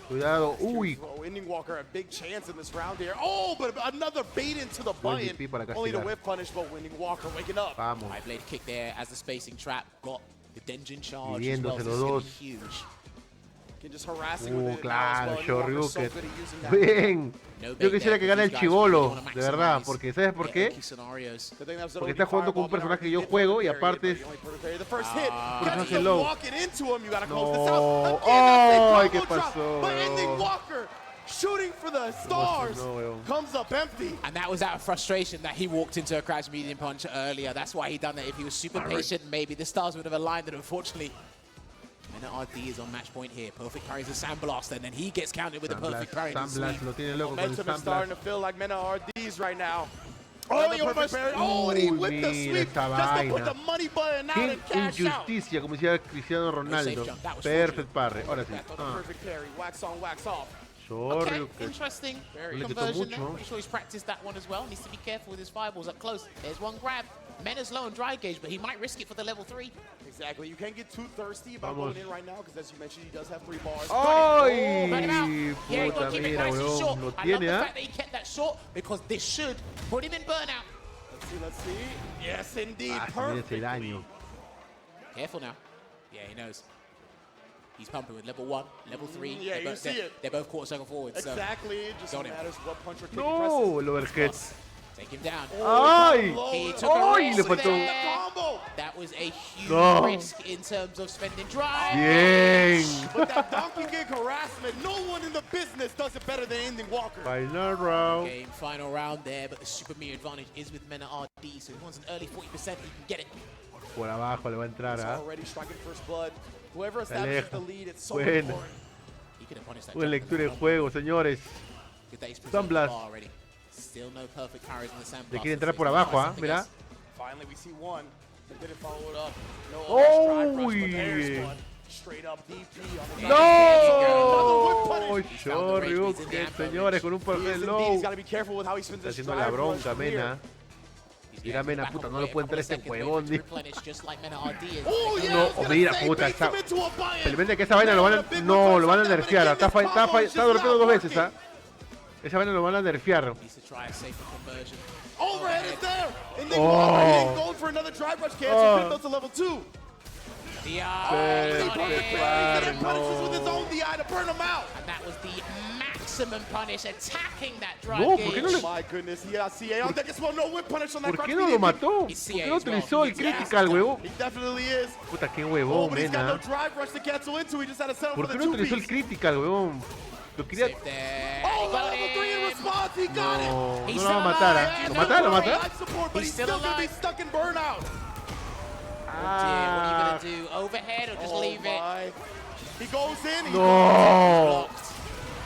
Cuidado, uy. Oh, Ending Walker a big chance in this round here. Oh, but another bait into the Buen button. DP para Only to castigar. whip punish, but Ending Walker waking up. Vamos. High blade kick there as the spacing trap. Got the Denjin charge as well. Dividiéndose So los this is gonna dos. be huge. Can just harassing with it now Claro, as well. Ending Walker's so Shoryuken. good at using that. Bien. No Yo bait quisiera there, que gane el these guys chivolo, really wanna de verdad, maximize porque ¿sabes por their qué? key scenarios. Good thing that was an Porque OD está jugando con un fireball, personaje que yo Mena juego y already aparte did, es but he only parried the first hit. personaje Catches low. walking into him, you gotta close No. this out. Ay, Again, ¿qué that's a combo drop, pasó, but Ending weón? Walker shooting for the stars No, weón. comes up empty. And that was out of frustration that he walked into a crash medium punch earlier. That's why he done that. If he was super patient, maybe the stars would have aligned, and unfortunately, Mena RD is on match point here. Perfect parries a Sandblast, and then he gets counted with a perfect parry. to Sandblast sweep. lo tiene loco con el Momentum is starting Sandblast. to feel like Mena RDs right now. Oh, Another perfect parry. Oh, and he Uy, whipped the mira sweep esa just to put vaina. the money button out Qué and cash out. injusticia, como decía Cristiano Ronaldo. jump, that was Perfect parry. Ahora sí. Back on the perfect parry. Wax on, wax off. Okay, Shoryuken. interesting No le quitó conversion there. mucho. Pretty sure he's practiced that one as well. Needs to be careful with his fireballs up close. There's one grab. Mena's low on dry gauge, but he might risk it for the level 3. Exactly. You can't get too thirsty about Vamos. going in right now because, as you mentioned, he does have 3 bars. ¡Ay! Burn him out. Yeah, he Puta, got to keep it mira, nice and weón. short. Lo I love tiene, the ¿ah? fact that he kept that short because this should put him in burnout. Let's see. Yes, indeed. Ah, se Perfect. merece daño. Careful now. Yeah, he knows. He's pumping with level 1, level 3. Yeah, They're you both, see they're, it. they're both quarter circle forwards. So Exactly. It just got him. matters what punch or kick he No, presses. el overhead. take him down. ¡Ay! He took a ¡Ay! risk Le faltó. there. The combo. That was a huge risk in terms of spending drive. Bien. But that donkey gig harassment, no one in the business does it better than Ending Walker. Final round. Game, final round there, but the Super Mii advantage is with Mena RD, so he wants an early 40%, he can get it. Por abajo le va a entrar, ¿ah? Already striking first blood. Whoever establishes the lead, it's so Buena. important. He could have punished that. Buena lectura de juego, señores. Sunblast. Still no perfect parries in the Sandblast. Le quiere entrar por abajo, ¿ah? Mira. Finally, we see one. They didn't follow it up. No ¡Oh! Straight up DP on the ¡No! Shoryu, señores, con un perfect low. Está haciendo la bronca, Mena. Mira, Mena, puta, no lo puede entrar este huevón. No, oh, mira, puta, está. Felizmente que esa vaina lo van a. No, lo van a nerfear. Está golpeando 2 veces, ¿ah? Esa vaina lo van a nerfear. Overhead is there! And then Walker going for another drive rush cancel. Could build to level 2. Punishes with his own DI to burn him out. And that was the maximum punish, attacking that drive No, ¿por qué no le... My goodness, he got CA on deck as well. No whip punish on that. ¿Por qué no lo mató? ¿Por qué no utilizó el critical, huevón? He definitely is. Puta, qué huevón, But he's got no Mena. drive rush to cancel into. He just had to settle for ¿Por the qué no 2 utilizó el critical, huevón? Lo quería... Oh, level 3 in response. He got it. No lo va a matar, ¿ah? ¿Lo mata? ¿Lo mata? Life support, but he's still going to be stuck in burnout. Oh dear, what are you going to do? Overhead or just leave it? He goes in. No.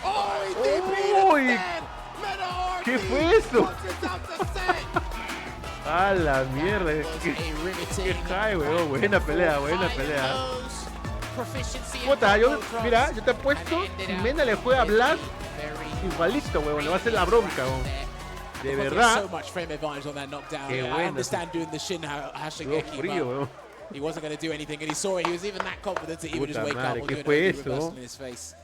Oh, he DP'd Uy. ¿Qué fue eso? A la mierda. Qué high, weón. Buena pelea, buena pelea. Puta, mira, yo te he puesto, si Mena le juega a Blast, igualito, weón. Le va a hacer la bronca, weón. De verdad. Qué bueno. Frío, weón. He wasn't going to do anything, and he saw it. He was even that confident to even just wake up or do an reversal in his face.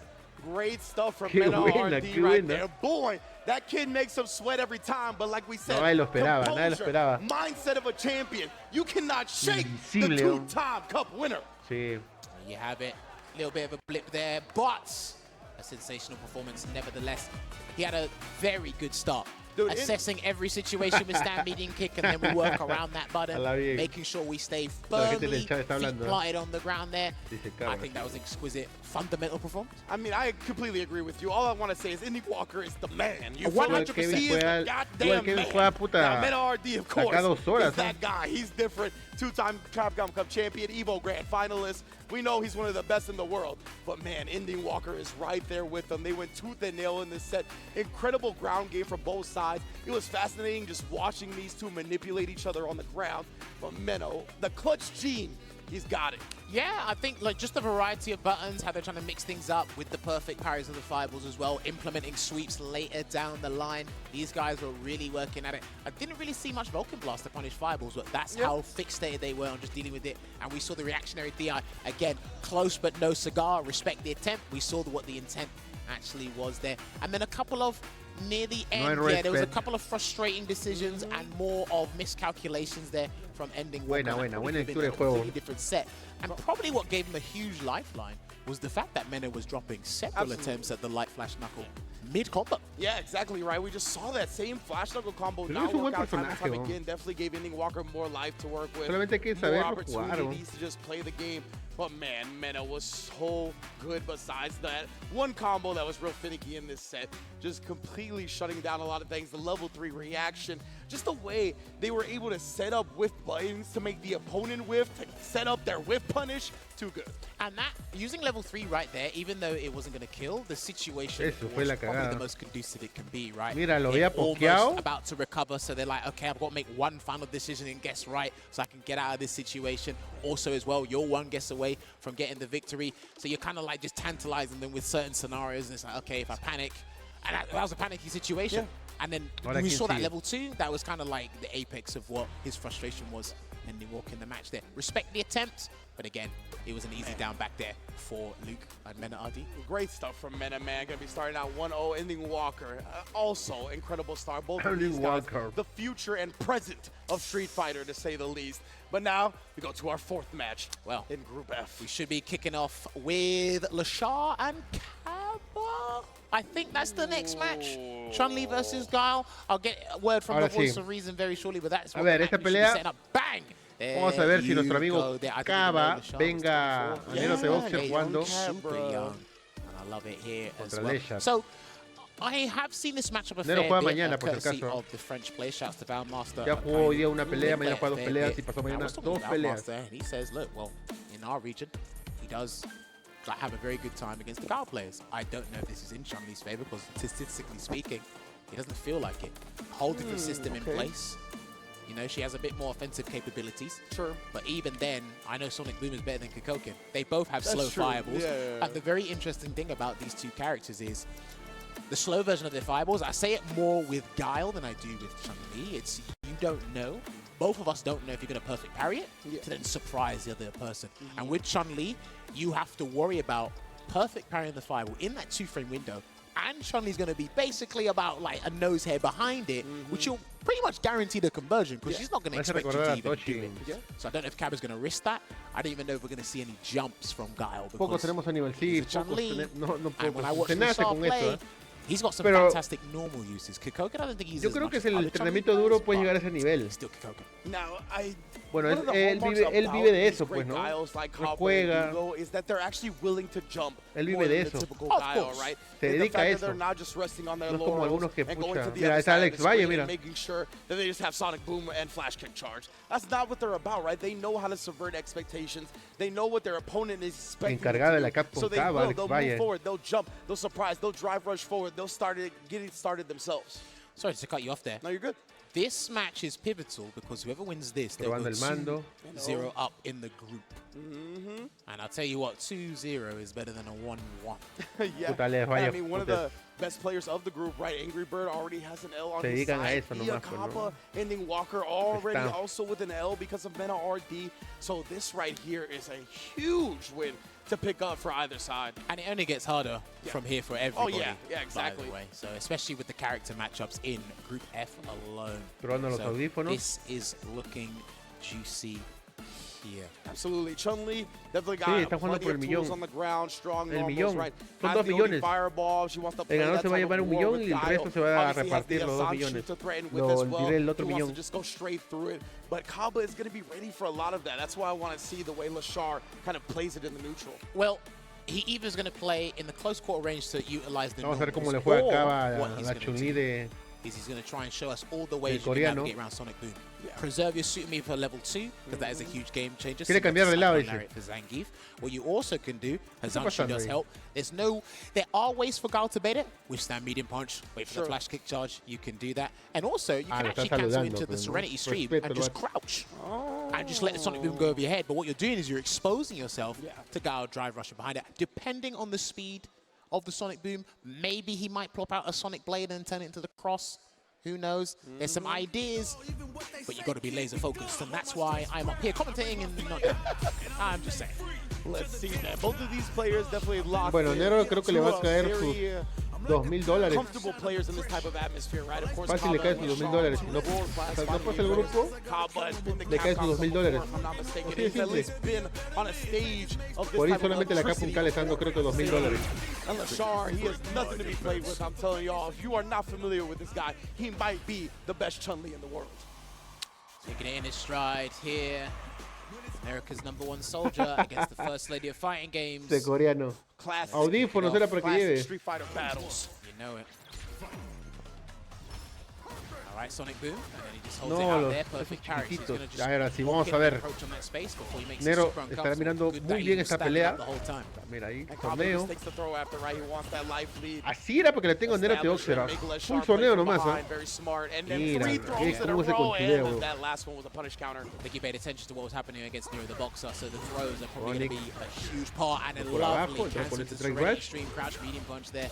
Great stuff from Mena RD right there. Boy, that kid makes him sweat every time, but like we said, nadie lo esperaba, nadie lo esperaba. Mindset of a champion. You cannot shake the 2-time cup winner. Sí. You have it. A little bit of a blip there, but a sensational performance nevertheless. He had a very good start. Dude, assessing every situation with stand medium kick, and then we work around that button, making sure we stay firmly feet planted on the ground there. I think that was an exquisite, fundamental performance. I mean, I completely agree with you. All I want to say is Ending Walker is the man. You 100%. He is the goddamn man. Now, Mena RD, of course, is that guy. He's different. 2-time Capcom Cup champion, Evo Grand finalist. We know he's one of the best in the world. But man, Ending Walker is right there with them. They went tooth and nail in this set. Incredible ground game from both sides. It was fascinating just watching these two manipulate each other on the ground. But Menno, the clutch gene, he's got it. Yeah, I think like just the variety of buttons, how they're trying to mix things up with the perfect parries of the fireballs as well, implementing sweeps later down the line. These guys were really working at it. I didn't really see much Vulcan Blast to punish fireballs, but that's how fixated they were on just dealing with it. And we saw the reactionary DI. Again, close but no cigar. Respect the attempt. We saw what the intent actually was there. And then a couple of near the end, there was a couple of frustrating decisions and more of miscalculations there from Ending Walker. Buena lectura de juego. Different set. And probably what gave him a huge lifeline was the fact that Mena was dropping several attempts at the light flash knuckle mid-combo. Yeah, exactly right. We just saw that same flash knuckle combo not work out time and time again. Definitely gave Ending Walker more life to work with. More opportunities to just play the game. But man, Mena was so good besides that. One combo that was real finicky in this set, just completely shutting down a lot of things. The level 3 reaction, just the way they were able to set up whiff buttons to make the opponent whiff, to set up their whiff punish, too good. And that, using level 3 right there, even though it wasn't going to kill, the situation was probably the most conducive it can be, right? Mira, lo había pokeado. About to recover, so they're like, okay, I've got to make one final decision and guess right so I can get out of this situation. Also as well, you're one guess away from getting the victory. So you're kind of like just tantalizing them with certain scenarios. And it's like, okay, if I panic, and that was a panicky situation. Yeah. And then we saw that level 2, that was kind of like the apex of what his frustration was. And they walk in the match there. Respect the attempt, but again, it was an easy down back there for Luke and Mena RD. Great stuff from Mena, man. Gonna be starting out 1-0. Ending Walker, also incredible start. Both of these guys, the future and present of Street Fighter, to say the least. But now we go to our 4th match. Well, in Group F, we should be kicking off with LESHAR and Capcom. I think that's the next match. Chun-Li versus Guile. I'll get a word from the voice of reason very shortly, but that's what the match we should be setting up. Bang! Vamos a ver si nuestro amigo Cava venga a Nero de Boxer jugando contra LESHAR. So, I have seen this matchup a Nero fair juega bit, mañana, por si courtesy acaso. of the French player. Shouts to Valmaster. Ya jugó hoy día una pelea, mañana juega 2 peleas y pasó mañana 2 peleas. He says, look, well, in our region, he does have a very good time against the Gal players. I don't know if this is in Chun-Li's favor because statistically speaking, he doesn't feel like it. Holding the system in place. You know, she has a bit more offensive capabilities. Sure. But even then, I know Sonic Boom is better than Kikoken. They both have slow fireballs. And the very interesting thing about these two characters is the slow version of their fireballs. I say it more with Guile than I do with Chun-Li. It's you don't know. Both of us don't know if you're going to perfect parry it to then surprise the other person. And with Chun-Li, you have to worry about perfect parrying the fireball in that 2-frame window. And Chun-Li's going to be basically about like a nose hair behind it, which you'll pretty much guarantee the conversion because she's not going to expect you to even do it. So I don't know if Cab is going to risk that. I don't even know if we're going to see any jumps from Guile. Pocos tenemos a nivel, sí, no podemos. Se nace con esto, He's got some fantastic normal uses. Kikoken, I don't think he's Yo creo que es el entrenamiento duro puede llegar a ese nivel. Bueno, él vive de eso, pues, ¿no? No juega. Él vive de eso. Se dedica a eso. No es como algunos que, pucha, mira, es Alex Valle, mira. Encargado de la Capcom, Alex Valle. They'll start getting started themselves. Sorry to cut you off there. No, you're good. This match is pivotal because whoever wins this, they'll go 2-0 up in the group. And I'll tell you what, 2-0 is better than a 1-1. Yeah, I mean, one of the best players of the group, right? Angry Bird already has an L on his side. Kappa, Ending Walker already also with an L because of Mena RD. So this right here is a huge win to pick up for either side. And it only gets harder from here for everybody. Oh, yeah, exactly. By the way. So especially with the character matchups in Group F alone. Probando los audífonos. This is looking juicy here. Absolutely. Chun-Li definitely got plenty of tools on the ground, strong normals, right? Son 2 millones. Fireball. She wants to play el ganador that se va a llevar 1 millón y el resto se va a repartir los 2 millones. El otro millón. Just go straight through it. But Kaba is going to be ready for a lot of that. That's why I want to see the way LESHAR kind of plays it in the neutral. Well, he either is going to play in the close quarter range to utilize the Vamos a ver cómo le juega Cava a la Chun-Li de... He's going to try and show us all the ways you can navigate around Sonic Boom. Preserve your suit me for level 2, because that is a huge game changer. Quiere cambiar de lado, dice. For Zangief. What you also can do, Hazanshi does help. There are ways for Guile to bait it. Withstand medium punch, wait for the flash kick charge. You can do that. And also, you can actually cancel into the Serenity Stream and just crouch. And just let the Sonic Boom go over your head. But what you're doing is you're exposing yourself to Guile drive rushing behind it. Depending on the speed of the Sonic Boom, maybe he might plop out a Sonic Blade and turn it into the cross. Who knows? There's some ideas, but you got to be laser focused, and that's why I'm up here commentating and not down. I'm just saying. Let's see that. Both of these players definitely locked. Bueno, Nero creo que le va a caer sus $2,000. Comfortable players in this type of atmosphere, right? Of course, fácil le cae sus $2,000. Si no pasa el grupo, le cae sus $2,000. Así de simple. Por ahí solamente la Capcom está alejando creo que $2,000. And LESHAR, he has nothing to be played with. I'm telling y'all, if you are not familiar with this guy, he might be the best Chun-Li in the world. Taking it in his stride here. America's #1 soldier against the first lady of fighting games. De coreano. Audífonos era para que lleve. Street Fighter battles. You know it. All right, Sonic Boom, and then he just holds it out there, perfect carry. He's going to just ahora sí, vamos a ver. Nero estará mirando muy bien esta pelea. Mira ahí, torneo. Así era porque le tengo Nero de Boxer. Un torneo nomás, Mira, cómo se considera. I think you paid attention to what was happening against Nero the Boxer, so the throws are probably going to be a huge part, and a lovely cancel to the extreme crouch medium punch there.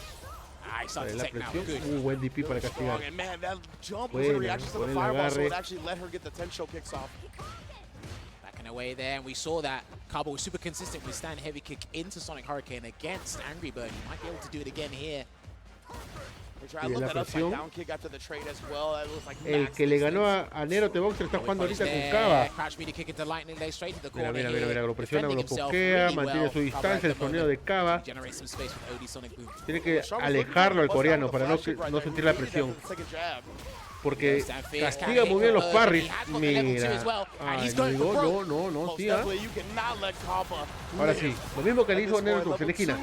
La presión, buen DP para castigar. And man, that jump was a reaction to the fireball, so it actually let her get the 10 show kicks off. Backing away there, and we saw that Cabo was super consistent with stand heavy kick into Sonic Hurricane against Angry Bird. He might be able to do it again here. Y la presión. El que le ganó a Nero de Boxer está jugando ahorita con Cava. Mira, lo presiona, lo pokea, mantiene su distancia, el sonido de Cava. Tiene que alejarlo al coreano para no sentir la presión. Porque castiga muy bien los parries. Mira. Ay, no, sí, ¿ah? Ahora sí, lo mismo que le hizo Nero en la esquina.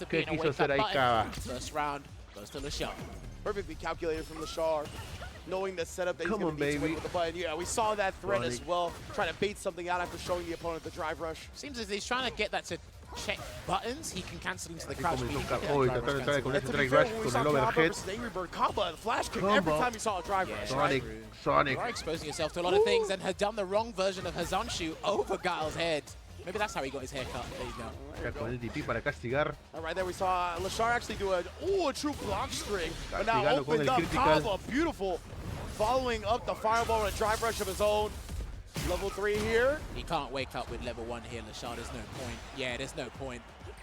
¿Qué quiso hacer ahí, Cava? Perfectly calculated from LESHAR, knowing the setup that he's going to be with the button. Yeah, we saw that threat as well, trying to bait something out after showing the opponent the drive rush. Seems as he's trying to get that to check buttons. He can cancel into the crouch. Tratar de con ese drive rush con el overhead. Kaba, the flash kick every time he saw a drive rush. Sonic. You are exposing yourself to a lot of things and had done the wrong version of Hazanshu over Guile's head. Maybe that's how he got his haircut. There you go. Con el DP para castigar. All right, there we saw LESHAR actually do a true block string. But now opened up Kaba, beautiful. Following up the fireball with a drive rush of his own. Level 3 here. He can't wake up with level 1 here, LESHAR. There's no point. Yeah, there's no point.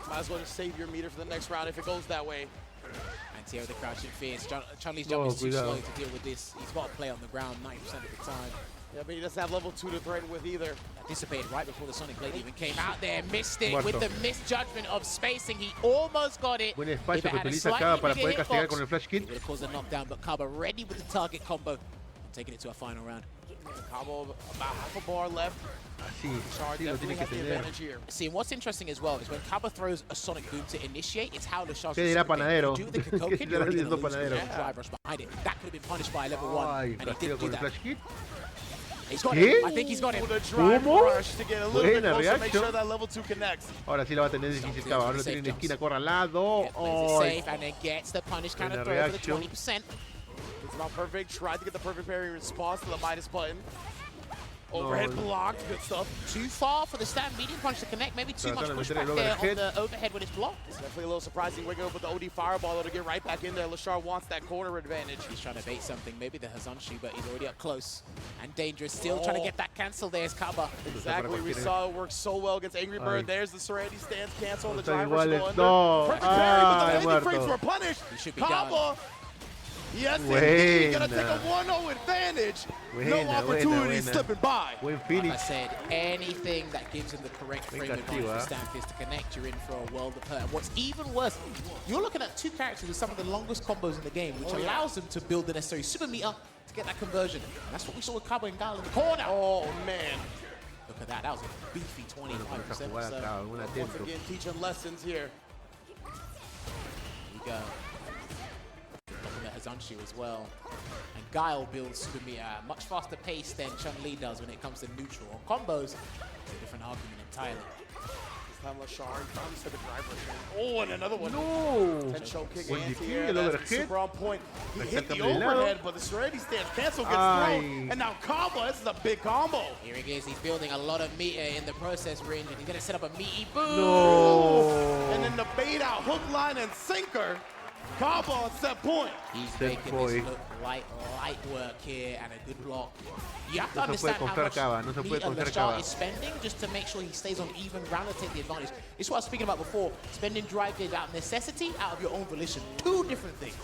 Might as well just save your meter for the next round if it goes that way. Anti-air the crouching fierce. Chun-Li's jump is too slow to deal with this. He's got to play on the ground 90% of the time. Yeah, but he doesn't have level 2 to threaten with either. Dissipated right before the Sonic Blade even came out there. Missed it with the misjudgment of spacing. He almost got it. Buen espacio que utiliza Cava para poder castigar con el flash kick. It would have caused a knockdown, but Kaba ready with the target combo. Taking it to a final round. Kaba about half a bar left. Sí, lo tiene que tener. See, and what's interesting as well is when Kaba throws a Sonic Boom to initiate, it's how LESHAR ¿Qué dirá Panadero? do the Kakoken, you're already gonna lose drive rush behind it. That could have been punished by a level 1, and he didn't do that. He's got him. I think he's got him. ¿Cómo? Buena reaction. Ahora sí la va a tener difícil Cava. Ahora lo tiene en la esquina, corre al lado. Safe, and then gets the punish counter throw for the 20%. It's about perfect. Tried to get the perfect parry response to the Midas button. Overhead blocked, good stuff. Too far for the stand medium punch to connect. Maybe too much pushback there on the overhead when it's blocked. It's definitely a little surprising. Waking up with the OD fireball to get right back in there. LESHAR wants that corner advantage. He's trying to bait something, maybe the Hazanshu, but he's already up close and dangerous. Still trying to get that cancel there is Kaba. Exactly, we saw it work so well against Angry Bird. There's the Serenity stance cancel on the driver. No. Perfect parry, but the landing frames were punished. He should be Kaba. Yes, indeed. Gonna take a 1-0 advantage. No opportunity slipping by. Like I said, anything that gives him the correct frame advantage for Stanfist to connect, you're in for a world of hurt. And what's even worse, you're looking at two characters with some of the longest combos in the game, which allows them to build the necessary super meter to get that conversion. And that's what we saw with Kaba and Guile in the corner. Oh, man. Look at that. That was a beefy 25%. So once again, teaching lessons here. Here we go. Hazanshu as well. And Guile builds super meter at a much faster pace than Chun-Li does when it comes to neutral. On combos, it's a different argument entirely. This time LESHAR finally set the driver. Oh, and another one. No! 10 show kick anti-air. That's super on point. He hit the overhead, but the Serenity stance cancel gets thrown. And now Combo, this is a big combo. Here he is. He's building a lot of meter in the process range, and he's going to set up a meaty boom. No! And then the bait out, hook, line, and sinker. Kaba on set point. He's making this look light work here and a good block. You have to understand how much meter LESHAR is spending just to make sure he stays on even ground and take the advantage. It's what I was speaking about before. Spending drive gauge out of necessity, out of your own volition. Two different things.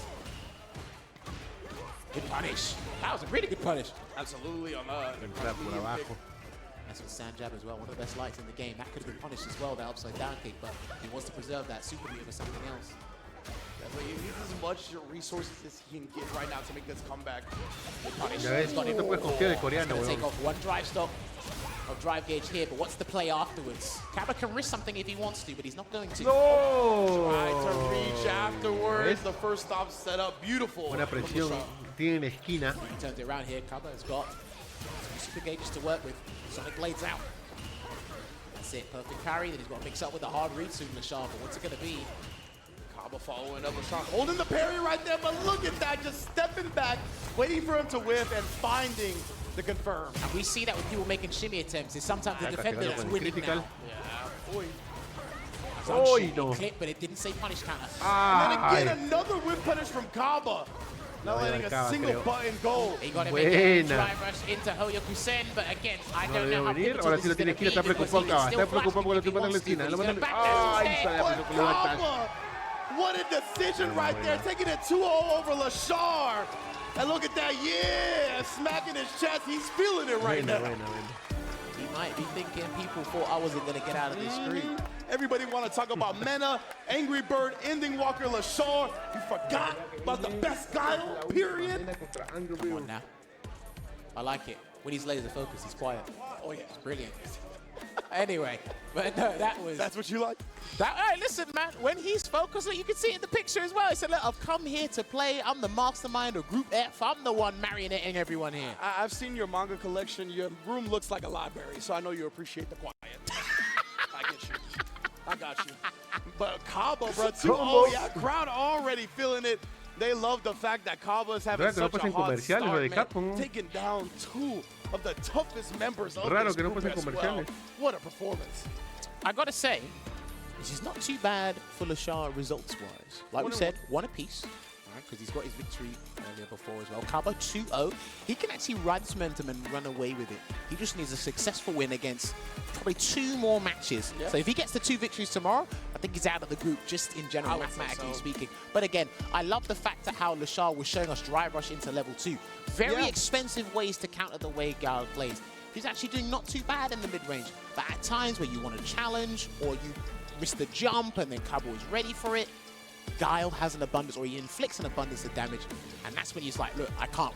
Good punish. That was a really good punish. Absolutely on That's with sand jab as well. One of the best lights in the game. That could have been punished as well, that upside down kick, but he wants to preserve that super meter for something else. He needs as much resources as he can get right now to make this comeback. Ya ves, no te puedes confiar del coreano, weón. Take off one drive stop of drive gauge here, but what's the play afterwards? Kaba can risk something if he wants to, but he's not going to. No! Try to reach afterwards. The first stop set up, beautiful. Buena presión, tiene en esquina. He turns it around here. Kaba has got some super gauges to work with. Sonic Blades out. That's it, perfect parry. Then he's got to mix up with the hard read soon, LESHAR, but what's it going to be? Kaba following up LESHAR, holding the parry right there, but look at that, just stepping back, waiting for him to whiff and finding the confirm. And we see that with people making shimmy attempts. It's sometimes the defender that's winning now. Yeah, boy. No. Clip, but it didn't say punish counter. And then again, another whip punish from Kaba. Not letting a single button go. He got to make a drive rush into Hoyoku-sen, but again, I don't know how pivotal this is going to be está preocupado Cava, está preocupado porque lo estoy mandando en la esquina. What a decision right there, taking it 2-0 over LESHAR. And look at that, yeah, smacking his chest. He's feeling it right now. He might be thinking people thought I wasn't going to get out of this screen. Everybody want to talk about Mena, Angry Bird, Ending Walker, LESHAR. You forgot about the best Guile, period. Come on now. I like it. When he's laser focused, he's quiet. Oh, yeah. It's brilliant. Anyway, but no, that was... That's what you like? Hey, listen, man, when he's focused, you can see it in the picture as well. He said, look, I've come here to play. I'm the mastermind of Group F. I'm the one marionetting everyone here. I've seen your manga collection. Your room looks like a library, so I know you appreciate the quiet. I get you. I got you. But Kaba, bro, too. Oh, yeah, crowd already feeling it. They love the fact that Kaba is having such a hard start, man. Taking down 2 of the toughest members of this group as well. What a performance. I got to say, this is not too bad for LESHAR results-wise. Like we said, 1 apiece, because he's got his victory earlier before as well. Kaba 2-0. He can actually ride this momentum and run away with it. He just needs a successful win against probably 2 more matches. Yep. So if he gets the 2 victories tomorrow, I think he's out of the group, just in general, mathematically speaking. But again, I love the fact that how LESHAR was showing us drive rush into level 2. Very expensive ways to counter the way Guile plays. He's actually doing not too bad in the mid-range. But at times where you want to challenge or you miss the jump and then Kaba is ready for it, Guile has an abundance, or he inflicts an abundance of damage, and that's when he's like, look, I can't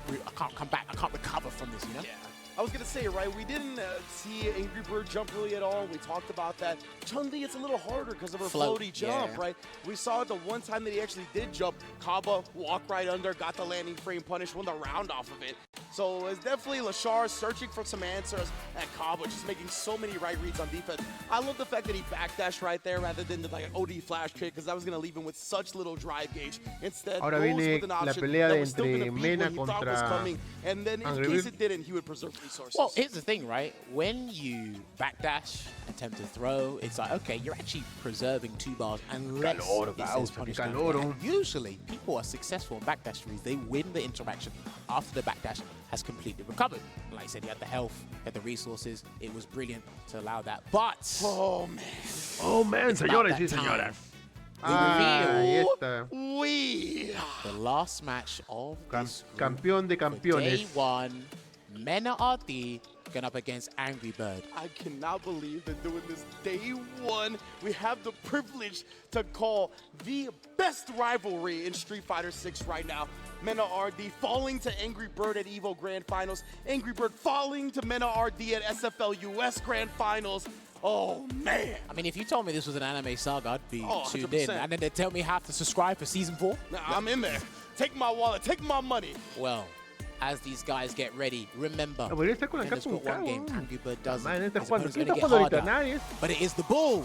come back, I can't recover from this, you know? Yeah. I was going to say, right, we didn't see Angry Bird jump really at all. We talked about that. Chun-Li, it's a little harder because of her floaty jump, right? We saw it the one time that he actually did jump. Kaba walked right under, got the landing frame punish, won the round off of it. So it's definitely LESHAR searching for some answers, and Kaba just making so many right reads on defense. I love the fact that he backdashed right there rather than like an OD flash kick, because that was going to leave him with such little drive gauge. Instead, ahora goes viene with an option la pelea that de was still entre going to beat Mena what he thought was contra coming. And then in case it didn't, he would preserve resources. Well, here's the thing, right? When you backdash, attempt to throw, it's like, okay, you're actually preserving 2 bars unless it says punish damage. And usually, people are successful in backdash threes. They win the interaction after the backdash has completely recovered. Like I said, he had the health, he had the resources. It was brilliant to allow that. But... oh, man. Oh, man, señores y señoras. The last match of this group, campeón de campeones. Day 1, Mena RD going up against Angry Bird. I cannot believe that doing this day 1, we have the privilege to call the best rivalry in Street Fighter 6 right now. Mena RD falling to Angry Bird at EVO Grand Finals. Angry Bird falling to Mena RD at SFL US Grand Finals. Oh, man. I mean, if you told me this was an anime saga, I'd be tuned 100%. in. And then they'd tell me how to subscribe for Season 4. Nah, I'm in there. Take my wallet. Take my money. Well, as these guys get ready, remember, Podría estar con la Mendes got Capcom one game, Angry Bird doesn't. Man, His opponent's gonna get harder. But it is the Bull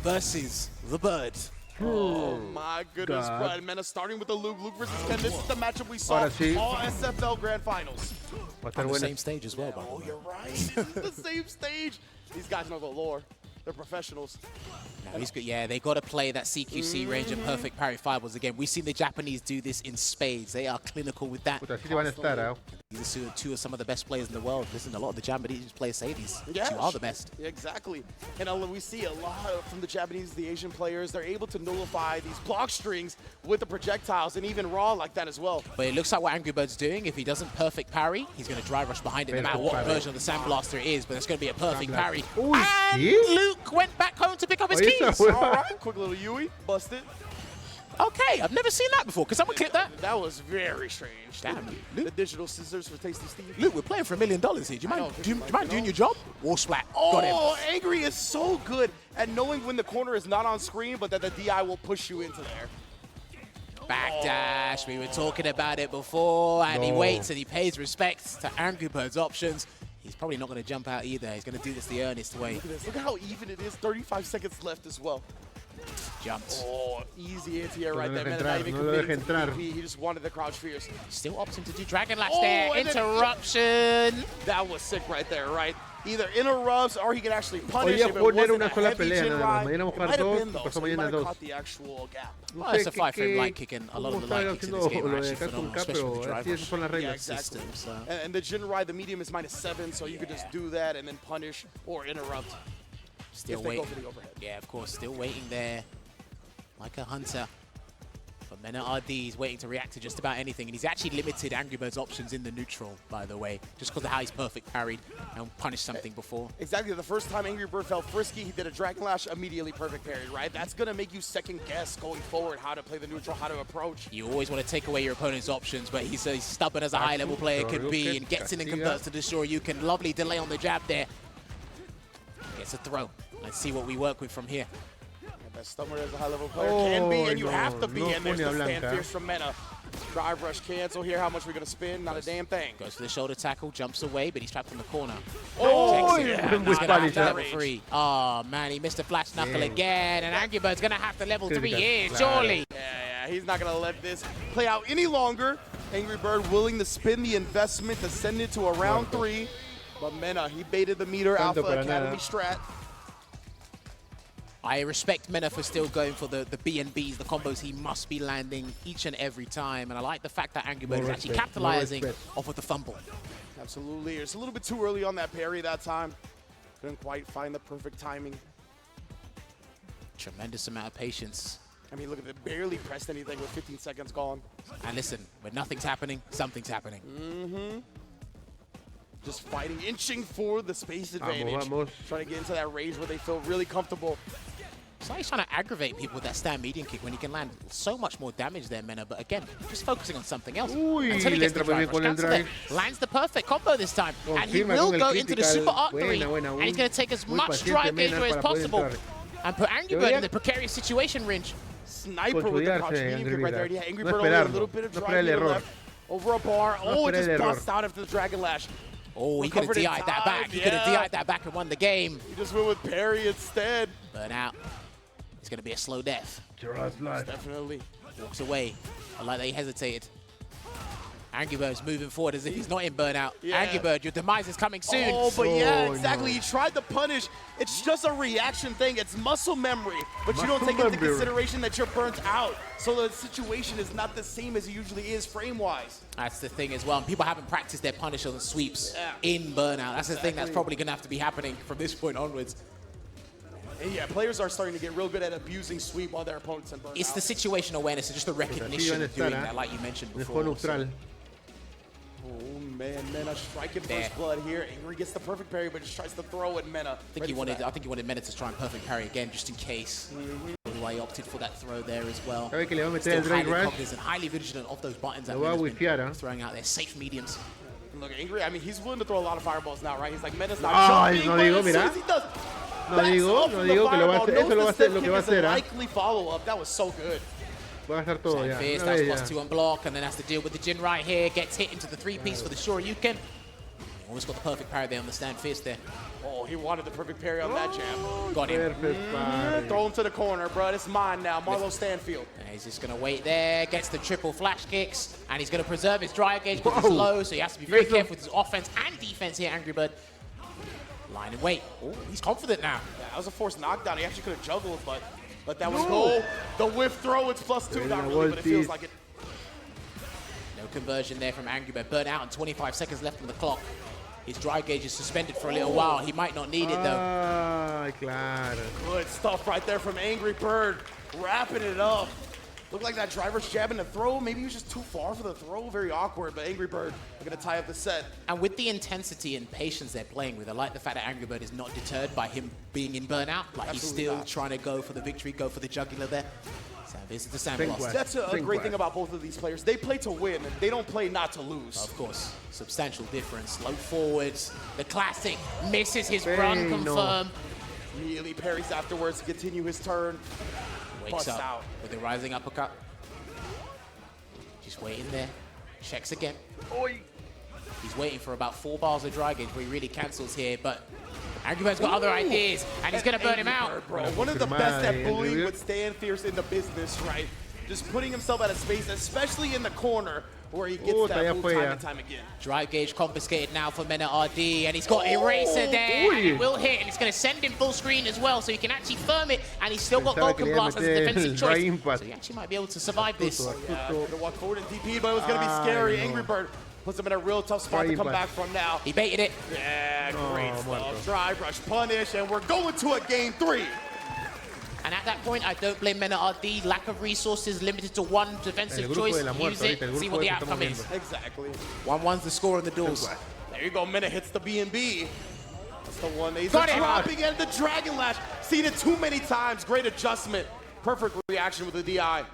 versus the Bird. Oh my goodness, bro. And Mena starting with the Luke versus Ken. This is the matchup we saw all SFL Grand Finals. On the same stage as well, by the way. Oh, you're right. The same stage. These guys know the lore. They're professionals. No, he's good. Yeah, they got to play that CQC range of perfect parry fireballs again. We've seen the Japanese do this in spades. They are clinical with that. These are 2 of some of the best players in the world. Listen, a lot of the Japanese players say these 2 are the best. Exactly. And we see a lot from the Japanese, the Asian players. They're able to nullify these block strings with the projectiles and even raw like that as well. But it looks like what Angry Bird's doing. If he doesn't perfect parry, he's going to drive rush behind it no matter what version of the Sandblaster it is. But it's going to be a perfect parry. And Luke went back home to pick up his keys. All right, quick little Yui, busted. Okay, I've never seen that before. Can someone clip that? That was very strange. Damn, Luke. The digital scissors for Tasty Steve. Luke, we're playing for $1 million here. Do you mind doing your job? Wall splat. Got him. Oh, Angry is so good at knowing when the corner is not on screen, but that the DI will push you into there. Backdash. We were talking about it before, and he waits and he pays respect to Angry Bird's options. He's probably not going to jump out either. He's going to do this the earnest way. Look at this. Look at how even it is. 35 seconds left as well. Jumped. Oh, easy anti-air right there, man. Not even committing to PvP. He just wanted the crouch fierce. Still opting to do Dragon Lash there. Interruption. That was sick right there, right? Either interrupts or he can actually punish if it wasn't a heavy chin ride. It might have been, though, so he might have caught the actual gap. Well, it's a 5-frame light kick, and a lot of the light kicks in this game are actually phenomenal, especially with the drive rush system. So. And the Jin ride, the medium is -7, so you could just do that and then punish or interrupt. Still waiting. Yeah, of course, still waiting there. Like a hunter. But Mena RD is waiting to react to just about anything, and he's actually limited Angry Bird's options in the neutral, by the way, just because of how he's perfect parried and punished something before. Exactly. The first time Angry Bird felt frisky, he did a Dragon Lash, immediately perfect parried, right? That's going to make you second guess going forward how to play the neutral, how to approach. You always want to take away your opponent's options, but he's as stubborn as a high-level player could be and gets in and converts to the Shoryuken. Lovely delay on the jab there. Gets a throw. Let's see what we work with from here. As stubborn as a high-level player can be, and you have to be, and there's the stand fierce from Mena. Drive rush cancel here. How much are we going to spin? Not a damn thing. Goes for the shoulder tackle, jumps away, but he's trapped in the corner. Oh, level 3. Oh, man, he missed a flash knuckle again, and Angry Bird's going to have to level 3 here, surely. Yeah, he's not going to let this play out any longer. Angry Bird willing to spin the investment to send it to a round 3, but Mena, he baited the meter Alpha Academy strat. I respect Mena for still going for the B&Bs, the combos he must be landing each and every time. And I like the fact that Angry Bird is actually capitalizing off of the fumble. Absolutely. It's a little bit too early on that parry that time. Couldn't quite find the perfect timing. Tremendous amount of patience. I mean, look at it. Barely pressed anything with 15 seconds gone. And listen, when nothing's happening, something's happening. Just fighting, inching for the space advantage. Trying to get into that range where they feel really comfortable. It's like he's trying to aggravate people with that stand medium kick when he can land so much more damage there, Mena. But again, just focusing on something else. Until he gets the drive rush cancel there. Lands the perfect combo this time. And he will go into the super arc 3. And he's going to take as much drive gauge as possible. And put Angry Bird in the precarious situation range. Sniper with the crouch medium kick right there. Yeah, Angry Bird only a little bit of drive left. Over a bar. Oh, it just busts out after the Dragon Lash. Oh, he could have DI'd that back. He could have DI'd that back and won the game. He just went with parry instead. Burn out. It's going to be a slow death. Definitely. Walks away. I like that he hesitated. Angry Bird's moving forward as if he's not in burnout. Yeah. Angry Bird, your demise is coming soon. Oh, but yeah, exactly. He tried to punish. It's just a reaction thing. It's muscle memory. But you don't take into consideration that you're burnt out. So the situation is not the same as it usually is frame-wise. That's the thing as well. And people haven't practiced their punishes and sweeps in burnout. That's the thing that's probably going to have to be happening from this point onwards. And yeah, players are starting to get real good at abusing sweep while their opponents in burnout. It's the situation awareness and just the recognition of doing that, like you mentioned before. So. Oh man, Mena striking first blood here. Angry gets the perfect parry, but just tries to throw at Mena. I think he wanted Mena to try and perfect parry again, just in case. Why he opted for that throw there as well. Still highly cognizant, highly vigilant of those buttons that Mena's been throwing out there. Safe mediums. Look, Angry, I mean, he's willing to throw a lot of fireballs now, right? He's like, Mena's not jumping, but as soon as he does, no digo que lo va a hacer, eso lo va a hacer, lo que va a hacer. Likely follow-up, that was so good. Va a hacer todo ya. That's +2 on block, and then has to deal with the Jin right here. Gets hit into the 3-piece for the Shoryuken. Almost got the perfect parry there on the stand fierce there. Oh, he wanted the perfect parry on that jam. Got him. Throw him to the corner, bro. It's mine now. Marlo Stanfield. And he's just going to wait there. Gets the triple flash kicks. And he's going to preserve his drive gauge because it's low. So he has to be very careful with his offense and defense here, Angry Bird. Line and wait. Oh, he's confident now. Yeah, that was a forced knockdown. He actually could have juggled, but that was goal. The whiff throw, it's +2. Not really, but it feels like it. No conversion there from Angry Bird. Burnt out and 25 seconds left on the clock. His drive gauge is suspended for a little while. He might not need it, though. Claro. Good stuff right there from Angry Bird. Wrapping it up. Looked like that driver's jabbing the throw. Maybe he was just too far for the throw. Very awkward, but Angry Bird are going to tie up the set. And with the intensity and patience they're playing with, I like the fact that Angry Bird is not deterred by him being in burnout. Like, he's still trying to go for the victory, go for the jugular there. This is the sandblast. That's a great thing about both of these players. They play to win, and they don't play not to lose. Of course. Substantial difference. Low forwards. The classic misses his run confirm. Immediately parries afterwards to continue his turn. Wakes up out with a rising uppercut. Just waiting there. Checks again. Oi. He's waiting for about 4 bars of dry gauge where he really cancels here, but Angry Bird's got other ideas, and he's going to burn him out. Bro, one of the best at bullying would stand fierce in the business, right? Just putting himself out of space, especially in the corner, where he gets that move time and time again. Drive gauge confiscated now for Mena RD, and he's got Eraser there, and it will hit, and it's going to send him full screen as well, so he can actually firm it, and he's still got Vulcan Blast as a defensive choice, so he actually might be able to survive this. Yeah, could have walked forward and DP'd, but it was going to be scary. Angry Bird puts him in a real tough spot to come back from now. He baited it. Yeah, great stuff. Drive rush punish, and we're going to a game 3. And at that point, I don't blame Mena RD. Lack of resources, limited to one defensive choice. Use it, see what the outcome is. Exactly. 1-1's the score on the doors. There you go, Mena hits the B&B. That's the one. He's Got it. dropping and the Dragon Lash. Seen it too many times. Great adjustment. Perfect reaction with the DI.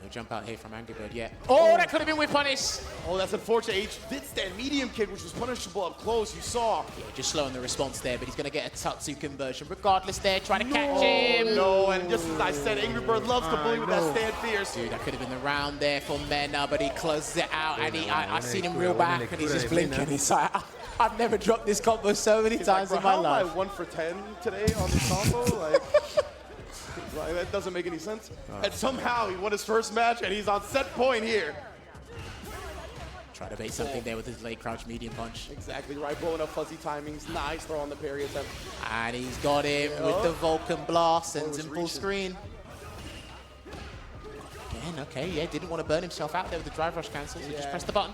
No jump out here from Angry Bird yet. Oh, that could have been with punish. Oh, that's unfortunate. H did stand medium kick, which was punishable up close. You saw. Yeah, just slowing the response there, but he's going to get a Tatsu conversion. Regardless there, trying to catch him. No, and just as I said, Angry Bird loves to bully with that stand fierce. Dude, that could have been the round there for Mena, but he closes it out, and I seen him reel back, and he's just blinking. He's like, I've never dropped this combo so many times in my life. How am I 1 for 10 today on this combo? Like, that doesn't make any sense. And somehow he won his first match, and he's on set point here. Try to bait something there with his late crouch medium punch. Exactly right, blowing up fuzzy timings. Nice throw on the parry attempt. And he's got him with the Vulcan Blast, sends him full screen. Again, okay, yeah, didn't want to burn himself out there with the drive rush cancel, so just press the button.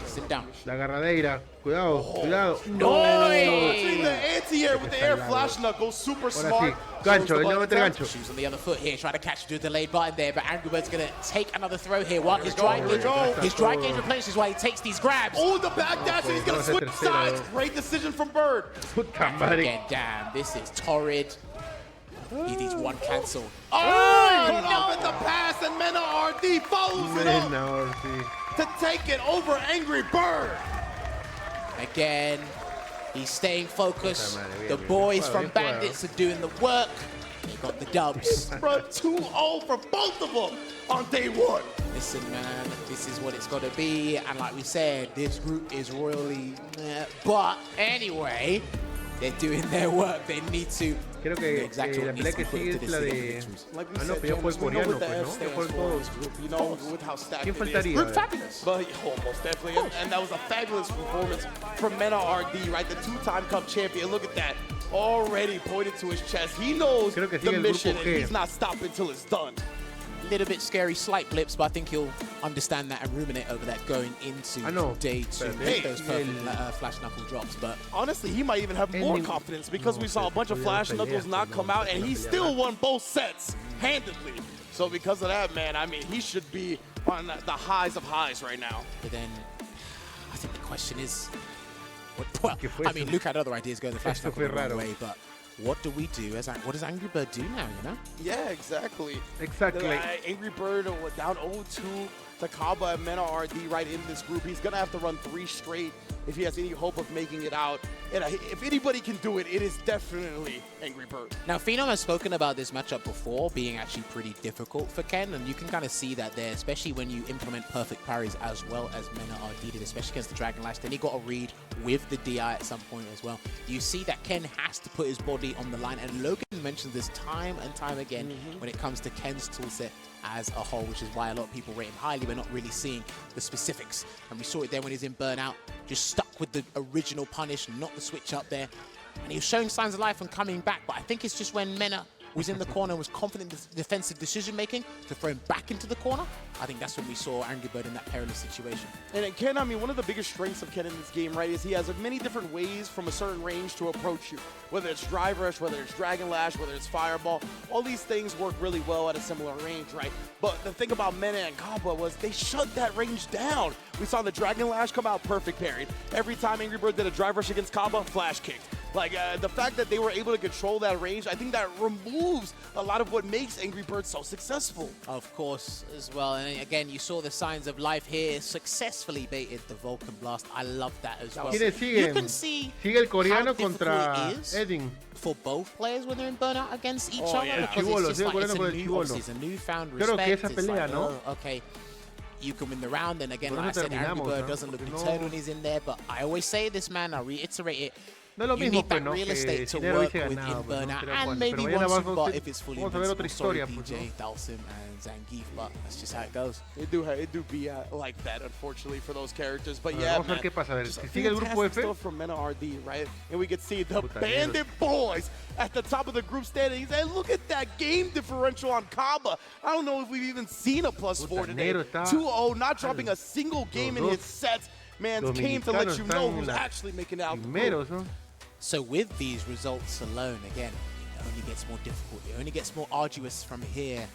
Sit down. La agarradeira. Cuidado, cuidado. No! The anti-air with the air flash knuckle. Super smart. Gancho, él le mete gancho. Shoes on the other foot here, trying to catch the delayed button there, but Angry Bird's going to take another throw here. While his dry gauge replenishes while he takes these grabs. Oh, the back dash, and he's going to switch sides. Great decision from Bird. Again, damn, this is torrid. He needs one cancel. Oh, cut off at the pass, and Mena RD follows it up to take it over Angry Bird. Again, he's staying focused. The boys from Bandits are doing the work. They got the dubs. Bro, 2-0 for both of them on day one. Listen, man, this is what it's got to be. And like we said, this group is royally... But anyway, they're doing their work. They need to... Creo que la pelea que sigue es la de... Ah, no, pero yo fue el coreano, pues, ¿no? Yo fue todos. ¿Quién faltaría? Group fabulous. But almost definitely. And that was a fabulous performance from Mena RD, right? The two-time Cup champion. Look at that. Already pointed to his chest. He knows the mission, and he's not stopping until it's done. Little bit scary, slight blips, but I think he'll understand that and ruminate over that going into day two. Those perfect flash knuckle drops, but honestly, he might even have more confidence because we saw a bunch of flash knuckles not come out, and he still won both sets handedly. So because of that, man, I mean, he should be on the highs of highs right now. But then, I think the question is, well, I mean, Luke had other ideas going the flash knuckle the wrong way, but what do we do? What does Angry Bird do now, you know? Yeah, exactly. Exactly. Angry Bird down 0-2 to Kaba and Mena RD right in this group. He's going to have to run 3 straight if he has any hope of making it out. And if anybody can do it, it is definitely Angry Bird. Now, Phenom has spoken about this matchup before being actually pretty difficult for Ken, and you can kind of see that there, especially when you implement perfect parries as well as Mena RD did, especially against the Dragon Lash. Then he got a read with the DI at some point as well. You see that Ken has to put his body on the line, and Logan mentions this time and time again when it comes to Ken's toolset as a whole, which is why a lot of people rate him highly. We're not really seeing the specifics, and we saw it there when he's in Burnout, just stuck with the original punish, not the switch up there, and he was showing signs of life and coming back. But I think it's just when Mena was in the corner and was confident in defensive decision making to throw him back into the corner. I think that's when we saw Angry Bird in that perilous situation. And Ken, I mean, one of the biggest strengths of Ken in this game, right, is he has many different ways from a certain range to approach you. Whether it's Drive Rush, whether it's Dragon Lash, whether it's Fireball, all these things work really well at a similar range, right? But the thing about Mena and Kaba was they shut that range down. We saw the Dragon Lash come out perfect parried. Every time Angry Bird did a Drive Rush against Kaba, flash kicked. Like, the fact that they were able to control that range, I think that removes a lot of what makes Angry Bird so successful. Of course, as well. And again, you saw the signs of life here. Successfully baited the Vulcan Blast. I love that as well. You can see sigue el coreano how difficult contra it is Edin. for both players when they're in Burnout against each other. Yeah. Because it's just like it's a newfound respect. Creo que esa it's pelea, like, ¿no? Okay, you can win the round. And again, like I said, Angry Bird doesn't look deterred when he's in there. But I always say this, man, I reiterate it. No es lo you mismo, need that ¿no? real estate to NERO work hubiese with ganado, in Burnout, pero and bueno, maybe pero one super if it's fully vamos a ver otra invincible. Sorry, historia, pues, DJ, ¿no? Dalsim, and Zangief, but that's just how it goes. It do be like that, unfortunately, for those characters. But yeah, vamos a ver qué pasa. A ver, si sigue el grupo F. Stuff from Mena RD, right? And we can see the Bandit boys at the top of the group standings. And look at that game differential on Kaba. I don't know if we've even seen a +4 today. 2-0, not dropping a single game in his sets. Man, came to let you know who's actually making it out. So with these results alone, again, only gets more difficult. It only gets more arduous from here.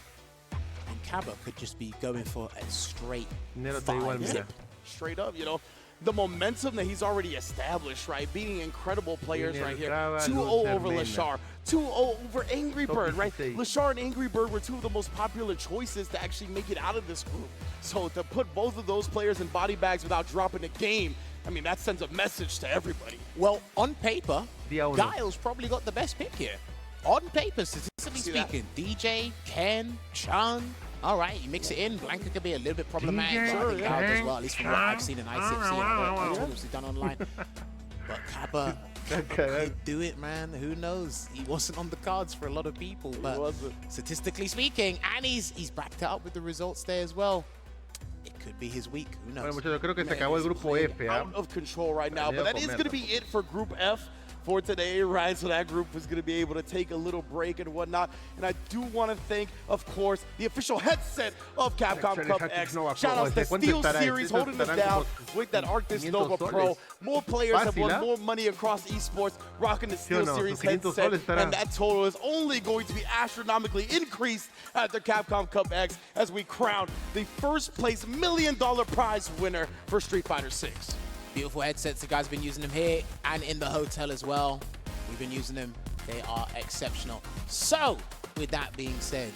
And Kaba could just be going for a straight Nero te igual, mira. Straight up, you know. The momentum that he's already established, right? Beating incredible players right here. 2-0 over LESHAR, 2-0 over Angry Bird, right? LESHAR and Angry Bird were two of the most popular choices to actually make it out of this group. So to put both of those players in body bags without dropping a game, I mean, that sends a message to everybody. Well, on paper, Guile's probably got the best pick here. On paper, statistically speaking, DJ, Ken, Chun. All right, you mix it in. Blanca could be a little bit problematic, but I think Guile does well, at least from what I've seen in I6C and other tutorials he's done online. But Kappa could do it, man. Who knows? He wasn't on the cards for a lot of people, but statistically speaking, and he's backed it up with the results there as well. It could be his week. Who knows? Bueno, muchachos, creo que se acabó el grupo F. Out of control right now, but that is going to be it for Group F for today, right? So that group is going to be able to take a little break and whatnot. And I do want to thank, of course, the official headset of Capcom Cup X. Shout out to Steel Series holding us down with that Arctis Nova Pro. More players have won more money across esports rocking the Steel Series headset. And that total is only going to be astronomically increased at the Capcom Cup X as we crown the first place $1 million prize winner for Street Fighter 6. Beautiful headsets. The guys have been using them here and in the hotel as well. We've been using them. They are exceptional. So, with that being said,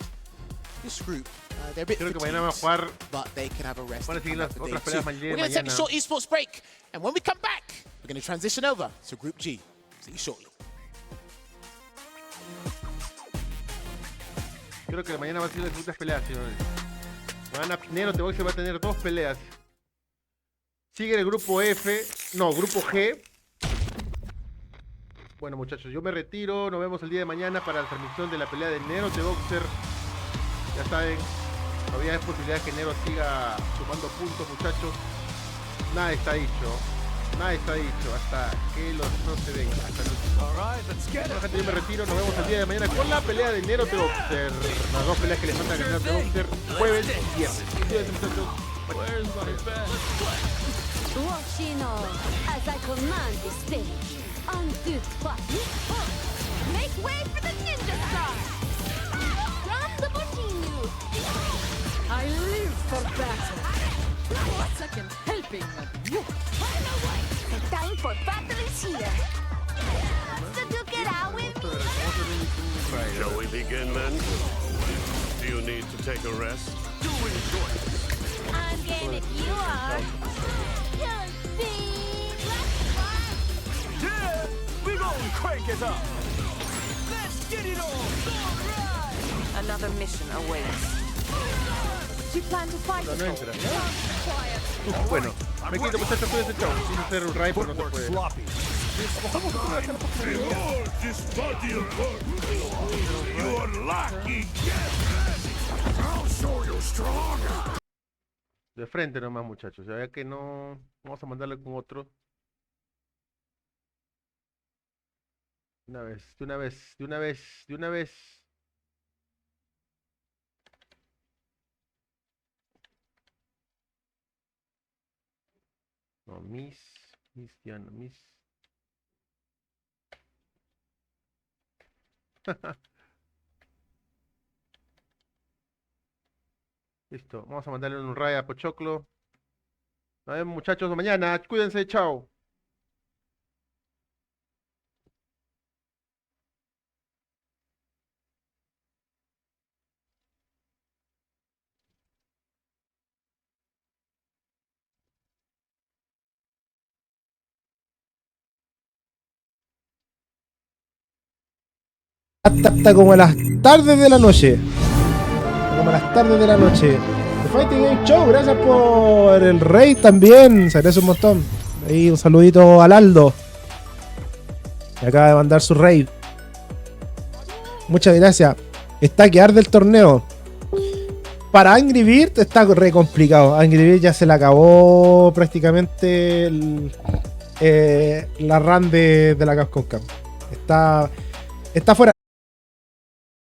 this group, they're a bit fatigued, but they can have a rest. We're going to take a short esports break. And when we come back, we're going to transition over to Group G. See you shortly. Creo que mañana va a ser las últimas peleas, señores. Nero te va a tener 2 peleas. Sigue el grupo F, no, grupo G. Bueno, muchachos, yo me retiro. Nos vemos el día de mañana para la transmisión de la pelea de Nero de Boxer. Ya saben, todavía hay posibilidad que Nero siga sumando puntos, muchachos. Nada está dicho. Nada está dicho hasta que los no se vengan. Hasta bueno, gente, yo me retiro. Nos vemos el día de mañana con la pelea de Nero de Boxer. Las 2 peleas que le faltan a Nero de Boxer, jueves y viernes. Cuídense, muchachos. Washino, as I command the stage. On 2, 3. Make way for the ninja star. From the Boshinu. I live for battle. A second helping of you. The time for battle is here. So duke it out with me. Shall we begin then? Do you need to take a rest? Do enjoy it. I'm game if you are. Yeah, we gonna crank it up. Let's get it on. Another mission awaits. You plan to fight no entra. Bueno, me quito, muchachos, cuídense, chao. Quise hacer un raid, pero no se puede. You are lucky. I'll show you stronger. De frente nomás, muchachos. Ya que no... Vamos a mandarle con otro. De una vez, de una vez, de una vez, de una vez. No, ya no, Listo, vamos a mandarle un raid a Pochoclo. Nos vemos, muchachos, mañana. Cuídense, chao. Hasta como a las tardes de la noche. Como a las tardes de la noche. The Fighting Game Show, gracias por el raid también. Se agradece un montón. Ahí un saludito al Aldo. Me acaba de mandar su raid. Muchas gracias. Está que arde el torneo. Para Angry Bird está re complicado. Angry Bird ya se le acabó prácticamente la run de la Capcom Cup. Está fuera.